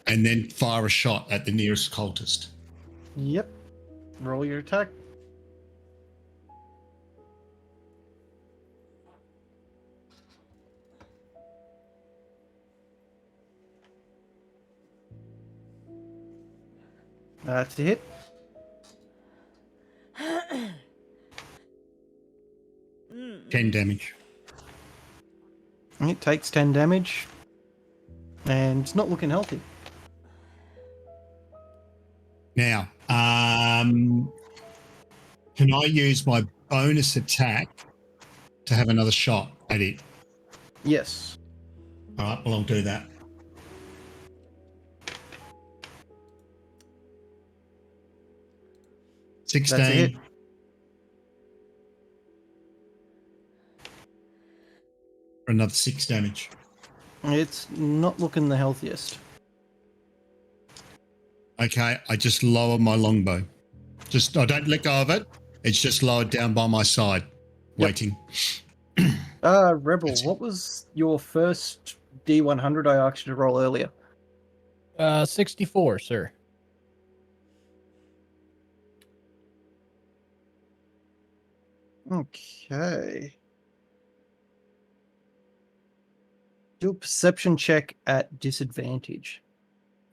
and then fire a shot at the nearest cultist. Yep. Roll your attack. That's a hit. Mm. 10 damage. It takes 10 damage. And it's not looking healthy. Now, can I use my bonus attack to have another shot at it? Yes. All right, well, I'll do that. That's a hit. 16. For another 6 damage. It's not looking the healthiest. Okay, I just lower my longbow. I don't let go of it. It's just lowered down by my side, waiting. Rebel, That's it. what was your first D100 I asked you to roll earlier? 64, sir. Okay. Do a perception check at disadvantage.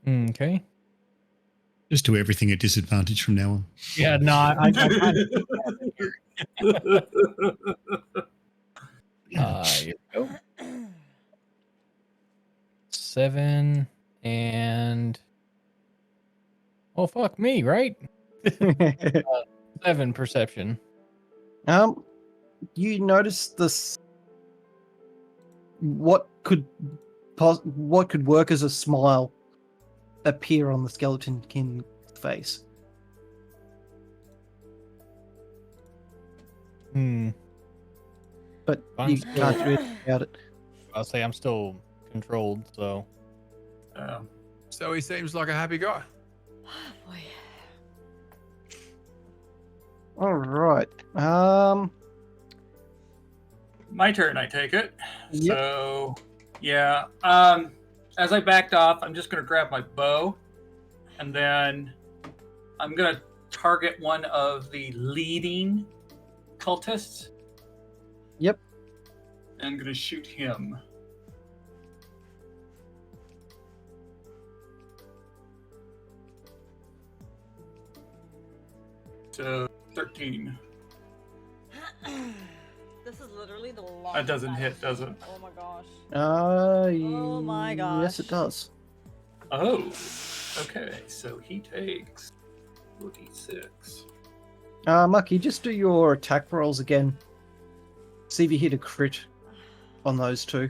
Okay. Just do everything at disadvantage from now on. Yeah, no, I here we go. 7 and fuck me, right? 7 perception. You notice this. What could work as a smile appear on the skeleton king's face? But I'm you still- can't do anything about it. I'll say I'm still controlled, so So he seems like a happy guy. Boy. All right. My turn, I take it. Yep. So, yeah. As I backed off, I'm just going to grab my bow, and then I'm going to target one of the leading cultists. Yep. And I'm going to shoot him. So, 13. This is literally the longest. That doesn't hit, does it? Oh my gosh. Oh my Yes, gosh. it does. Oh, okay. So he takes 46. Mucky, just do your attack rolls again. See if you hit a crit on those two.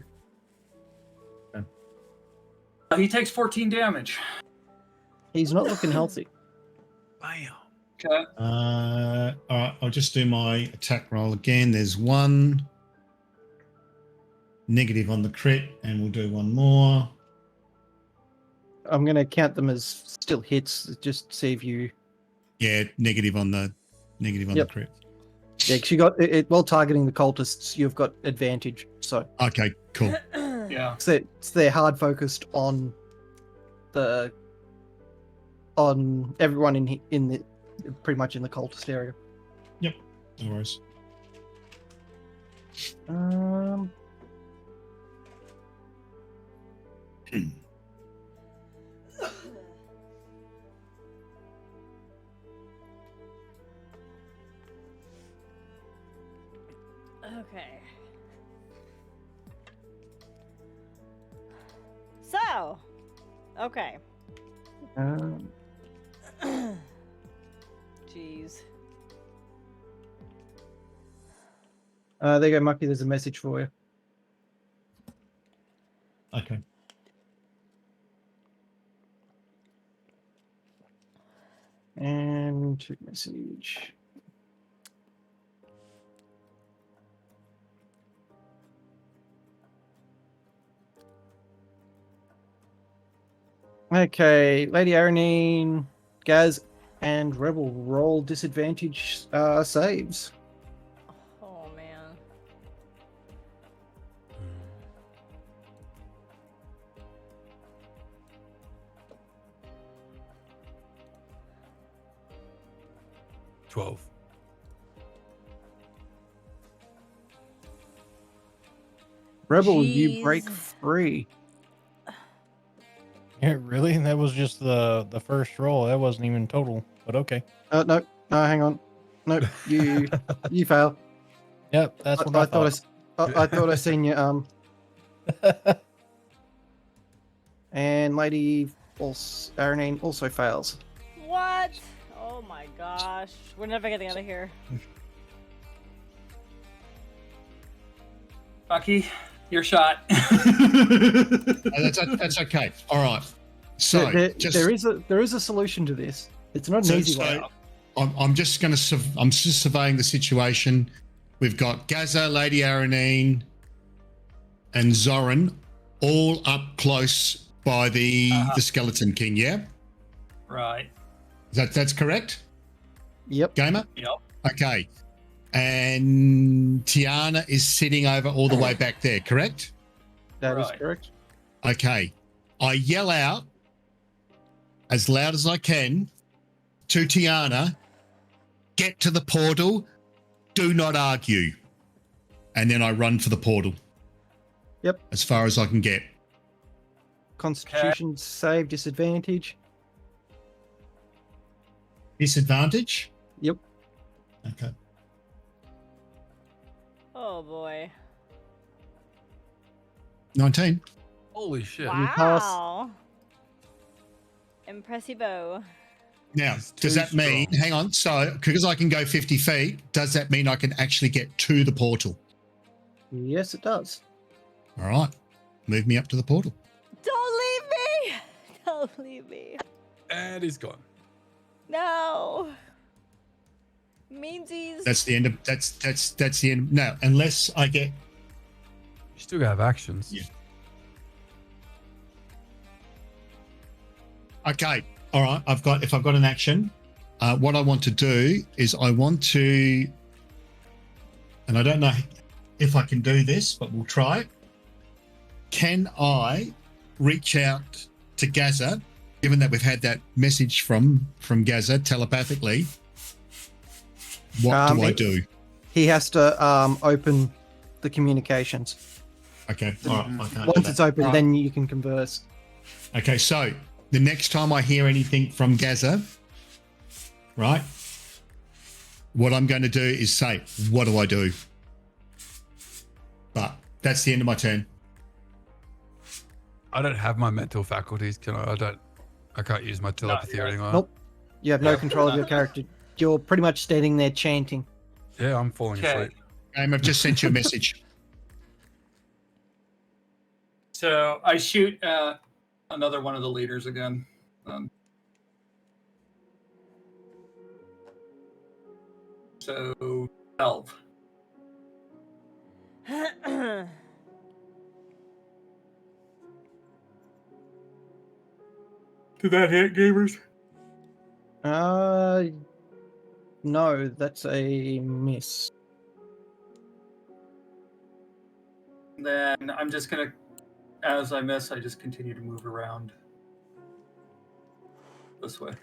He takes 14 damage. He's not looking healthy. Bam. Okay. All right, I'll just do my attack roll again. There's one negative on the crit, and we'll do one more. I'm going to count them as still hits. Just see if you. Yeah, negative on the Yep. crit. Yeah, because you got it while targeting the cultists. You've got advantage. So Okay, cool. Yeah. they're hard focused on everyone in the pretty much in the cultist area. No worries. Okay. So, okay. Um, Jeez. there you go, Mucky. There's a message for you. Okay. And message. Okay, Lady Aranine, Gaz, and Rebel roll disadvantage saves. Oh man. Mm. 12. Rebel, you break Jeez. free. yeah, really, that was just the first roll. That wasn't even total, but okay. No, hang on. No, you fail. Yep, that's what I I thought thought. I thought I seen you. And Lady Aranine also fails. What? Oh my gosh. We're never getting out of here. Bucky, your shot. That's okay. All right. So there just is a solution to this. It's not an easy way. I'm just going to I'm just surveying the situation. We've got Gaza, Lady Aranine, and Zoran all up close by the Skeleton King. Yeah, Right. that's correct. Yep. Gamer. Yep. Okay. And Tiana is sitting over all the way back there. Correct. That is Right. correct. Okay. I yell out as loud as I can to Tiana, get to the portal, do not argue. And then I run for the portal. Yep. As far as I can get. Constitution save disadvantage. Disadvantage? Yep. Okay. Oh boy. 19. Holy shit. You pass. Wow. Impressivo. Now, It's does too that mean, strong. hang on, so because I can go 50 feet, does that mean I can actually get to the portal? Yes, it does. All right. Move me up to the portal. Don't leave me! Don't leave me. And he's gone. No. Meansies. That's the end of that's the end. No, unless I get You still have actions. Yeah. Okay. All right. If I've got an action, what I want to do is I want to, and I don't know if I can do this, but we'll try it. Can I reach out to Gaza, given that we've had that message from Gaza telepathically? What do I do? He has to open the communications. Okay. All right. I can't do Once that. it's open, All right. then you can converse. Okay, so the next time I hear anything from Gaza, right, what I'm going to do is say, what do I do? But that's the end of my turn. I don't have my mental faculties, can I? I can't use my telepathy or anything like that. Nope. You have no control of your character. You're pretty much standing there chanting. Yeah, I'm falling Okay. asleep. I've just sent you a message. So I shoot at another one of the leaders again. So 12. Did that hit, gamers? No, that's a miss. Then I'm just gonna, as I miss, I just continue to move around this way.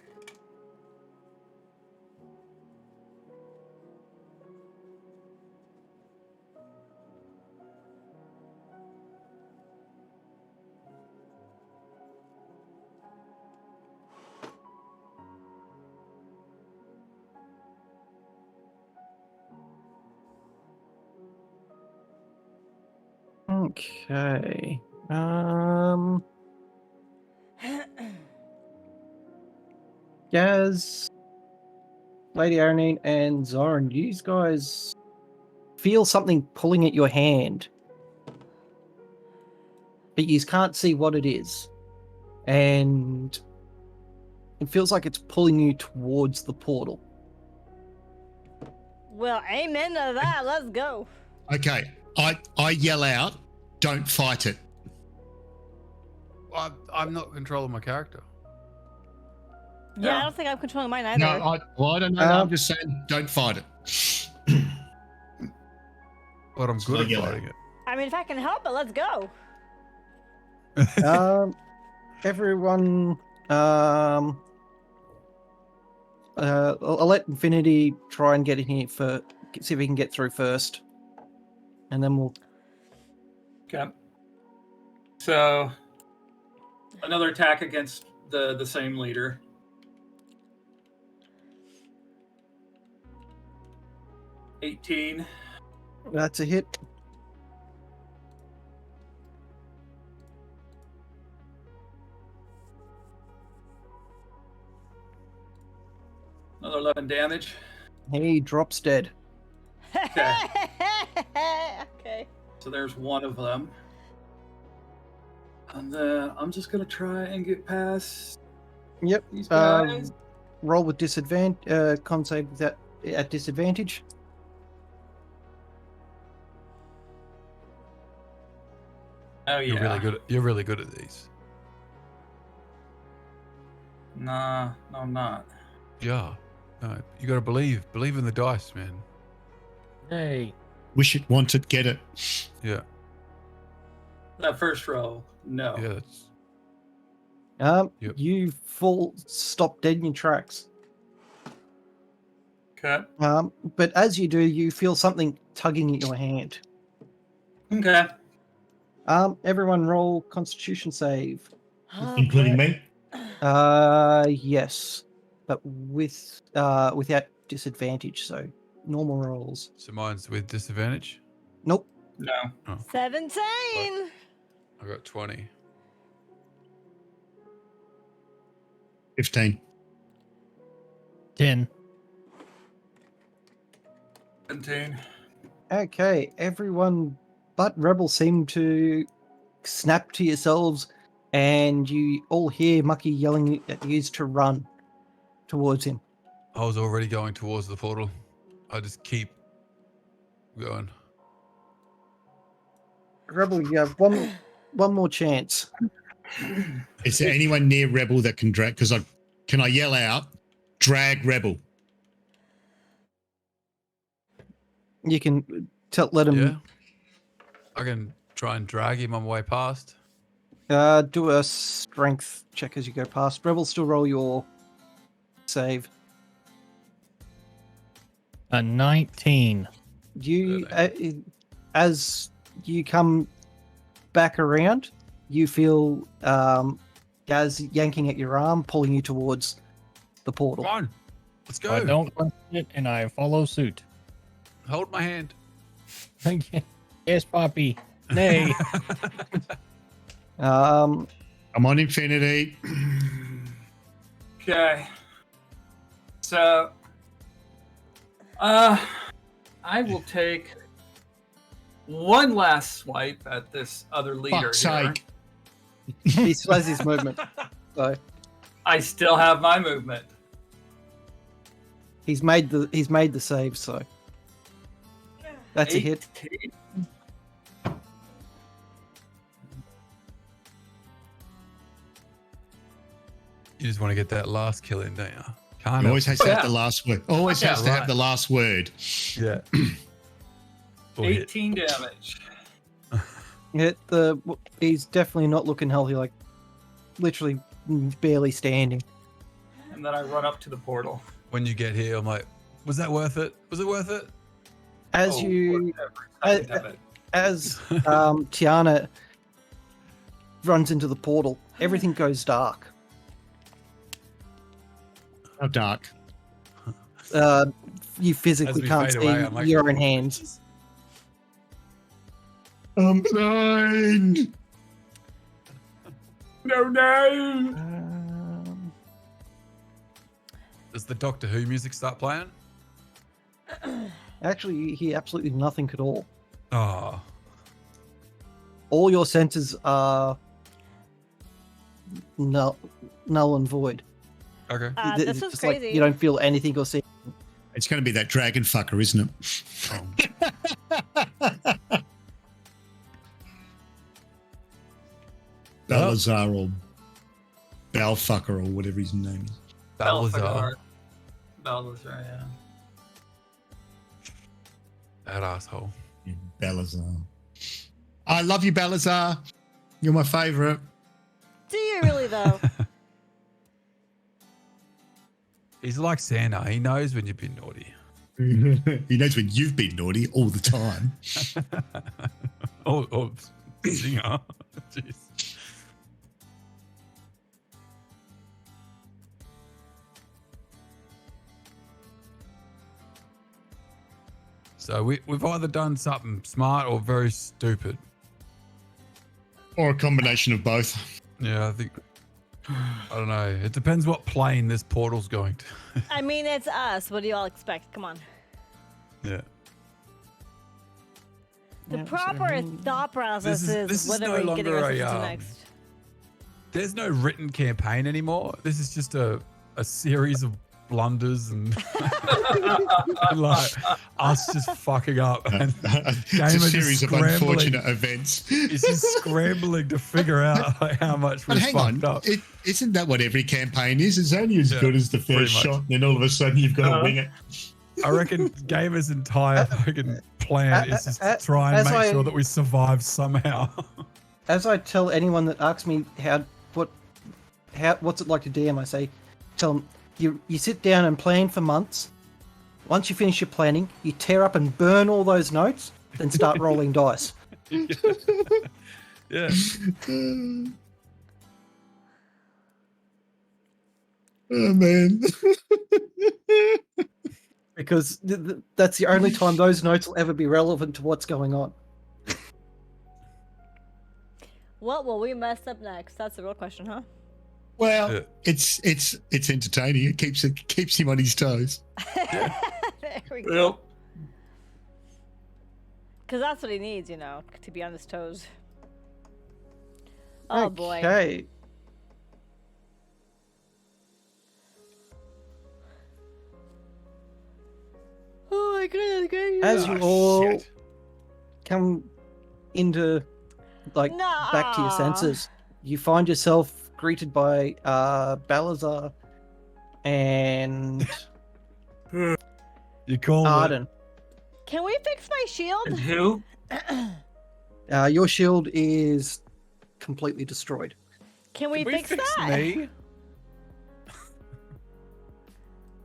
Okay. Gaz, Lady Aranine, and Zoran, you guys feel something pulling at your hand, but you can't see what it is. And it feels like it's pulling you towards the portal. Well, amen to that. Let's go. Okay, I yell out, don't fight it. I'm not controlling my character. Yeah, Yeah. I don't think I'm controlling mine either. No, I don't know. I'm just saying, don't fight it. But I'm So good I at yell out. fighting it. I mean, if I can help it, let's go. Everyone, I'll let Infinity try and get in here for see if he can get through first, and then we'll. Okay. So another attack against the same leader. $18. That's a hit. Another 11 damage. He drops dead. Okay. Okay. So there's one of them. And then I'm just gonna try and get past Yep. these guys. Roll with disadvantage. Con save with that at disadvantage. Oh yeah. You're really good at these. Nah, no, I'm not. Yeah. No, you got to believe in the dice, man. Hey. Wish it, want it, get it. Yeah. That first row, no. Yeah. That's Yep. You stop dead in your tracks. Okay. But as you do, you feel something tugging at your hand. Okay. Everyone roll Constitution save. Oh, Including boy. me. Yes, but without disadvantage, so normal rolls. so mine's with disadvantage. Nope. No. 17. I got 20. 15. 10. 17. Okay, everyone but Rebel seem to snap to yourselves, and you all hear Mucky yelling at you to run towards him. I was already going towards the portal. I just keep going. Rebel, you have one more chance. Is there anyone near Rebel that can drag? Because can I yell out, drag Rebel? You can let him Yeah. I can try and drag him on my way past. do a strength check as you go past. Rebel, still roll your save. A 19. You, as you come back around, you feel Gaz yanking at your arm, pulling you towards the portal. Come on. Let's go. I don't question it, and I follow suit. Hold my hand. Yes, Poppy. Nay. Um, I'm on Infinity. Okay. So, I will take one last swipe at this other leader Fuck's here. sake. he still has his movement, so I still have my movement. he's made the save. So that's a hit. 18. You just want to get that last kill in, don't you? Can't It always has to Yeah. have the last word. Always Yeah, has to right. have the last word. Yeah. Or hit. 18 damage. He's definitely not looking healthy. Like literally barely standing. And then I run up to the portal. When you get here, I'm like, was that worth it? Was it worth it? As Oh, you whatever. Second of it. as Tiana runs into the portal, everything goes dark. How dark. You physically As we can't fade see away, I'm like, your own hands. I'm blind. No. Does the Doctor Who music start playing? Actually, you hear absolutely nothing at all. Oh. All your senses are null and void. Okay. It's This is just crazy. like you don't feel anything or see. It's going to be that dragon fucker, isn't it? Balazar or Balfucker or whatever his name is. Balazar. Balazar, yeah. That asshole. Yeah, Balazar. I love you, Balazar. You're my favorite. Do you really though? He's like Santa. He knows when you've been naughty. He knows when you've been naughty all the time. Oh, Zinger. Jeez. So we've either done something smart or very stupid. Or a combination of both. Yeah, I think. I don't know. It depends what plane this portal's going to. I mean, it's us. What do you all expect? Come on. Yeah. The Yeah, proper so- thought process This is whatever no you're getting longer ourselves a, into next. There's no written campaign anymore. This is just a series of blunders and like us just fucking up. And It's a Gamer just series of scrambling. unfortunate events. It's just scrambling to figure out like, how much But we've hang fucked on, up. isn't that what every campaign is? It's only as Yeah, good as the pretty first much. shot, and then all of a sudden you've got to wing it. I reckon Gamer's entire fucking plan is just to try and as make I- sure that we survive somehow. As I tell anyone that asks me what's it like to DM, I say, tell them you sit down and plan for months. Once you finish your planning, you tear up and burn all those notes, then start rolling dice. Yeah. Oh man. Because that's the only time those notes will ever be relevant to what's going on. What will we mess up next? That's the real question, huh? Well, Yeah. it's entertaining. It keeps him on his toes. There we go. Well, Because that's what he needs, you know, to be on his toes. Oh boy. Okay. Oh my goodness, goodness. As you all shit. come into, like, back to your Nah. senses, you find yourself greeted by Balazar and You called it. Arden. Can we fix my shield? and who? Your shield is completely destroyed. Can we, Can fix that? me?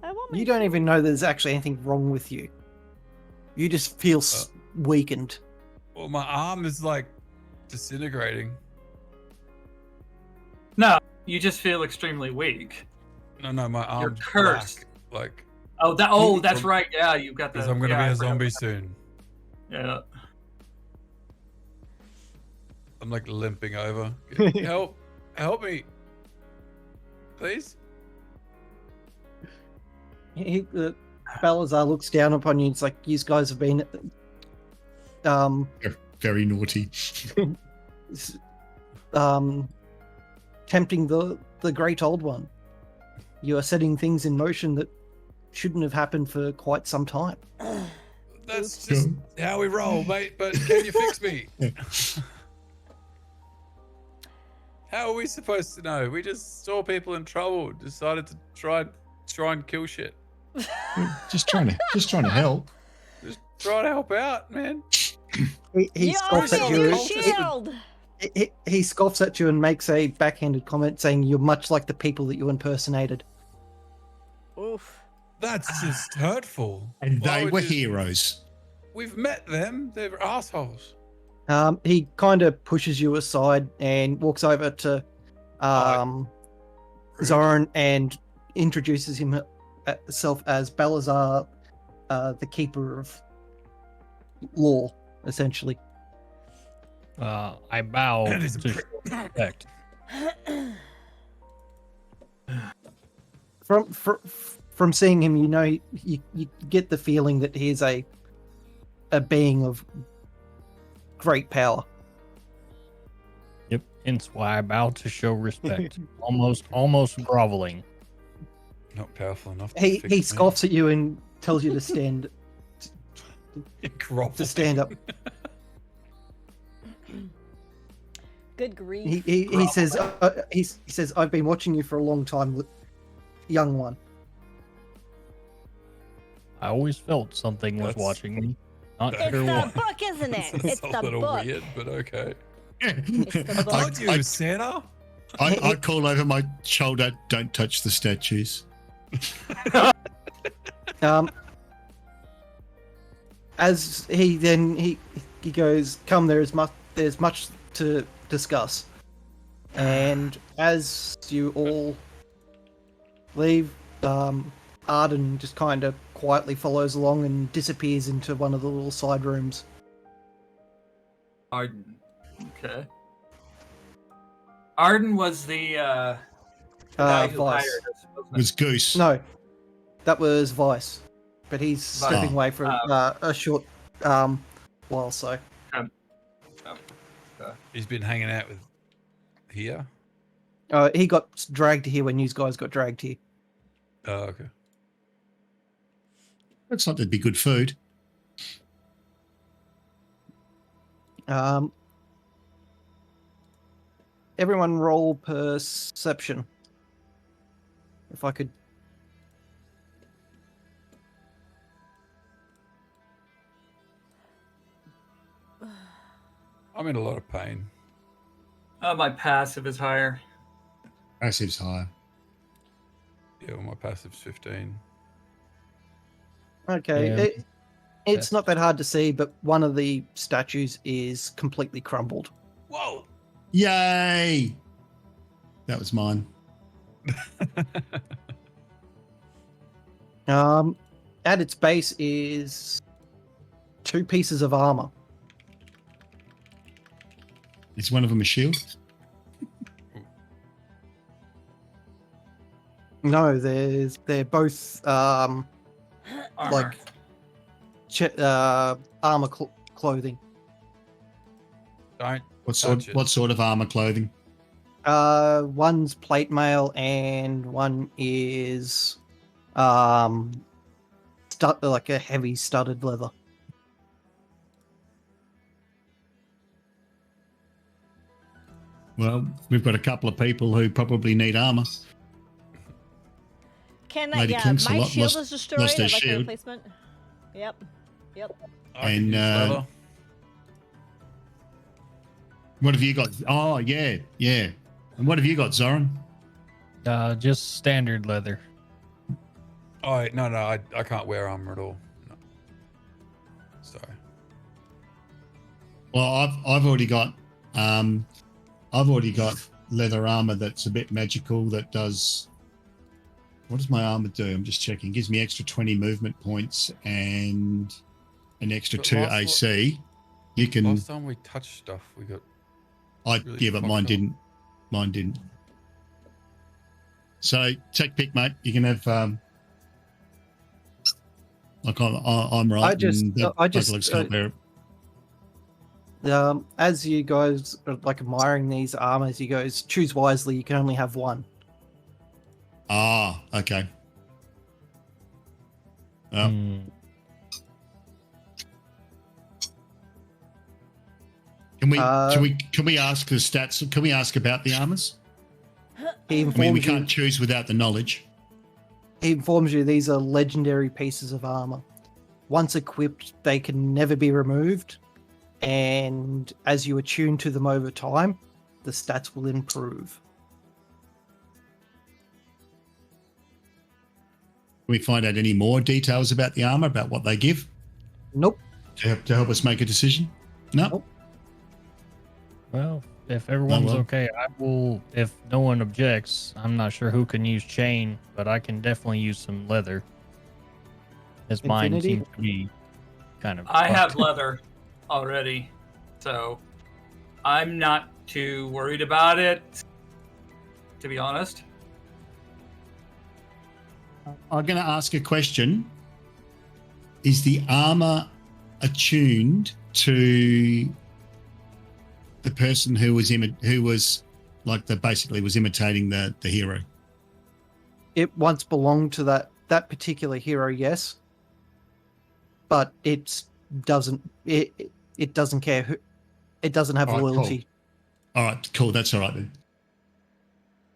I want my You don't shield. even know there's actually anything wrong with you. You just feel weakened. Well, my arm is like disintegrating. No, you just feel extremely weak. No, my arm's cursed. black. Like, Oh, that's right. Yeah, you've got the. because I'm gonna yeah, be I a forgot zombie about soon. that. Yeah. I'm like limping over. Help me, please. Balazar looks down upon you. It's like, you guys have been Very naughty. tempting the great old one. You are setting things in motion that shouldn't have happened for quite some time. That's just how we roll, mate. But can you fix me? How are we supposed to know? We just saw people in trouble, decided to try and kill shit. just trying to help. Just try to help out, man. He You scoffs owe at me you. your Cultist. shield. He scoffs at you and makes a backhanded comment saying you're much like the people that you impersonated. Oof. That's just hurtful. And Why they would were you- heroes. We've met them. They're assholes. He kind of pushes you aside and walks over to Zoran and introduces himself as Balazar, the Keeper of Law, essentially. I bow That is to respect. From seeing him, you know, you get the feeling that he's a being of great power. Yep. Hence why I bow to show respect. almost groveling. Not powerful enough. To He fix me. scoffs at you and tells you to stand Groveling. to stand up. Good grief. He says he says, I've been watching you for a long time, young one. I always felt something was That's- watching me. Not It's sure the what. book, isn't it? It's It's a the little book. weird, but okay. It's the book. Told you, Santa. I call over my shoulder, don't touch the statues. As he goes, come, there's much to discuss. And as you all leave, Arden just kind of quietly follows along and disappears into one of the little side rooms. Arden. Okay. Arden was the guy who hired Vice. us, wasn't It was Goose. No, that was Vice, but he's stepping Oh. away for a short while. So He's been hanging out with here. he got dragged here when you guys got dragged here. Oh, okay. Looks like there'd be good food. Everyone roll perception. If I could. I'm in a lot of pain. My passive is higher. Passive's higher. Yeah, well, my passive's 15. Okay. Yeah. It's not that hard to see, but one of the statues is completely crumbled. Whoa! Yay! That was mine. At its base is 2 pieces of armor. Is one of them a shield? No, they're both Armor. like armor clothing. Don't What touch it. sort of armor clothing? One's plate mail and one is like a heavy studded leather. Well, we've got a couple of people who probably need armor. Can I? Lady Yeah, Clinks a my lot, shield lost- is destroyed. lost I'd her like a shield. replacement. Yep. I can And, use leather. What have you got? Oh, yeah. And what have you got, Zoran? Just standard leather. Oh no, I can't wear armor at all. No. Sorry. Well, I've already got leather armor that's a bit magical. That does. What does my armor do? I'm just checking. It gives me extra 20 movement points and an extra But 2 last AC. You can. Last time we touched stuff, we got. really Yeah, but fucked mine up. didn't. Mine didn't. So take pick, mate. You can have. I'm right. I just as you guys are like admiring these armors, he goes, choose wisely. You can only have one. Ah, okay. Oh. Can we ask the stats? Can we ask about the armors? He I mean, we informs can't you. choose without the knowledge. He informs you these are legendary pieces of armor. Once equipped, they can never be removed, and as you attune to them over time, the stats will improve. Can we find out any more details about the armor, about what they give, Nope. to help us make a decision? No. Nope. Well, if everyone's well. okay, I will. If no one objects, I'm not sure who can use chain, but I can definitely use some leather. As mine Infinity? seems to be kind of. I have fucked. leather already, so I'm not too worried about it, to be honest. I'm going to ask a question. Is the armor attuned to the person who was basically was imitating the hero? It once belonged to that particular hero, yes, but it doesn't care who. It doesn't have All right, loyalty. All right, cool. That's all right then.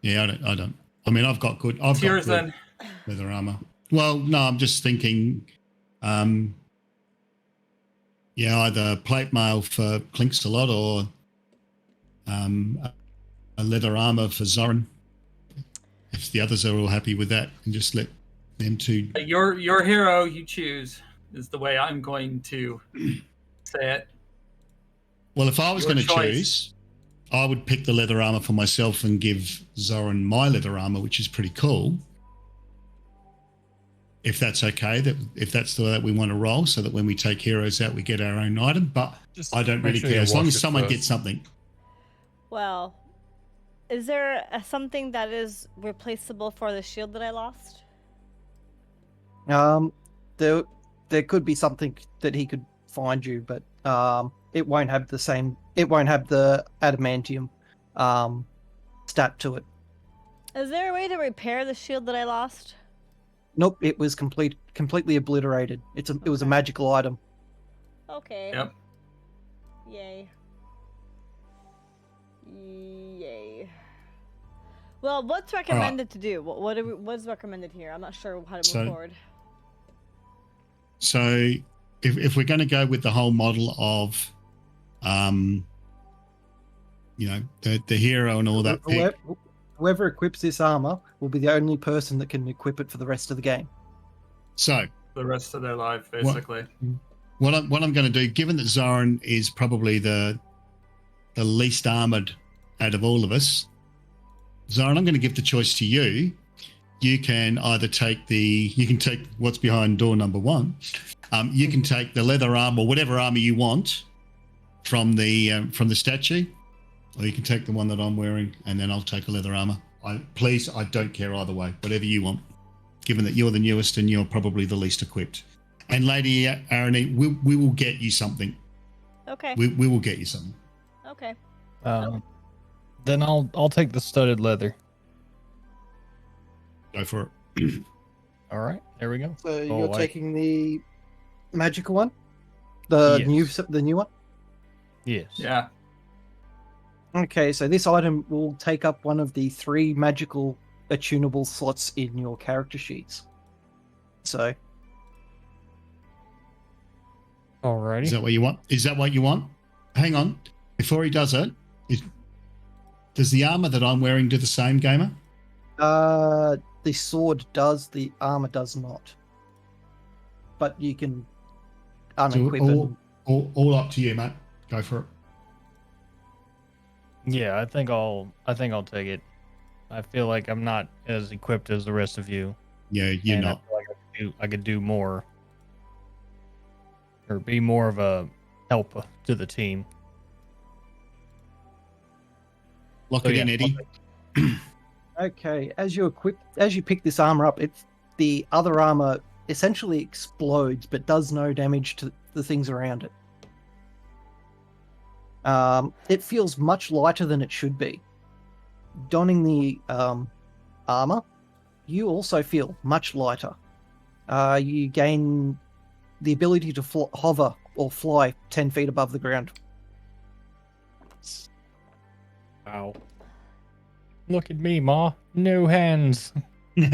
Yeah, I don't. I mean, I've got good Tears then. leather armor. Well, no, I'm just thinking, either plate mail for Clinks a lot or a leather armor for Zoran. If the others are all happy with that, and just let them two. Your hero you choose is the way I'm going to say it. Well, if I was Your going to choice. choose, I would pick the leather armor for myself and give Zoran my leather armor, which is pretty cool. If that's okay, if that's the way that we want to roll, so that when we take heroes out, we get our own item. But Just I don't make really sure care you as long wash as it someone first. gets something. Well, is there something that is replaceable for the shield that I lost? There could be something that he could find you, but it won't have the same. It won't have the adamantium stat to it. Is there a way to repair the shield that I lost? Nope, it was completely obliterated. It was a Okay. magical item. Okay. Yep. Yay. Yay. Well, what's recommended to do? What's recommended here? I'm not sure how to move forward. So, if we're going to go with the whole model of, the hero and all that, Whoever equips this armor will be the only person that can equip it for the rest of the game. So The rest of their life, basically. what I'm going to do, given that Zoran is probably the least armored out of all of us, Zoran, I'm going to give the choice to you. You can either take what's behind door number 1. You can take the leather armor, whatever armor you want, from the statue, or you can take the one that I'm wearing, and then I'll take a leather armor. Please, I don't care either way. Whatever you want, given that you're the newest and you're probably the least equipped. And Lady Arani, we will get you something. Okay. We will get you something. Okay. Then I'll take the studded leather. Go for it. All right, there we go. So Oh, you're I- taking the magical one, the Yes. new one. Yes. Yeah. Okay, so this item will take up one of the 3 magical attunable slots in your character sheets. So Alrighty. Is that what you want? Is that what you want? Hang on. Before he does it, does the armor that I'm wearing do the same, gamer? the sword does, the armor does not. But you can unequip and all up to you, mate. Go for it. Yeah, I think I'll take it. I feel like I'm not as equipped as the rest of you. Yeah, you're and not. I feel like I could do more, or be more of a help to the team. Lock So, it in, yeah, Eddie. Okay, as you pick this armor up, the other armor essentially explodes, but does no damage to the things around it. It feels much lighter than it should be. Donning the armor, you also feel much lighter. You gain the ability to hover or fly 10 feet above the ground. Wow. Look at me, Ma. No hands. Yay!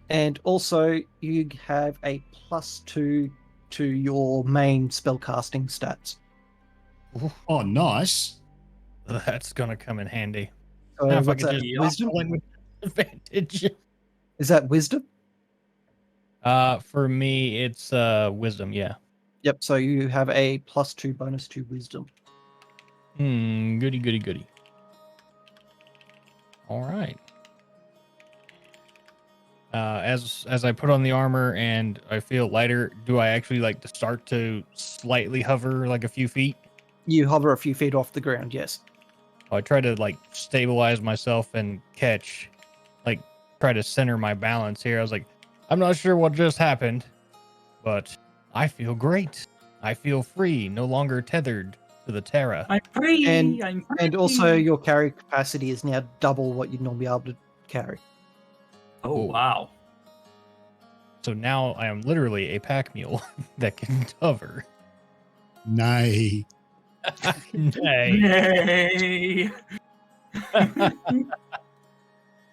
And also, you have a +2 to your main spellcasting stats. Oh, nice. That's gonna come in handy. So Now if I what's could that? just Wisdom? roll in with advantage. Is that wisdom? For me, it's wisdom. Yeah. Yep. So you have a +2 bonus to wisdom. Goody, goody, goody. All right. As I put on the armor and I feel lighter, do I actually like to start to slightly hover like a few feet? You hover a few feet off the ground. Yes. I try to like stabilize myself and catch, like try to center my balance here. I was like, I'm not sure what just happened, but I feel great. I feel free, no longer tethered to the Terra. I'm free. And- I'm free. And also, your carry capacity is now double what you'd normally be able to carry. Oh wow. So now I am literally a pack mule that can hover. Nay. Nay. Yay.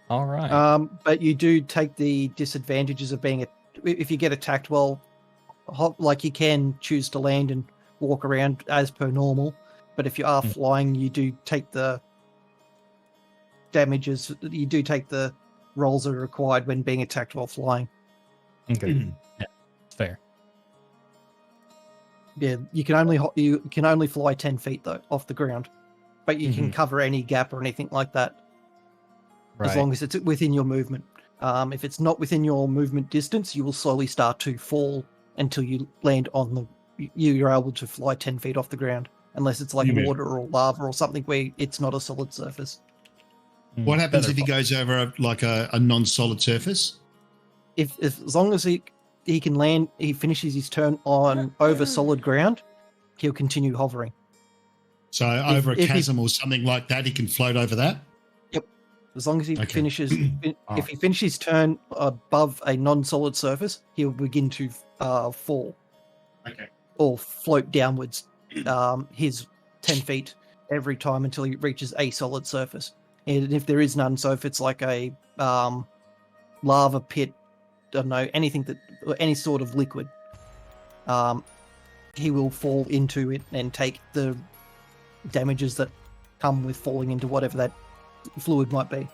All right. But you do take the disadvantages of being if you get attacked. Well, like you can choose to land and walk around as per normal, but if you are flying, you do take the damages. You do take the rolls that are required when being attacked while flying. Okay. Yeah, it's fair. Yeah, you can only fly 10 feet though off the ground, but you can cover any gap or anything like that Right. as long as it's within your movement. If it's not within your movement distance, you will slowly start to fall until you land on the. You're able to fly 10 feet off the ground, unless it's like You mean- water or lava or something where it's not a solid surface. What happens Feather if he fall. goes over a non-solid surface? If as long as he can land, he finishes his turn on over solid ground, he'll continue hovering. So over a if he- chasm or something like that, he can float over that? As long as he Okay. finishes, All if he finishes his turn above a non-solid surface, he'll begin to fall Okay. or float downwards. His 10 feet every time until he reaches a solid surface. And if there is none, so if it's like a lava pit, I don't know, any sort of liquid, he will fall into it and take the damages that come with falling into whatever that fluid might be.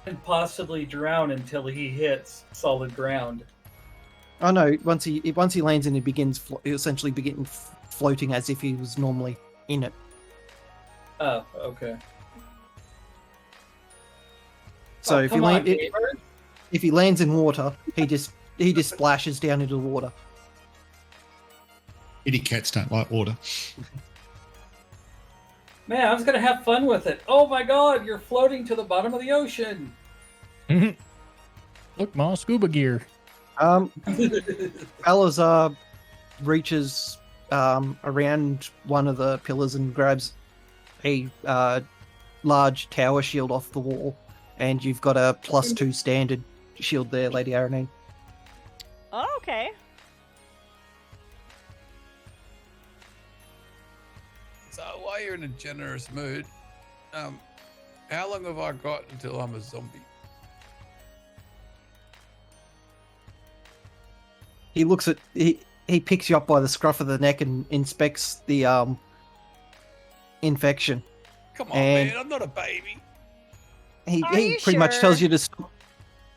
And possibly drown until he hits solid ground. Oh no! Once he lands and he begins, he essentially begins floating as if he was normally in it. Oh, okay. So Oh, if you come on, land, gamer. if he lands in water, he just splashes down into the water. Kitty cats don't like water. Man, I was gonna have fun with it. Oh my god, you're floating to the bottom of the ocean. Look, Ma, scuba gear. Balazar reaches around one of the pillars and grabs a large tower shield off the wall, and you've got a +2 standard shield there, Lady Aranine. Oh, okay. So while you're in a generous mood, how long have I got until I'm a zombie? He looks at he picks you up by the scruff of the neck and inspects the infection. Come on, And- man, I'm not a baby. He Are you pretty much tells sure? you to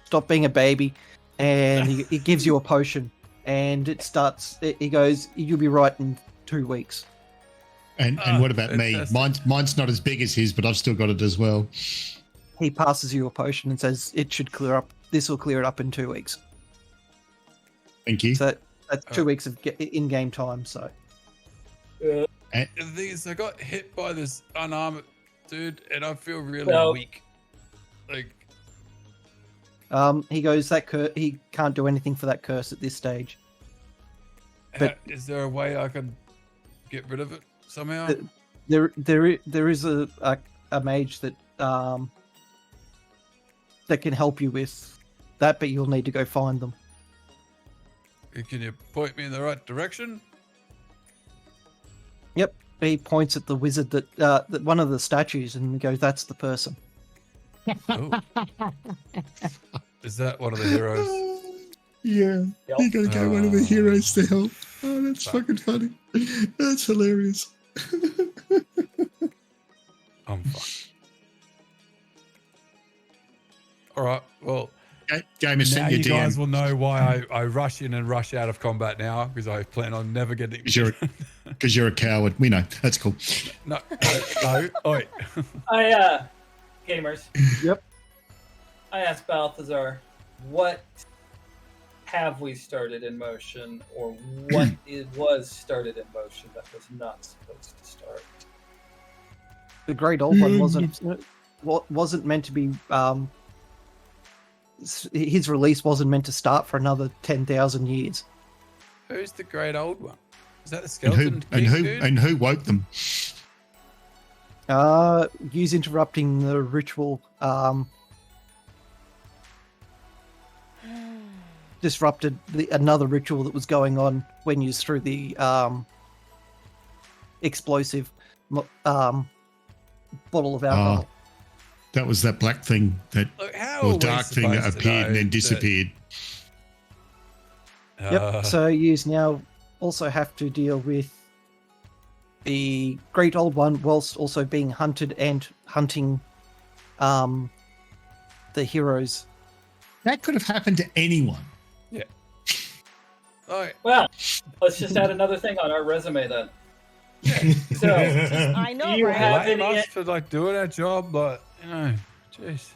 stop being a baby, and he gives you a potion, and it starts. He goes, "You'll be right in 2 weeks." And what about me? fantastic. Mine's not as big as his, but I've still got it as well. He passes you a potion and says, "It should clear up. This will clear it up in 2 weeks." Thank you. So that's 2 weeks of in-game time. So The thing is, I got hit by this unarmored dude, and I feel really Well- weak. Like, he goes, "That he can't do anything for that curse at this stage." But- is there a way I can get rid of it somehow? There is a mage that that can help you with that, but you'll need to go find them. Can you point me in the right direction? Yep. He points at the wizard that one of the statues and goes, "That's the person." Oh. Is that one of the heroes? Yeah, Yep. you gotta get one of the heroes to help. Oh, that's Fuck. fucking funny. That's hilarious. I'm fucked. All right. Well, Gamer now sent you you guys DM. will know why I rush in and rush out of combat now, because I plan on never getting. Because you're a coward. We know. That's cool. No. Oi. Gamers. Yep. I asked Balthazar, what have we started in motion, or what it was started in motion that was not supposed to start? The great old one wasn't meant to be. His release wasn't meant to start for another 10,000 years. Who's the great old one? Is that a And skeleton? who woke them? Use interrupting the ritual. Disrupted another ritual that was going on when you threw the explosive bottle of alcohol. That was that black thing that, Look, how or are we dark thing that supposed to appeared and know then disappeared. that- Yep. So you now also have to deal with the great old one, whilst also being hunted and hunting the heroes. That could have happened to anyone. all right. Well, let's just add another thing on our resume then. So, I know, You right? have- Well, any- us for like doing our job, but you know, jeez.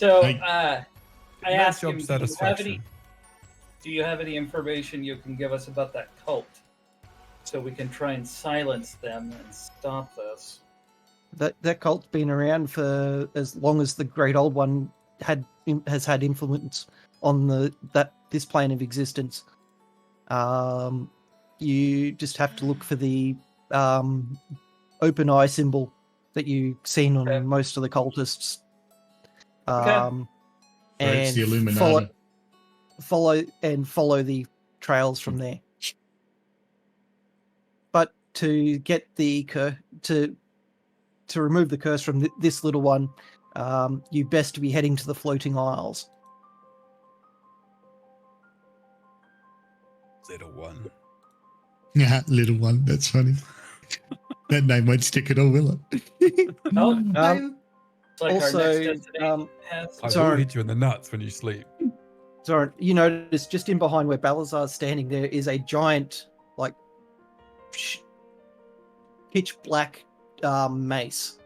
I asked job him, satisfaction. do you have any information you can give us about that cult, so we can try and silence them and stop this? That cult's been around for as long as the great old one has had influence on this plane of existence. You just have to look for the open eye symbol that you've seen on Okay. most of the cultists. Okay. It's the Illuminati. follow the trails from there. But to get the to remove the curse from this little one, you best be heading to the floating isles. Little one. Yeah, little one. That's funny. That name won't stick at all, will it? Oh, it's like also, our next destination has. I will Sorry. hit you in the nuts when you sleep. Zoran, you notice just in behind where Balazar's standing, there is a giant, like, pitch black mace.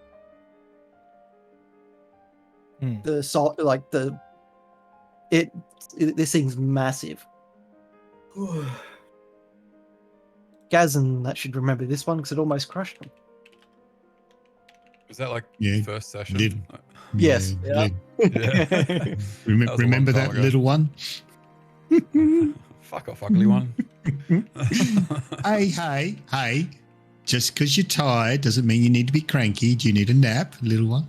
Hmm. This thing's massive. Gazan, that should remember this one because it almost crushed him. Was that like Yeah. first session? Live. Yes. Yeah. Yeah. Remember long that time ago. little one? Fuck off, ugly one. Hey. Just because you're tired doesn't mean you need to be cranky. Do you need a nap, little one?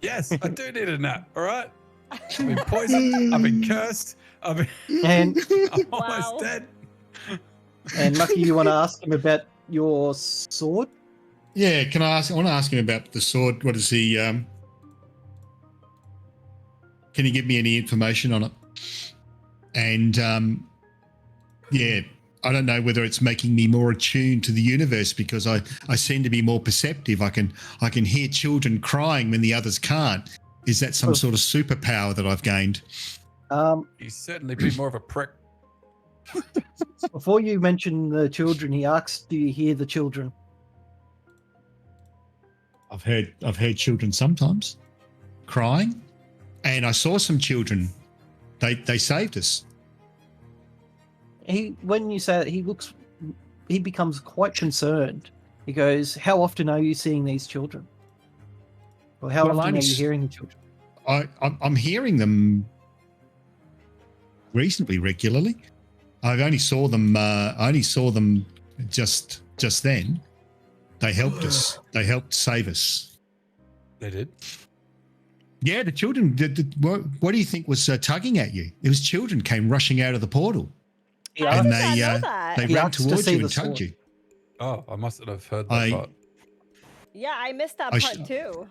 Yes, I do need a nap. All right. I've been poisoned. I've been cursed. I'm And almost Wow. dead. Mucky, you want to ask him about your sword? Yeah, can I ask? I want to ask him about the sword. What is he? Can you give me any information on it? And yeah, I don't know whether it's making me more attuned to the universe because I seem to be more perceptive. I can hear children crying when the others can't. Is that some sort of superpower that I've gained? He's certainly been more of a prick. Before you mention the children, he asks, "Do you hear the children?" I've heard children sometimes crying, and I saw some children. They saved us. When you say that, he becomes quite concerned. He goes, "How often are you seeing these children? Or how Well, often only are you s- hearing the children?" I'm hearing them reasonably regularly. I only saw them just then. They helped us. They helped save us. They did. Yeah, the children. What do you think was tugging at you? It was children came rushing out of the portal, He I and did asks, not they know that. they He ran asked to towards see you the and tugged sword. you. Oh, I must not have heard that part. Yeah, I missed that I part sh- too.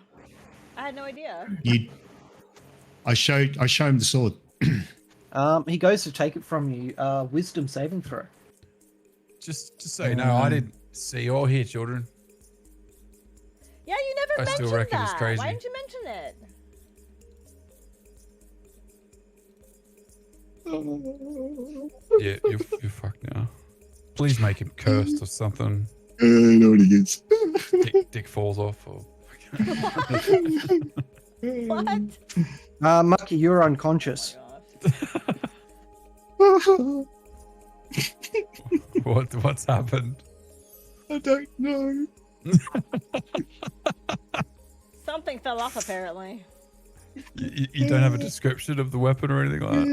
I had no idea. I showed him the sword. he goes to take it from you. Wisdom saving throw. Just so you know, I didn't see or hear children. Yeah, you never I mentioned still reckon that. it's crazy. Why didn't you mention it? Yeah, you're fucked now. Please make him cursed or something. I know what it is. Dick falls off or. What? Mucky, you're unconscious. What's happened? I don't know. Something fell off apparently. You don't have a description of the weapon or anything like that?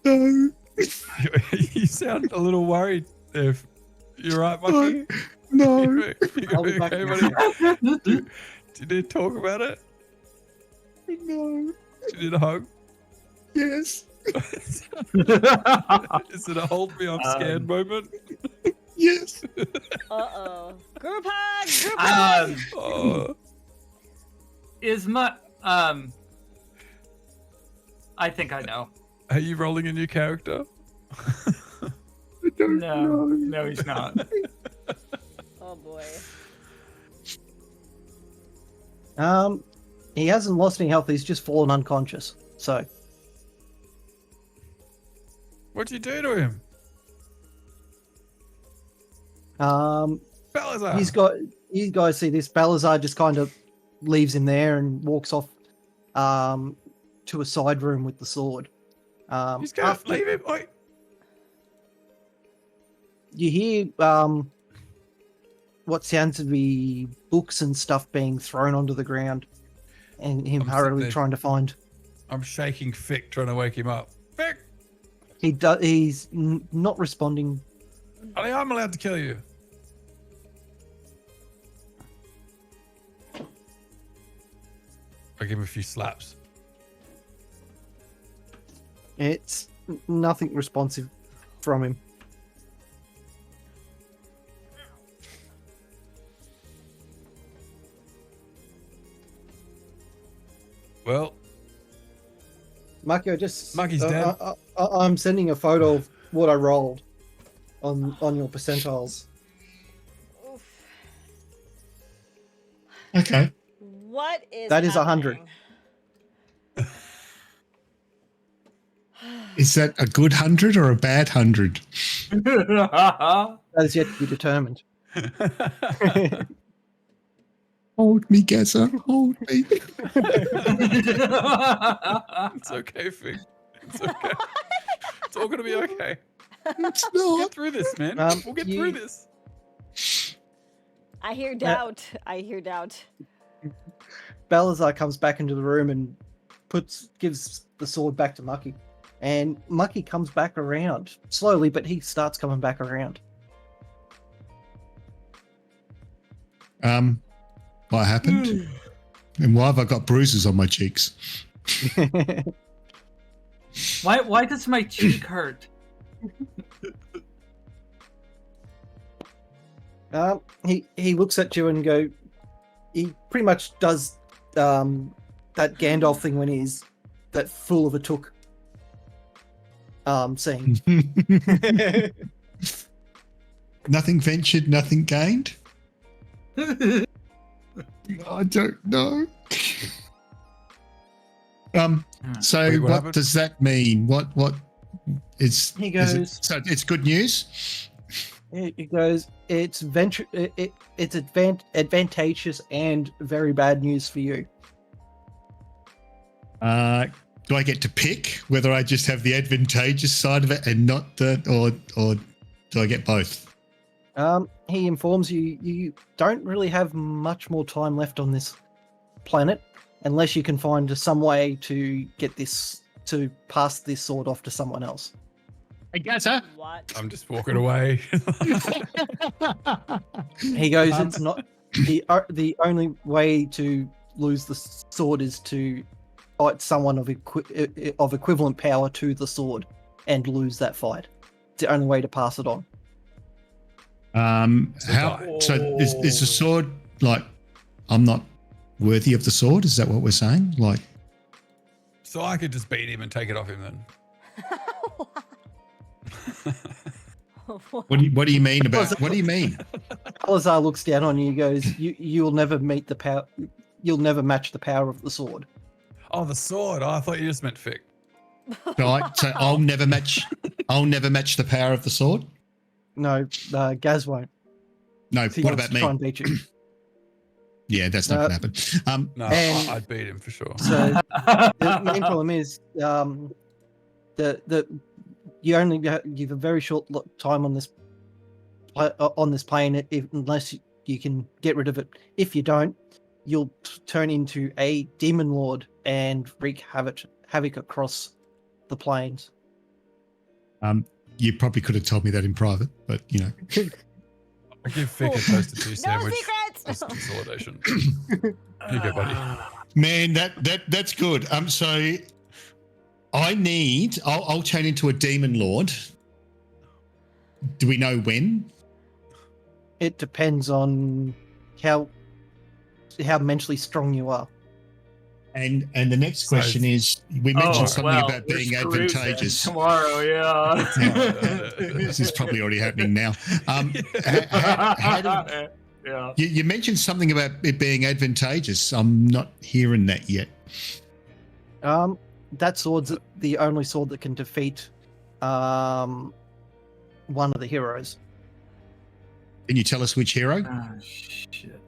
No. You sound a little worried. If you're right, Mucky. No. You I'll be back okay, now. buddy? Did you talk about it? No. Did you need a hug? Yes. Is it a hold me, I'm scared moment? Yes. Uh-oh. Group hug! Group hug! Oh, Is my I think I know. are you rolling a new character? I don't know. No, he's not. Oh boy. He hasn't lost any health. He's just fallen unconscious. So What'd you do to him? Balazar. You guys see this. Balazar just kind of leaves him there and walks off to a side room with the sword. He's going to After leave him. Wait. you hear what sounds to be books and stuff being thrown onto the ground, and him I'm hurriedly sitting there- trying to find. I'm shaking Fick, trying to wake him up. Fick, He's not responding. I'm allowed to kill you. I give him a few slaps. It's nothing responsive from him. Well, Maki, Maki's dead. I'm sending a photo of what I rolled on your percentiles. Oof. Okay. What is That is 100. happening? Is that a good 100 or a bad 100? That is yet to be determined. Hold me, Gazza. Hold me. It's okay, Fick. It's okay. It's all going to be okay. It's We'll not. get through this, man. We'll get you- through this. I hear doubt. I hear doubt. Balazar comes back into the room and gives the sword back to Mucky. And Mucky comes back around. Slowly, but he starts coming back around. What happened? And why have I got bruises on my cheeks? Why does my cheek hurt? He looks at you and go. He pretty much does that Gandalf thing when he's that fool of a took. Saying Nothing ventured, nothing gained. I don't know. So Wait, what happened? does that mean? What is He is it- goes- so it's good news? he goes. It's advantageous and very bad news for you. Do I get to pick whether I just have the advantageous side of it and not the or do I get both? He informs you don't really have much more time left on this planet unless you can find some way to get this to pass this sword off to someone else. Hey, Gaza. What? I'm just walking away. He goes, it's not the only way to lose the sword is to fight someone of equivalent power to the sword and lose that fight. It's the only way to pass it on. So is the sword like I'm not worthy of the sword? Is that what we're saying? Like, So I could just beat him and take it off him then. what do you mean about what do you mean? Salazar looks down on you and goes, you'll never meet the power. You'll never match the power of the sword. Oh, the sword. Oh, I thought you just meant Fick. Right. So I'll never match the power of the sword. No, Gaz won't. No. He What wants about to me? try and beat you. Yeah, that's not gonna happen. No, And- I'd beat him for sure. So the main problem is you only have a very short time on this plane unless you can get rid of it. If you don't, you'll turn into a demon lord and wreak havoc across the plains. You probably could have told me that in private, but you know. I give Fick a toasted cheese No sandwich secrets! as consolidation. Here you go, buddy. Man, that's good. So I'll turn into a demon lord. Do we know when? It depends on how mentally strong you are. And the next So- question is, we mentioned something well, about we're being screwed then. advantageous. Tomorrow, yeah. This is probably already happening now. Yeah. You mentioned something about it being advantageous. I'm not hearing that yet. That sword's the only sword that can defeat one of the heroes. Can you tell us which hero? Oh, shit.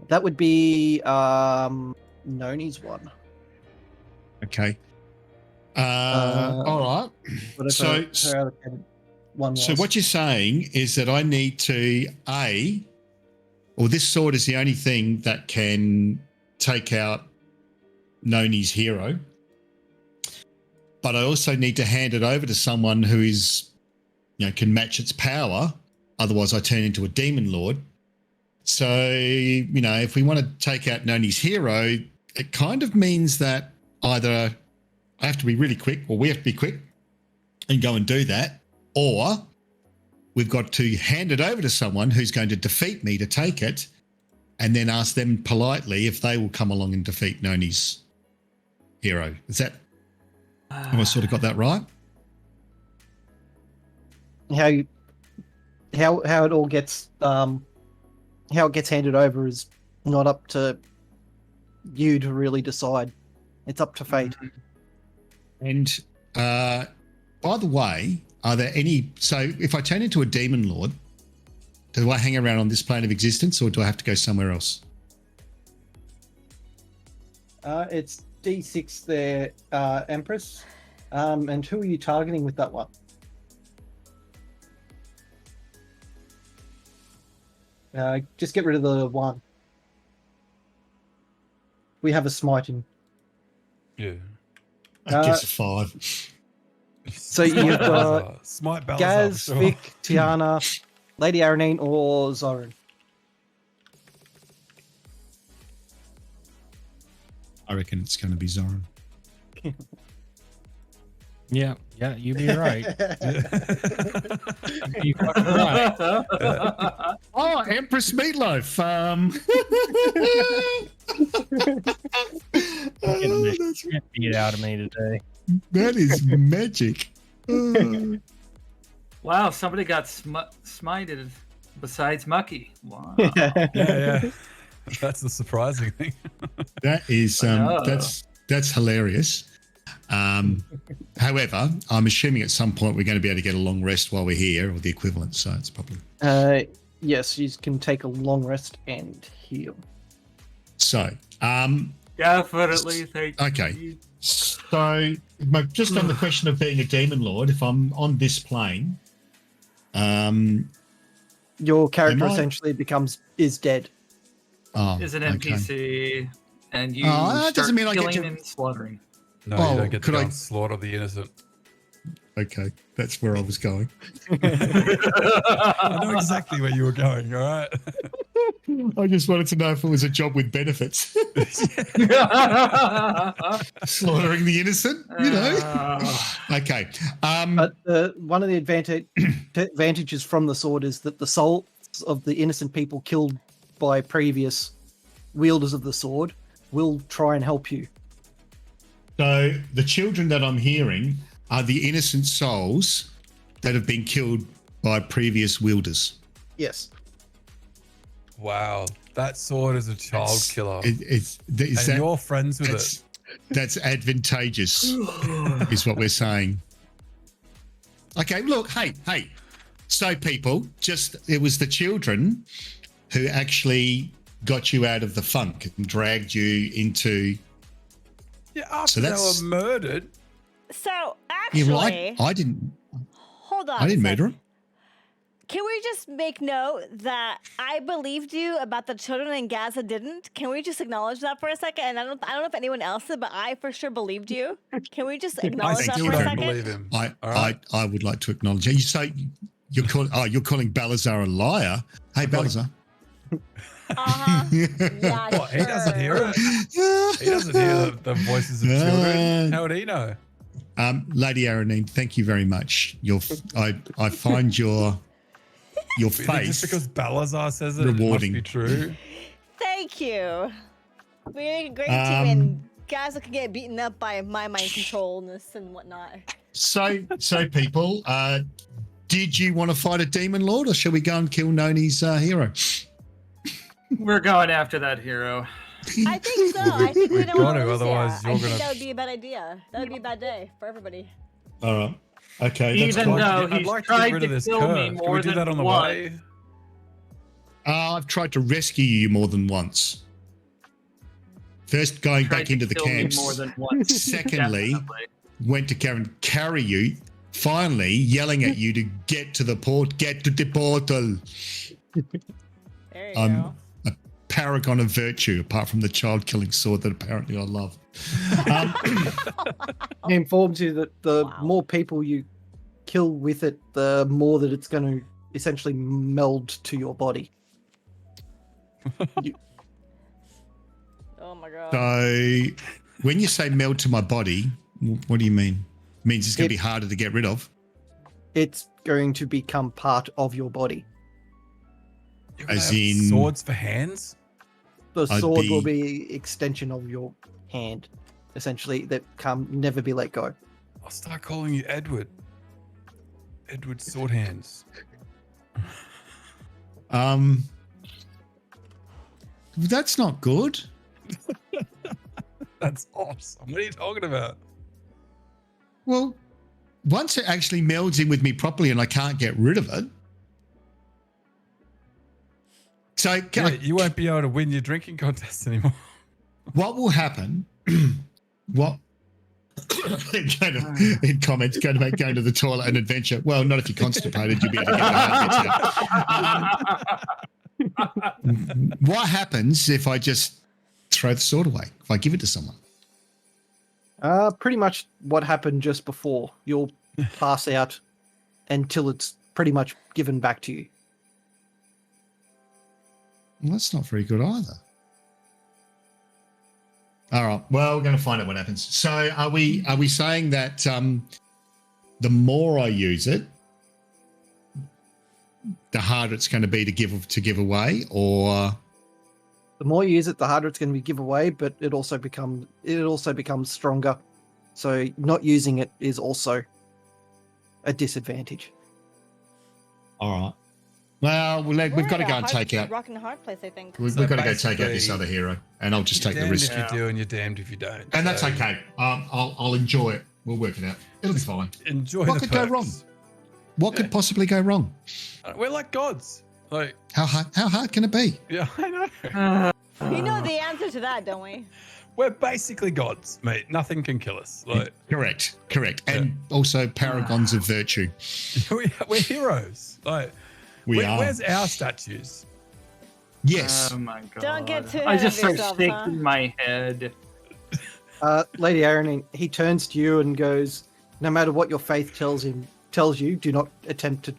That would be Noni's one. Okay. All right. Whatever So- her other one was. So what you're saying is that I need to this sword is the only thing that can take out Noni's hero, but I also need to hand it over to someone who is, can match its power. Otherwise, I turn into a demon lord. So, if we want to take out Noni's hero, it kind of means that either I have to be really quick, or we have to be quick and go and do that, or we've got to hand it over to someone who's going to defeat me to take it, and then ask them politely if they will come along and defeat Noni's hero. Is that? Have I sort of got that right? how it all gets how it gets handed over is not up to you to really decide. It's up to fate. And by the way, are there any? So if I turn into a demon lord, do I hang around on this plane of existence, or do I have to go somewhere else? It's D6 there, Empress. And who are you targeting with that one? Just get rid of the 1. We have a smite in. Yeah. I guess a 5. So you've got Smite Balazar. Gaz, for sure. Vic, Tiana, Lady Aranine, or Zoran. I reckon it's going to be Zoran. Yeah, you'd be right. You fucking right. Oh, Empress Meatloaf. Get out of me today. That is magic. Wow, somebody got smited besides Mucky. Wow. Yeah. That's the surprising thing. That is that's hilarious. However, I'm assuming at some point we're going to be able to get a long rest while we're here, or the equivalent. So it's probably Yes, you can take a long rest and heal. so. Definitely. Thank Okay. you. So, just on the question of being a demon lord, if I'm on this plane, Your character Am I? essentially is dead. Is an okay. NPC, and you Oh, that start doesn't mean I get killing to- and slaughtering. No, Oh, you don't get to could go I- and slaughter the innocent. Okay, that's where I was going. I know exactly where you were going, all right? I just wanted to know if it was a job with benefits. Slaughtering the innocent, Okay. But one of the advantages from the sword is that the souls of the innocent people killed by previous wielders of the sword will try and help you. So the children that I'm hearing are the innocent souls that have been killed by previous wielders. Yes. Wow. That sword is a child killer. And And you're friends with it. That's advantageous, is what we're saying. Okay, look, hey. So people, it was the children who actually got you out of the funk and dragged you into... Yeah, after they were murdered. So Yeah, well, actually, I didn't... hold on. I didn't a murder sec. him. Can we just make note that I believed you about the children and Gaza didn't? Can we just acknowledge that for a second? And I don't know if anyone else did, but I for sure believed you. Can we just I acknowledge that still for a don't second? believe him. I would like to acknowledge it. You say you're calling Balazar a liar. Hey, Balazar. Uh-huh. Yeah, What, he doesn't hear it? He doesn't hear the voices of children. How would he know? Lady Aranine, thank you very much. I find your face Just because Balazar says it, rewarding. it must be true. Thank you. We make a great team, and Gaza can get beaten up by my mind controlness and whatnot. So people, did you want to fight a demon lord, or shall we go and kill Noni's hero? We're going after that hero. I think so. I think we We've don't got want to, to lose otherwise here. you're I think gonna- that would be a bad idea. That would be a bad day for everybody. All right. Okay. That's Even fine. though I'd he's like to get tried rid of to this kill me curse. Can more we do than that on the once. way? I've tried to rescue you more than once. First, going Tried back to into the kill me camps. more than once. Secondly, Definitely. went to carry you. Finally, yelling at you to get to the port. Get to the portal. There you I'm go. a paragon of virtue, apart from the child-killing sword that apparently I love. He informs you that the Wow. more people you kill with it, the more that it's going to essentially meld to your body. Oh my god. So, when you say meld to my body, what do you mean? It means it's going to It- be harder to get rid of. It's going to become part of your body. You're gonna As have in- swords for hands? The I'd sword will be- be extension of your hand, essentially, that can never be let go. I'll start calling you Edward. Edward Sword Hands. That's not good. That's awesome. What are you talking about? Well, once it actually melds in with me properly and I can't get rid of it. So Yeah, you won't be able to win your drinking contest anymore. what will happen? What in comments going to make going to the toilet an adventure? Well, not if you're constipated. You'll be able to get the hard bits out. What happens if I just throw the sword away? If I give it to someone? Pretty much what happened just before. You'll pass out until it's pretty much given back to you. Well, that's not very good either. All right. Well, we're going to find out what happens. So, are we saying that the more I use it, the harder it's going to be to give away, or The more you use it, the harder it's going to be give away, but it also becomes stronger. So not using it is also a disadvantage. all right. Well, we've got to go and take out. Rock and hard place, I think. We've So got to go take out this basically, other hero, and I'll just take the Damned risk. if you do and you're damned if you don't. And that's So okay. I'll enjoy it. We'll work it out. It'll be fine. Enjoy What the could go perks. wrong? What could possibly go wrong? We're like gods. Like, How hard can it be? yeah, I know. We know the answer to that, don't we? We're basically gods, mate. Nothing can kill us. Like, Correct. And also paragons of virtue. we're heroes. Like, We are. Where's our statues? Yes. Oh my god. Don't get too I ahead just of start yourself, shaking huh? my head. Lady Aaron, he turns to you and goes, "No matter what your faith tells you, do not attempt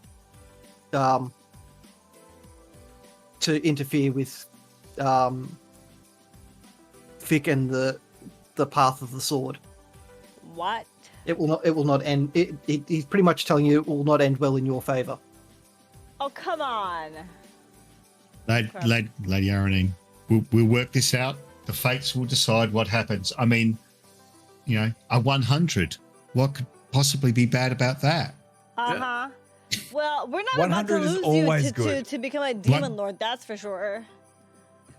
to interfere with Fick and the path of the sword. What? It will not end. He's pretty much telling you it will not end well in your favor." Oh, come on. Lady Aranine, we'll work this out. The fates will decide what happens. I mean, a 100. What could possibly be bad about that? Uh-huh. Well, we're not about to 100 is lose always you good. to become a demon lord, that's for sure.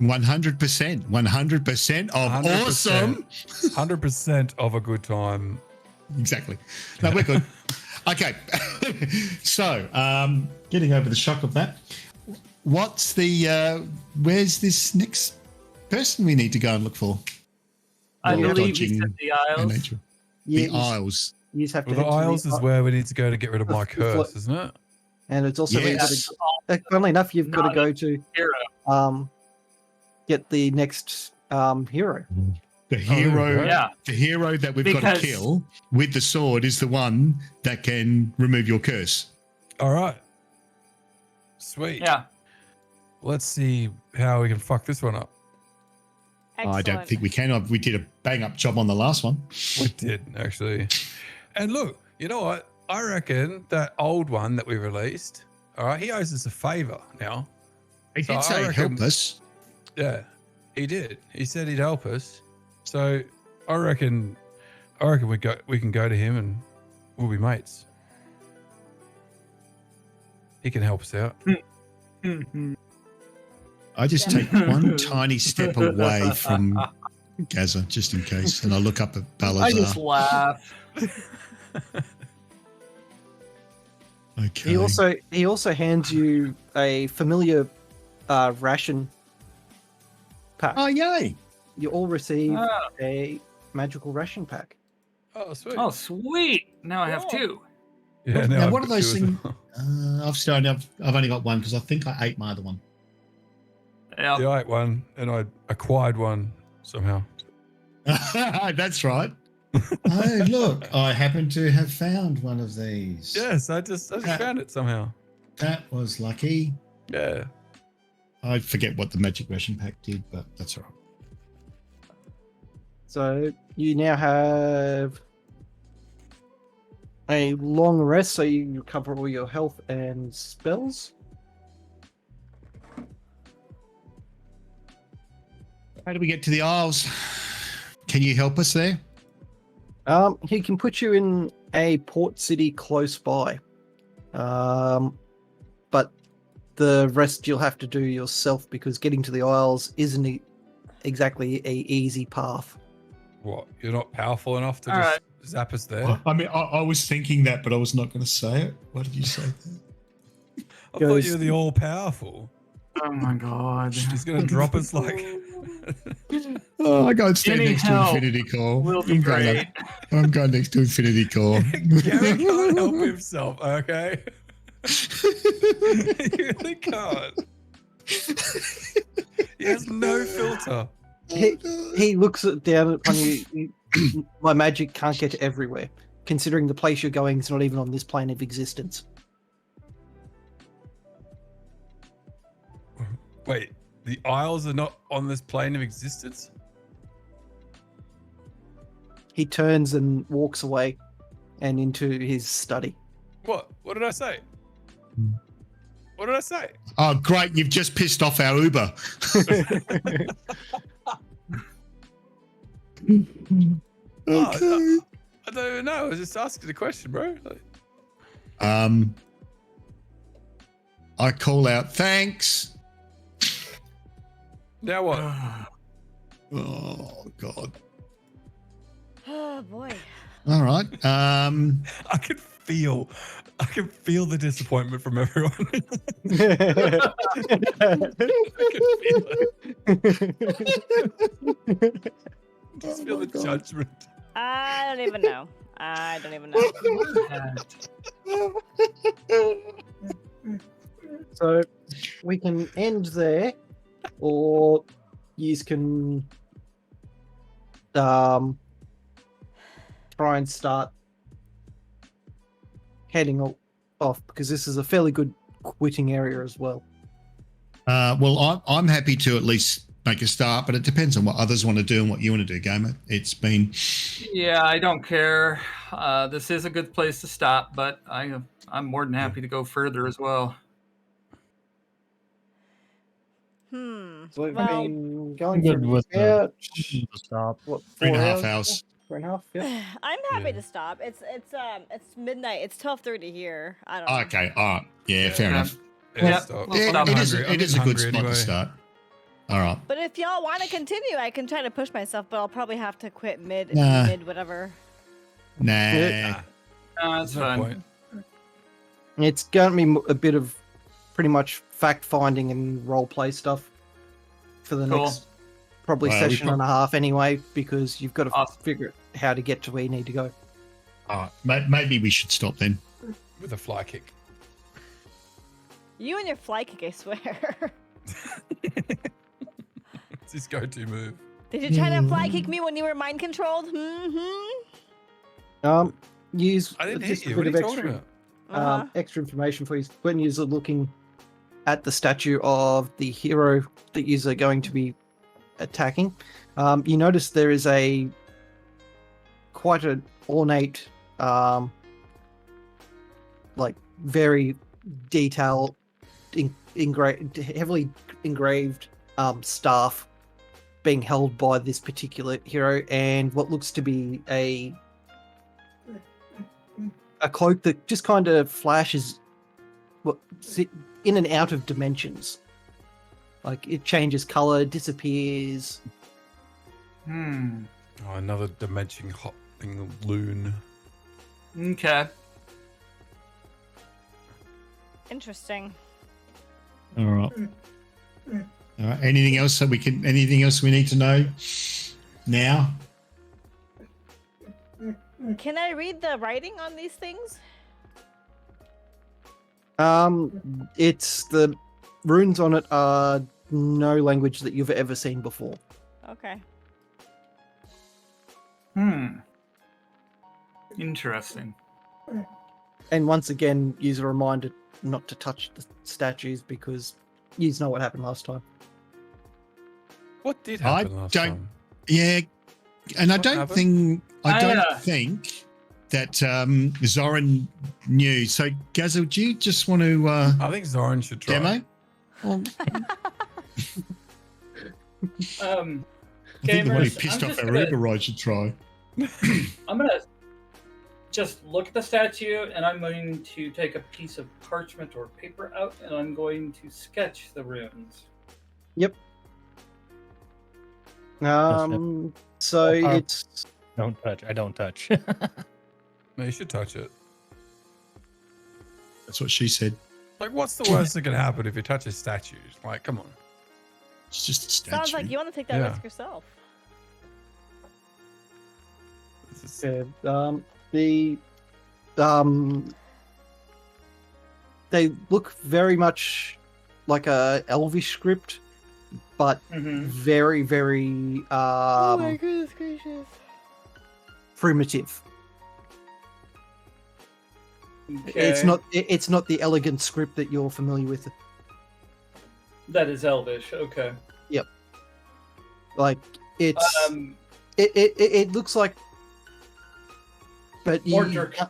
100%. 100% of 100%. awesome. 100% of a good time. Exactly. No, we're good. Okay. So, getting over the shock of that, what's where's this next person we need to go and look for? I Well, believe you dodging said the our Isles. nature. Yeah, The Isles. You just have to Well, the head to Isles is where we need to go to get rid of my curse, isn't it? and it's also where you've got Yes. to, funnily enough, you've got to Not go to Hero. get the next hero. The hero, okay. Yeah. the hero that we've got Because- to kill with the sword is the one that can remove your curse. All right. Sweet. Yeah. Let's see how we can fuck this one up. Excellent. I don't think we can. We did a bang up job on the last one. We did, actually. And look, you know what? I reckon that old one that we released, all right, he owes us a favor now. He So did I say reckon- help us. Yeah, he did. He said he'd help us. So I reckon we can go to him and we'll be mates. He can help us out. I just take one tiny step away from Gaza, just in case, and I look up at I just Balazar. laugh. Okay. He also hands you a familiar ration pack. Oh yay! You all receive Ah. a magical ration pack. Oh, sweet. Oh, sweet. Now I have two. yeah. Now, I've what are got those two as things? well. I've only got one because I think I ate my other one. Yeah. Yeah, I ate one and I acquired one somehow. That's right. Oh look! I happen to have found one of these. Yes, I just found it somehow. That was lucky. Yeah. I forget what the magic ration pack did, but that's all right. So you now have a long rest, so you recover all your health and spells. How do we get to the Isles? Can you help us there? He can put you in a port city close by, but the rest you'll have to do yourself because getting to the Isles isn't exactly a easy path. What? You're not powerful enough to All just zap us there? I mean, I was thinking that, but I was not going to say it. What did you say? I thought Goes- you were the all powerful. Oh my god. He's gonna drop us like. Oh, I go and stand Any next help to Infinity Core. Will be great. I'm going next to Infinity Core. Gary can't help himself. Okay. You really can't. He has no filter. He looks down upon you. My magic can't get everywhere, considering the place you're going is not even on this plane of existence. Wait, the Isles are not on this plane of existence? He turns and walks away and into his study. What? What did I say? What did I say? Oh, great. You've just pissed off our Uber. Oh, I don't even know. I was just asking the question, bro. Like, I call out, thanks. now what? Oh, God. Oh boy. All right. I can feel the disappointment from everyone. I just feel the judgment. I don't even know. So we can end there, or you can try and start heading off, because this is a fairly good quitting area as well. Well, I'm happy to at least make a start, but it depends on what others want to do and what you want to do, Gamer. It's been... Yeah, I don't care. This is a good place to stop, but I'm more than happy to go further as well. So we've Well, been going Good for with about Stop. what, 3.5 4 hours. 4.5, yeah. I'm happy Yeah. to stop. It's midnight. It's 12:30 here. I don't know. Okay, all right. Yeah, fair Okay. enough. Yeah. Stop. Well, Yeah, stop. it I'm is, hungry. it I'm is a good hungry spot anyway. to start. All right. But if y'all want to continue, I can try to push myself, but I'll probably have to quit mid Nah. whatever. Nah. Ah, That's no fine. point. It's going to be a bit of pretty much fact finding and role play stuff for the Cool. next probably Well, we session prob- and a half anyway, because you've got to Awesome. figure out how to get to where you need to go. All right. Maybe we should stop then. With a fly kick. You and your fly kick, I swear. It's his go-to move. Did you try to fly kick me when you were mind controlled? Use I didn't just hit a you. What are bit you of talking extra about? extra information for you. When you're looking at the statue of the hero that you're going to be attacking, you notice there is quite an ornate, like very detailed, heavily engraved staff being held by this particular hero, and what looks to be a cloak that just kind of flashes in and out of dimensions. Like it changes color, disappears. Hmm. Oh, another dimension hopping loon. Okay. Interesting. All right. All right. Anything else we need to know now? Can I read the writing on these things? It's the runes on it are no language that you've ever seen before. Okay. Interesting. And once again, use a reminder not to touch the statues, because you know what happened last time. What did I happen last don't- time? Yeah, and I What don't happened? think that Zoran knew. So, Gazel, do you just want to I think Zoran should try. demo? Well, I think the one who Gamers, pissed I'm off just our gonna- Uber ride should try. I'm gonna just look at the statue, and I'm going to take a piece of parchment or paper out, and I'm going to sketch the runes. So it's Don't touch. I don't touch. No, you should touch it. That's what she said. Like, what's the worst that can happen if you touch a statue? Like, come on. It's just a statue. Sounds like you want to take that Yeah. risk yourself. This is- they look very much like a Elvish script, but very, very oh my goodness gracious. primitive. Okay. It's not the elegant script that you're familiar with. That is Elvish. Okay. Like it's it looks like, but More you, draconic.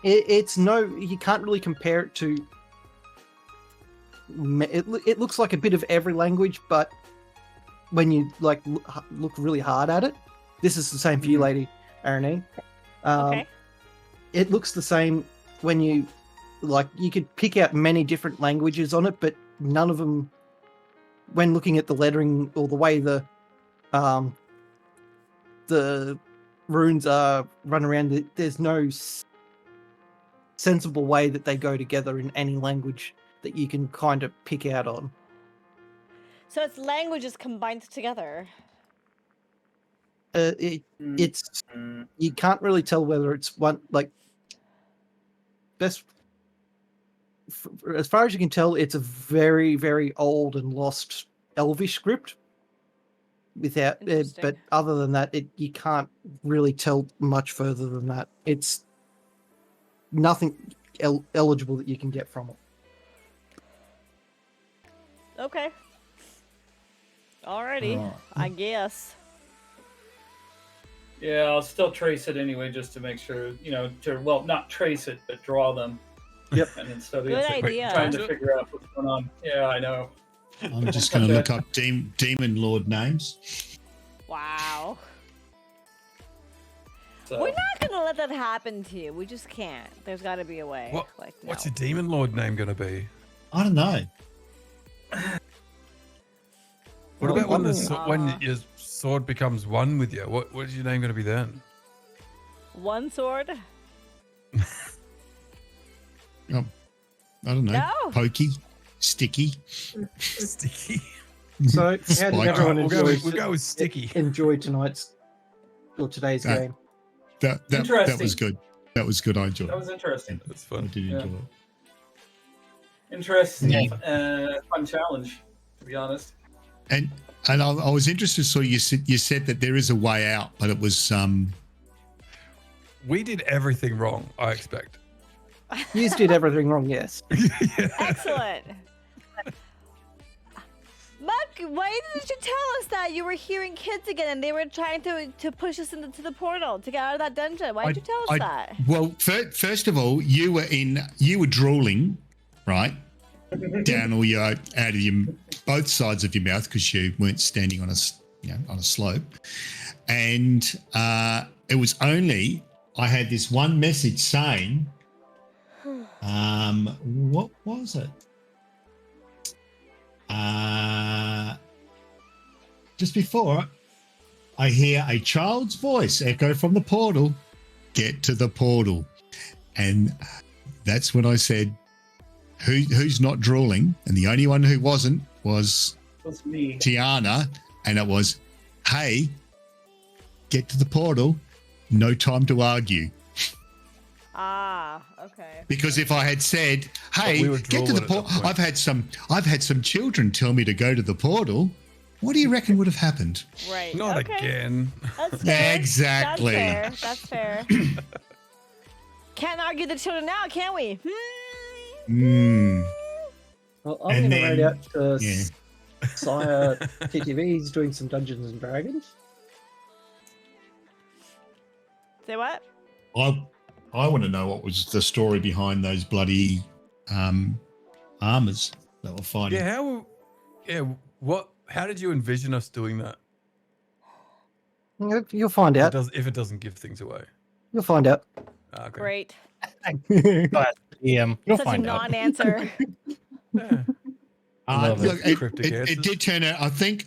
it's no, you can't really compare it to. It looks like a bit of every language, but when you like look really hard at it, this is the same for you, Lady Aranine. Okay. It looks the same when you like. You could pick out many different languages on it, but none of them, when looking at the lettering or the way the runes are run around, there's no sensible way that they go together in any language that you can kind of pick out on. So it's languages combined together. It's you can't really tell whether it's one like best. As far as you can tell, it's a very, very old and lost Elvish script. Without, but other than that, you can't really tell much further than that. It's nothing eligible that you can get from it. Okay. Alrighty, Alright. I guess. Yeah, I'll still trace it anyway, just to make sure, well, not trace it, but draw them. Yep. And then study Good it. idea. Trying to figure out what's going on. Yeah, I know. I'm just going to look up demon lord names. Wow. So, We're not gonna let that happen to you. We just can't. There's got to be a way. What? Like, no. What's your demon lord name gonna be? I don't know. What about when when Uh. your sword becomes one with you? What is your name gonna be then? One sword? I don't know. No. Pokey, sticky. Sticky. So, how did Spike. everyone We'll go with sticky. enjoy today's or today's game? That Interesting. was good. That was good. I enjoyed that it. was interesting. That's I fun. did Yeah. enjoy it. Interesting. Fun challenge, to be honest. And I was interested. So you said that there is a way out, but it was We did everything wrong, I expect. You did everything wrong, yes. Excellent. Muck, why didn't you tell us that you were hearing kids again and they were trying to push us into the portal to get out of that dungeon? Why didn't you tell us that? Well, first of all, you were drooling, right? Down all your out of your both sides of your mouth because you weren't standing on a slope, and it was only I had this one message saying, what was it? Just before, I hear a child's voice echo from the portal. Get to the portal, and that's when I said, "Who's not drooling?" And the only one who wasn't was me. Tiana, and it was, "Hey, get to the portal. No time to argue." Ah, okay. Because if I had said, "Hey, we were get to the drooling at portal," that point. I've had some children tell me to go to the portal. What do you reckon would have happened? Right. Not okay. again. That's fair. Exactly. That's fair. Can't argue the children now, can we? Well, I'm And going to raid then- out to yeah. Sire TTV. He's doing some Dungeons and Dragons. Say what? I want to know what was the story behind those bloody armors that were fighting. How did you envision us doing that? You'll find out. If it doesn't give things away. You'll find out. Okay. Great. You'll Such a find out. non-answer. Yeah. Love Look, Cryptic it answers. did turn out. I think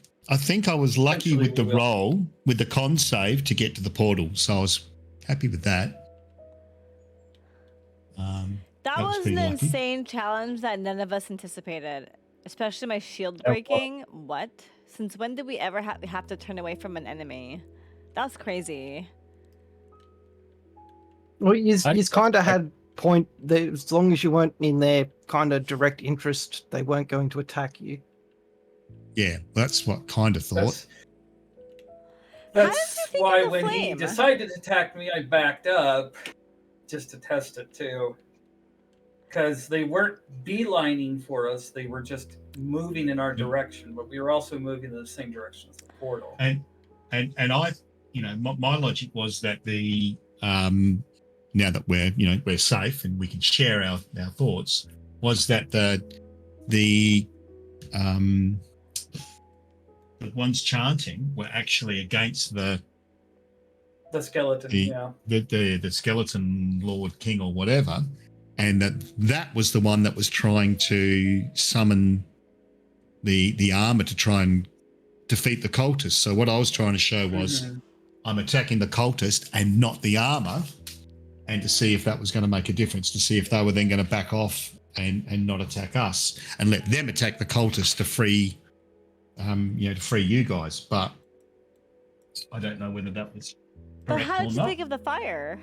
I was lucky Eventually with the we will. roll with the con save to get to the portal, so I was happy with that. That That was was pretty an lucky. insane challenge that none of us anticipated, especially my shield Yeah, breaking. What? Since when did we ever have to turn away from an enemy? That's crazy. Well, you I- kind of had as long as you weren't in their kind of direct interest, they weren't going to attack you. Yeah, that's what kind of thought. That's you think why of the when he flame? decided to attack me, I backed up just to test it too. Because they weren't beelining for us; they were just moving in our direction. But we were also moving in the same direction as the portal. And I, my logic was that the now that we're safe and we can share our thoughts, was that the ones chanting were actually against the skeleton, the skeleton lord king or whatever, and that was the one that was trying to summon the armor to try and defeat the cultist. So what I was trying to show was I'm attacking the cultist and not the armor, and to see if that was going to make a difference, to see if they were then going to back off and not attack us and let them attack the cultist to free you guys. But I don't know whether that was But correct how or did you not. think of the fire?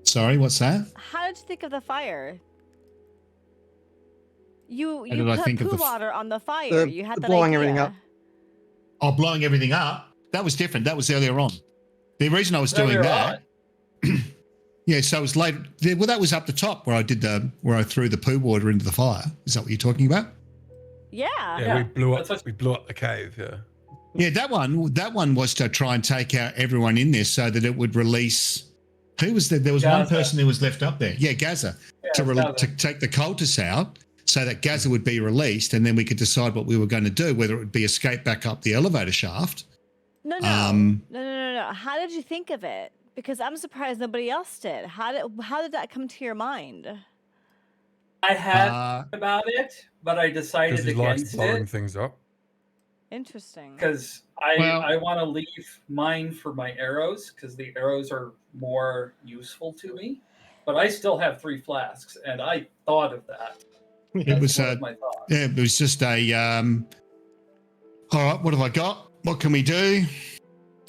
Sorry, what's that? How did you think of the fire? You did I put think of poo the water on the fire. You had that blowing idea. everything up. Oh, blowing everything up. That was different. That was earlier on. The reason I was doing Earlier that. Yeah, so it was later. Well, that was up the top where I threw the poo water into the fire. Is that what you're talking about? Yeah. Yeah, we blew That's what- up the cave. Yeah. Yeah, that one was to try and take out everyone in there so that it would release. Who was there? There was one Gaza. person who was left up there. Yeah, Gaza, Gaza. to take the cultists out so that Gaza would be released, and then we could decide what we were going to do, whether it would be escape back up the elevator shaft. No. No. How did you think of it? Because I'm surprised nobody else did. How did that come to your mind? I had about it, but I decided Because he likes against blowing it things up. Interesting. because I want to leave mine for my arrows because the arrows are more useful to me. But I still have 3 flasks, and I thought of that. It was one of my thoughts. yeah, it was just a. All right, what have I got? What can we do?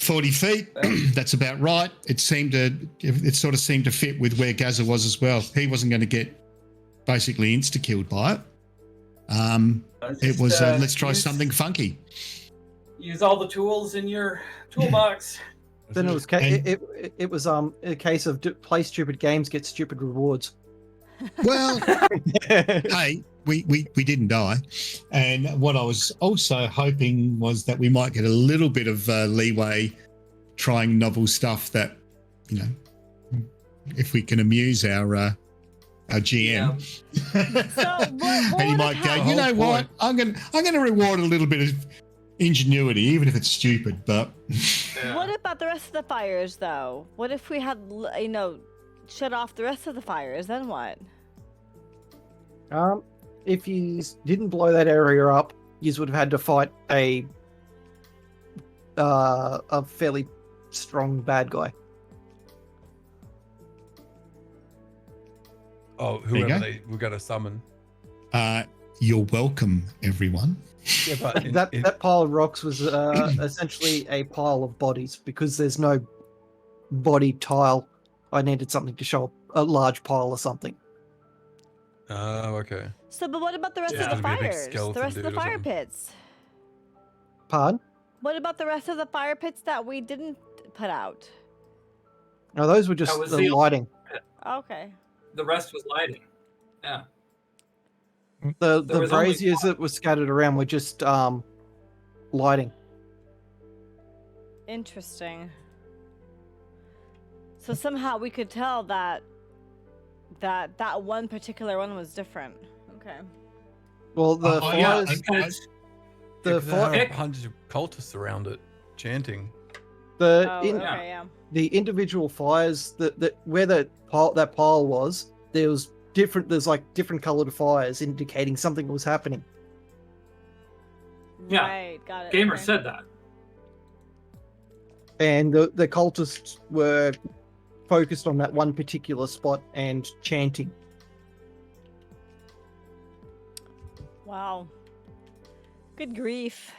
40 feet. That's about right. It sort of seemed to fit with where Gaza was as well. He wasn't going to get basically insta killed by it. It was let's try something funky. Use all the tools in your toolbox. Then it was it was a case of play stupid games, get stupid rewards. Well, hey, we didn't die, and what I was also hoping was that we might get a little bit of leeway trying novel stuff that, if we can amuse our GM. So And he might go, you know what? I'm going to reward a little bit of ingenuity, even if it's stupid. But What about the rest of the fires, though? What if we had, shut off the rest of the fires? Then what? If you didn't blow that area up, you would have had to fight a fairly strong bad guy. Oh, There you whoever go. we're going to summon. you're welcome, everyone. Yeah, but That pile of rocks was essentially a pile of bodies because there's no body tile. I needed something to show a large pile or something. Oh, okay. So, but what about the rest Yeah. of the Gonna be a big fires? The skeleton rest of the dude or fire something. pits? Pardon? What about the rest of the fire pits that we didn't put out? No, those were just That was the the- lighting. Okay. The rest was lighting. Yeah. The There was only braziers that were scattered around were just lighting. Interesting. So somehow we could tell that one particular one was different. Okay. Well, the yeah, fires, Because the Because there fi- are hundreds of cultists around it chanting. the Okay, in, yeah. the individual fires that where that pile was, there was different. There's like different colored fires indicating something was happening. Yeah. Right, got it. Gamer okay. said that. And the cultists were focused on that one particular spot and chanting. Wow. Good grief.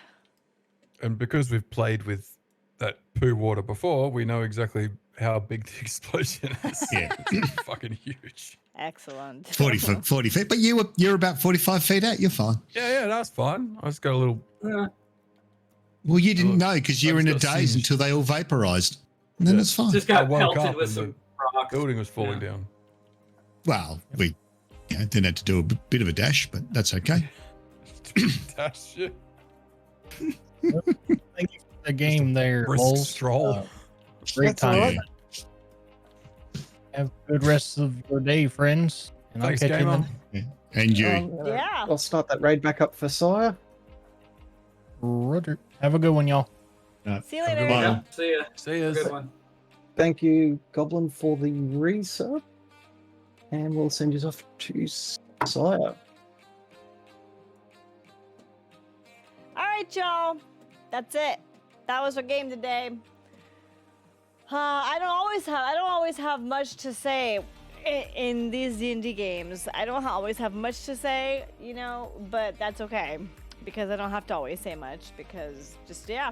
And because we've played with that poo water before, we know exactly how big the explosion is. Yeah. It's fucking huge. Excellent. 40 feet. But you're about 45 feet out. You're fine. Yeah, that's fine. I just got a little. Well, you didn't Look, know because you I were in a just got daze singed. until they all vaporized. And then Yeah. it's fine. Just I got woke pelted up with and some the rocks. building was falling down. Well, we didn't have to do a bit of a dash, but that's okay. That shit. Thank you for the game there, brisk Lowell. stroll. Great That's all time. right. Have a good rest of your day, friends. And Thanks, I'll catch gamer. you And you. Yeah. I'll start that raid back up for Sire. then. Roger. Have a good one, y'all. See you Have a later. good one. Yeah, see ya. See Have a ya. good one. Thank you, Goblin, for the resub. And we'll send you off to Sire. All right, y'all. That's it. That was our game today. I don't always have much to say in these D&D games. I don't always have much to say, you know, but that's okay because I don't have to always say much because yeah.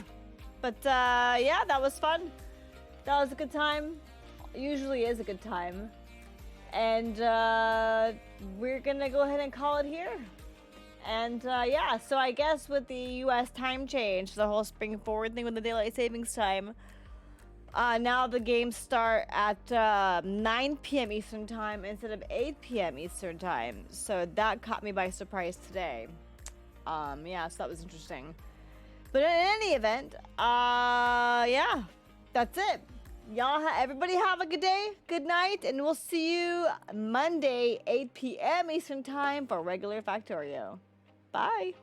But yeah, that was fun. That was a good time. Usually is a good time. And we're gonna go ahead and call it here. And yeah, so I guess with the US time change, the whole spring forward thing with the daylight savings time, now the games start at 9 p.m. Eastern time instead of 8 p.m. Eastern time. So that caught me by surprise today. Yeah, so that was interesting. But in any event, yeah, that's it. Y'all, everybody have a good day, good night, and we'll see you Monday, 8 p.m. Eastern time for regular Factorio. Bye.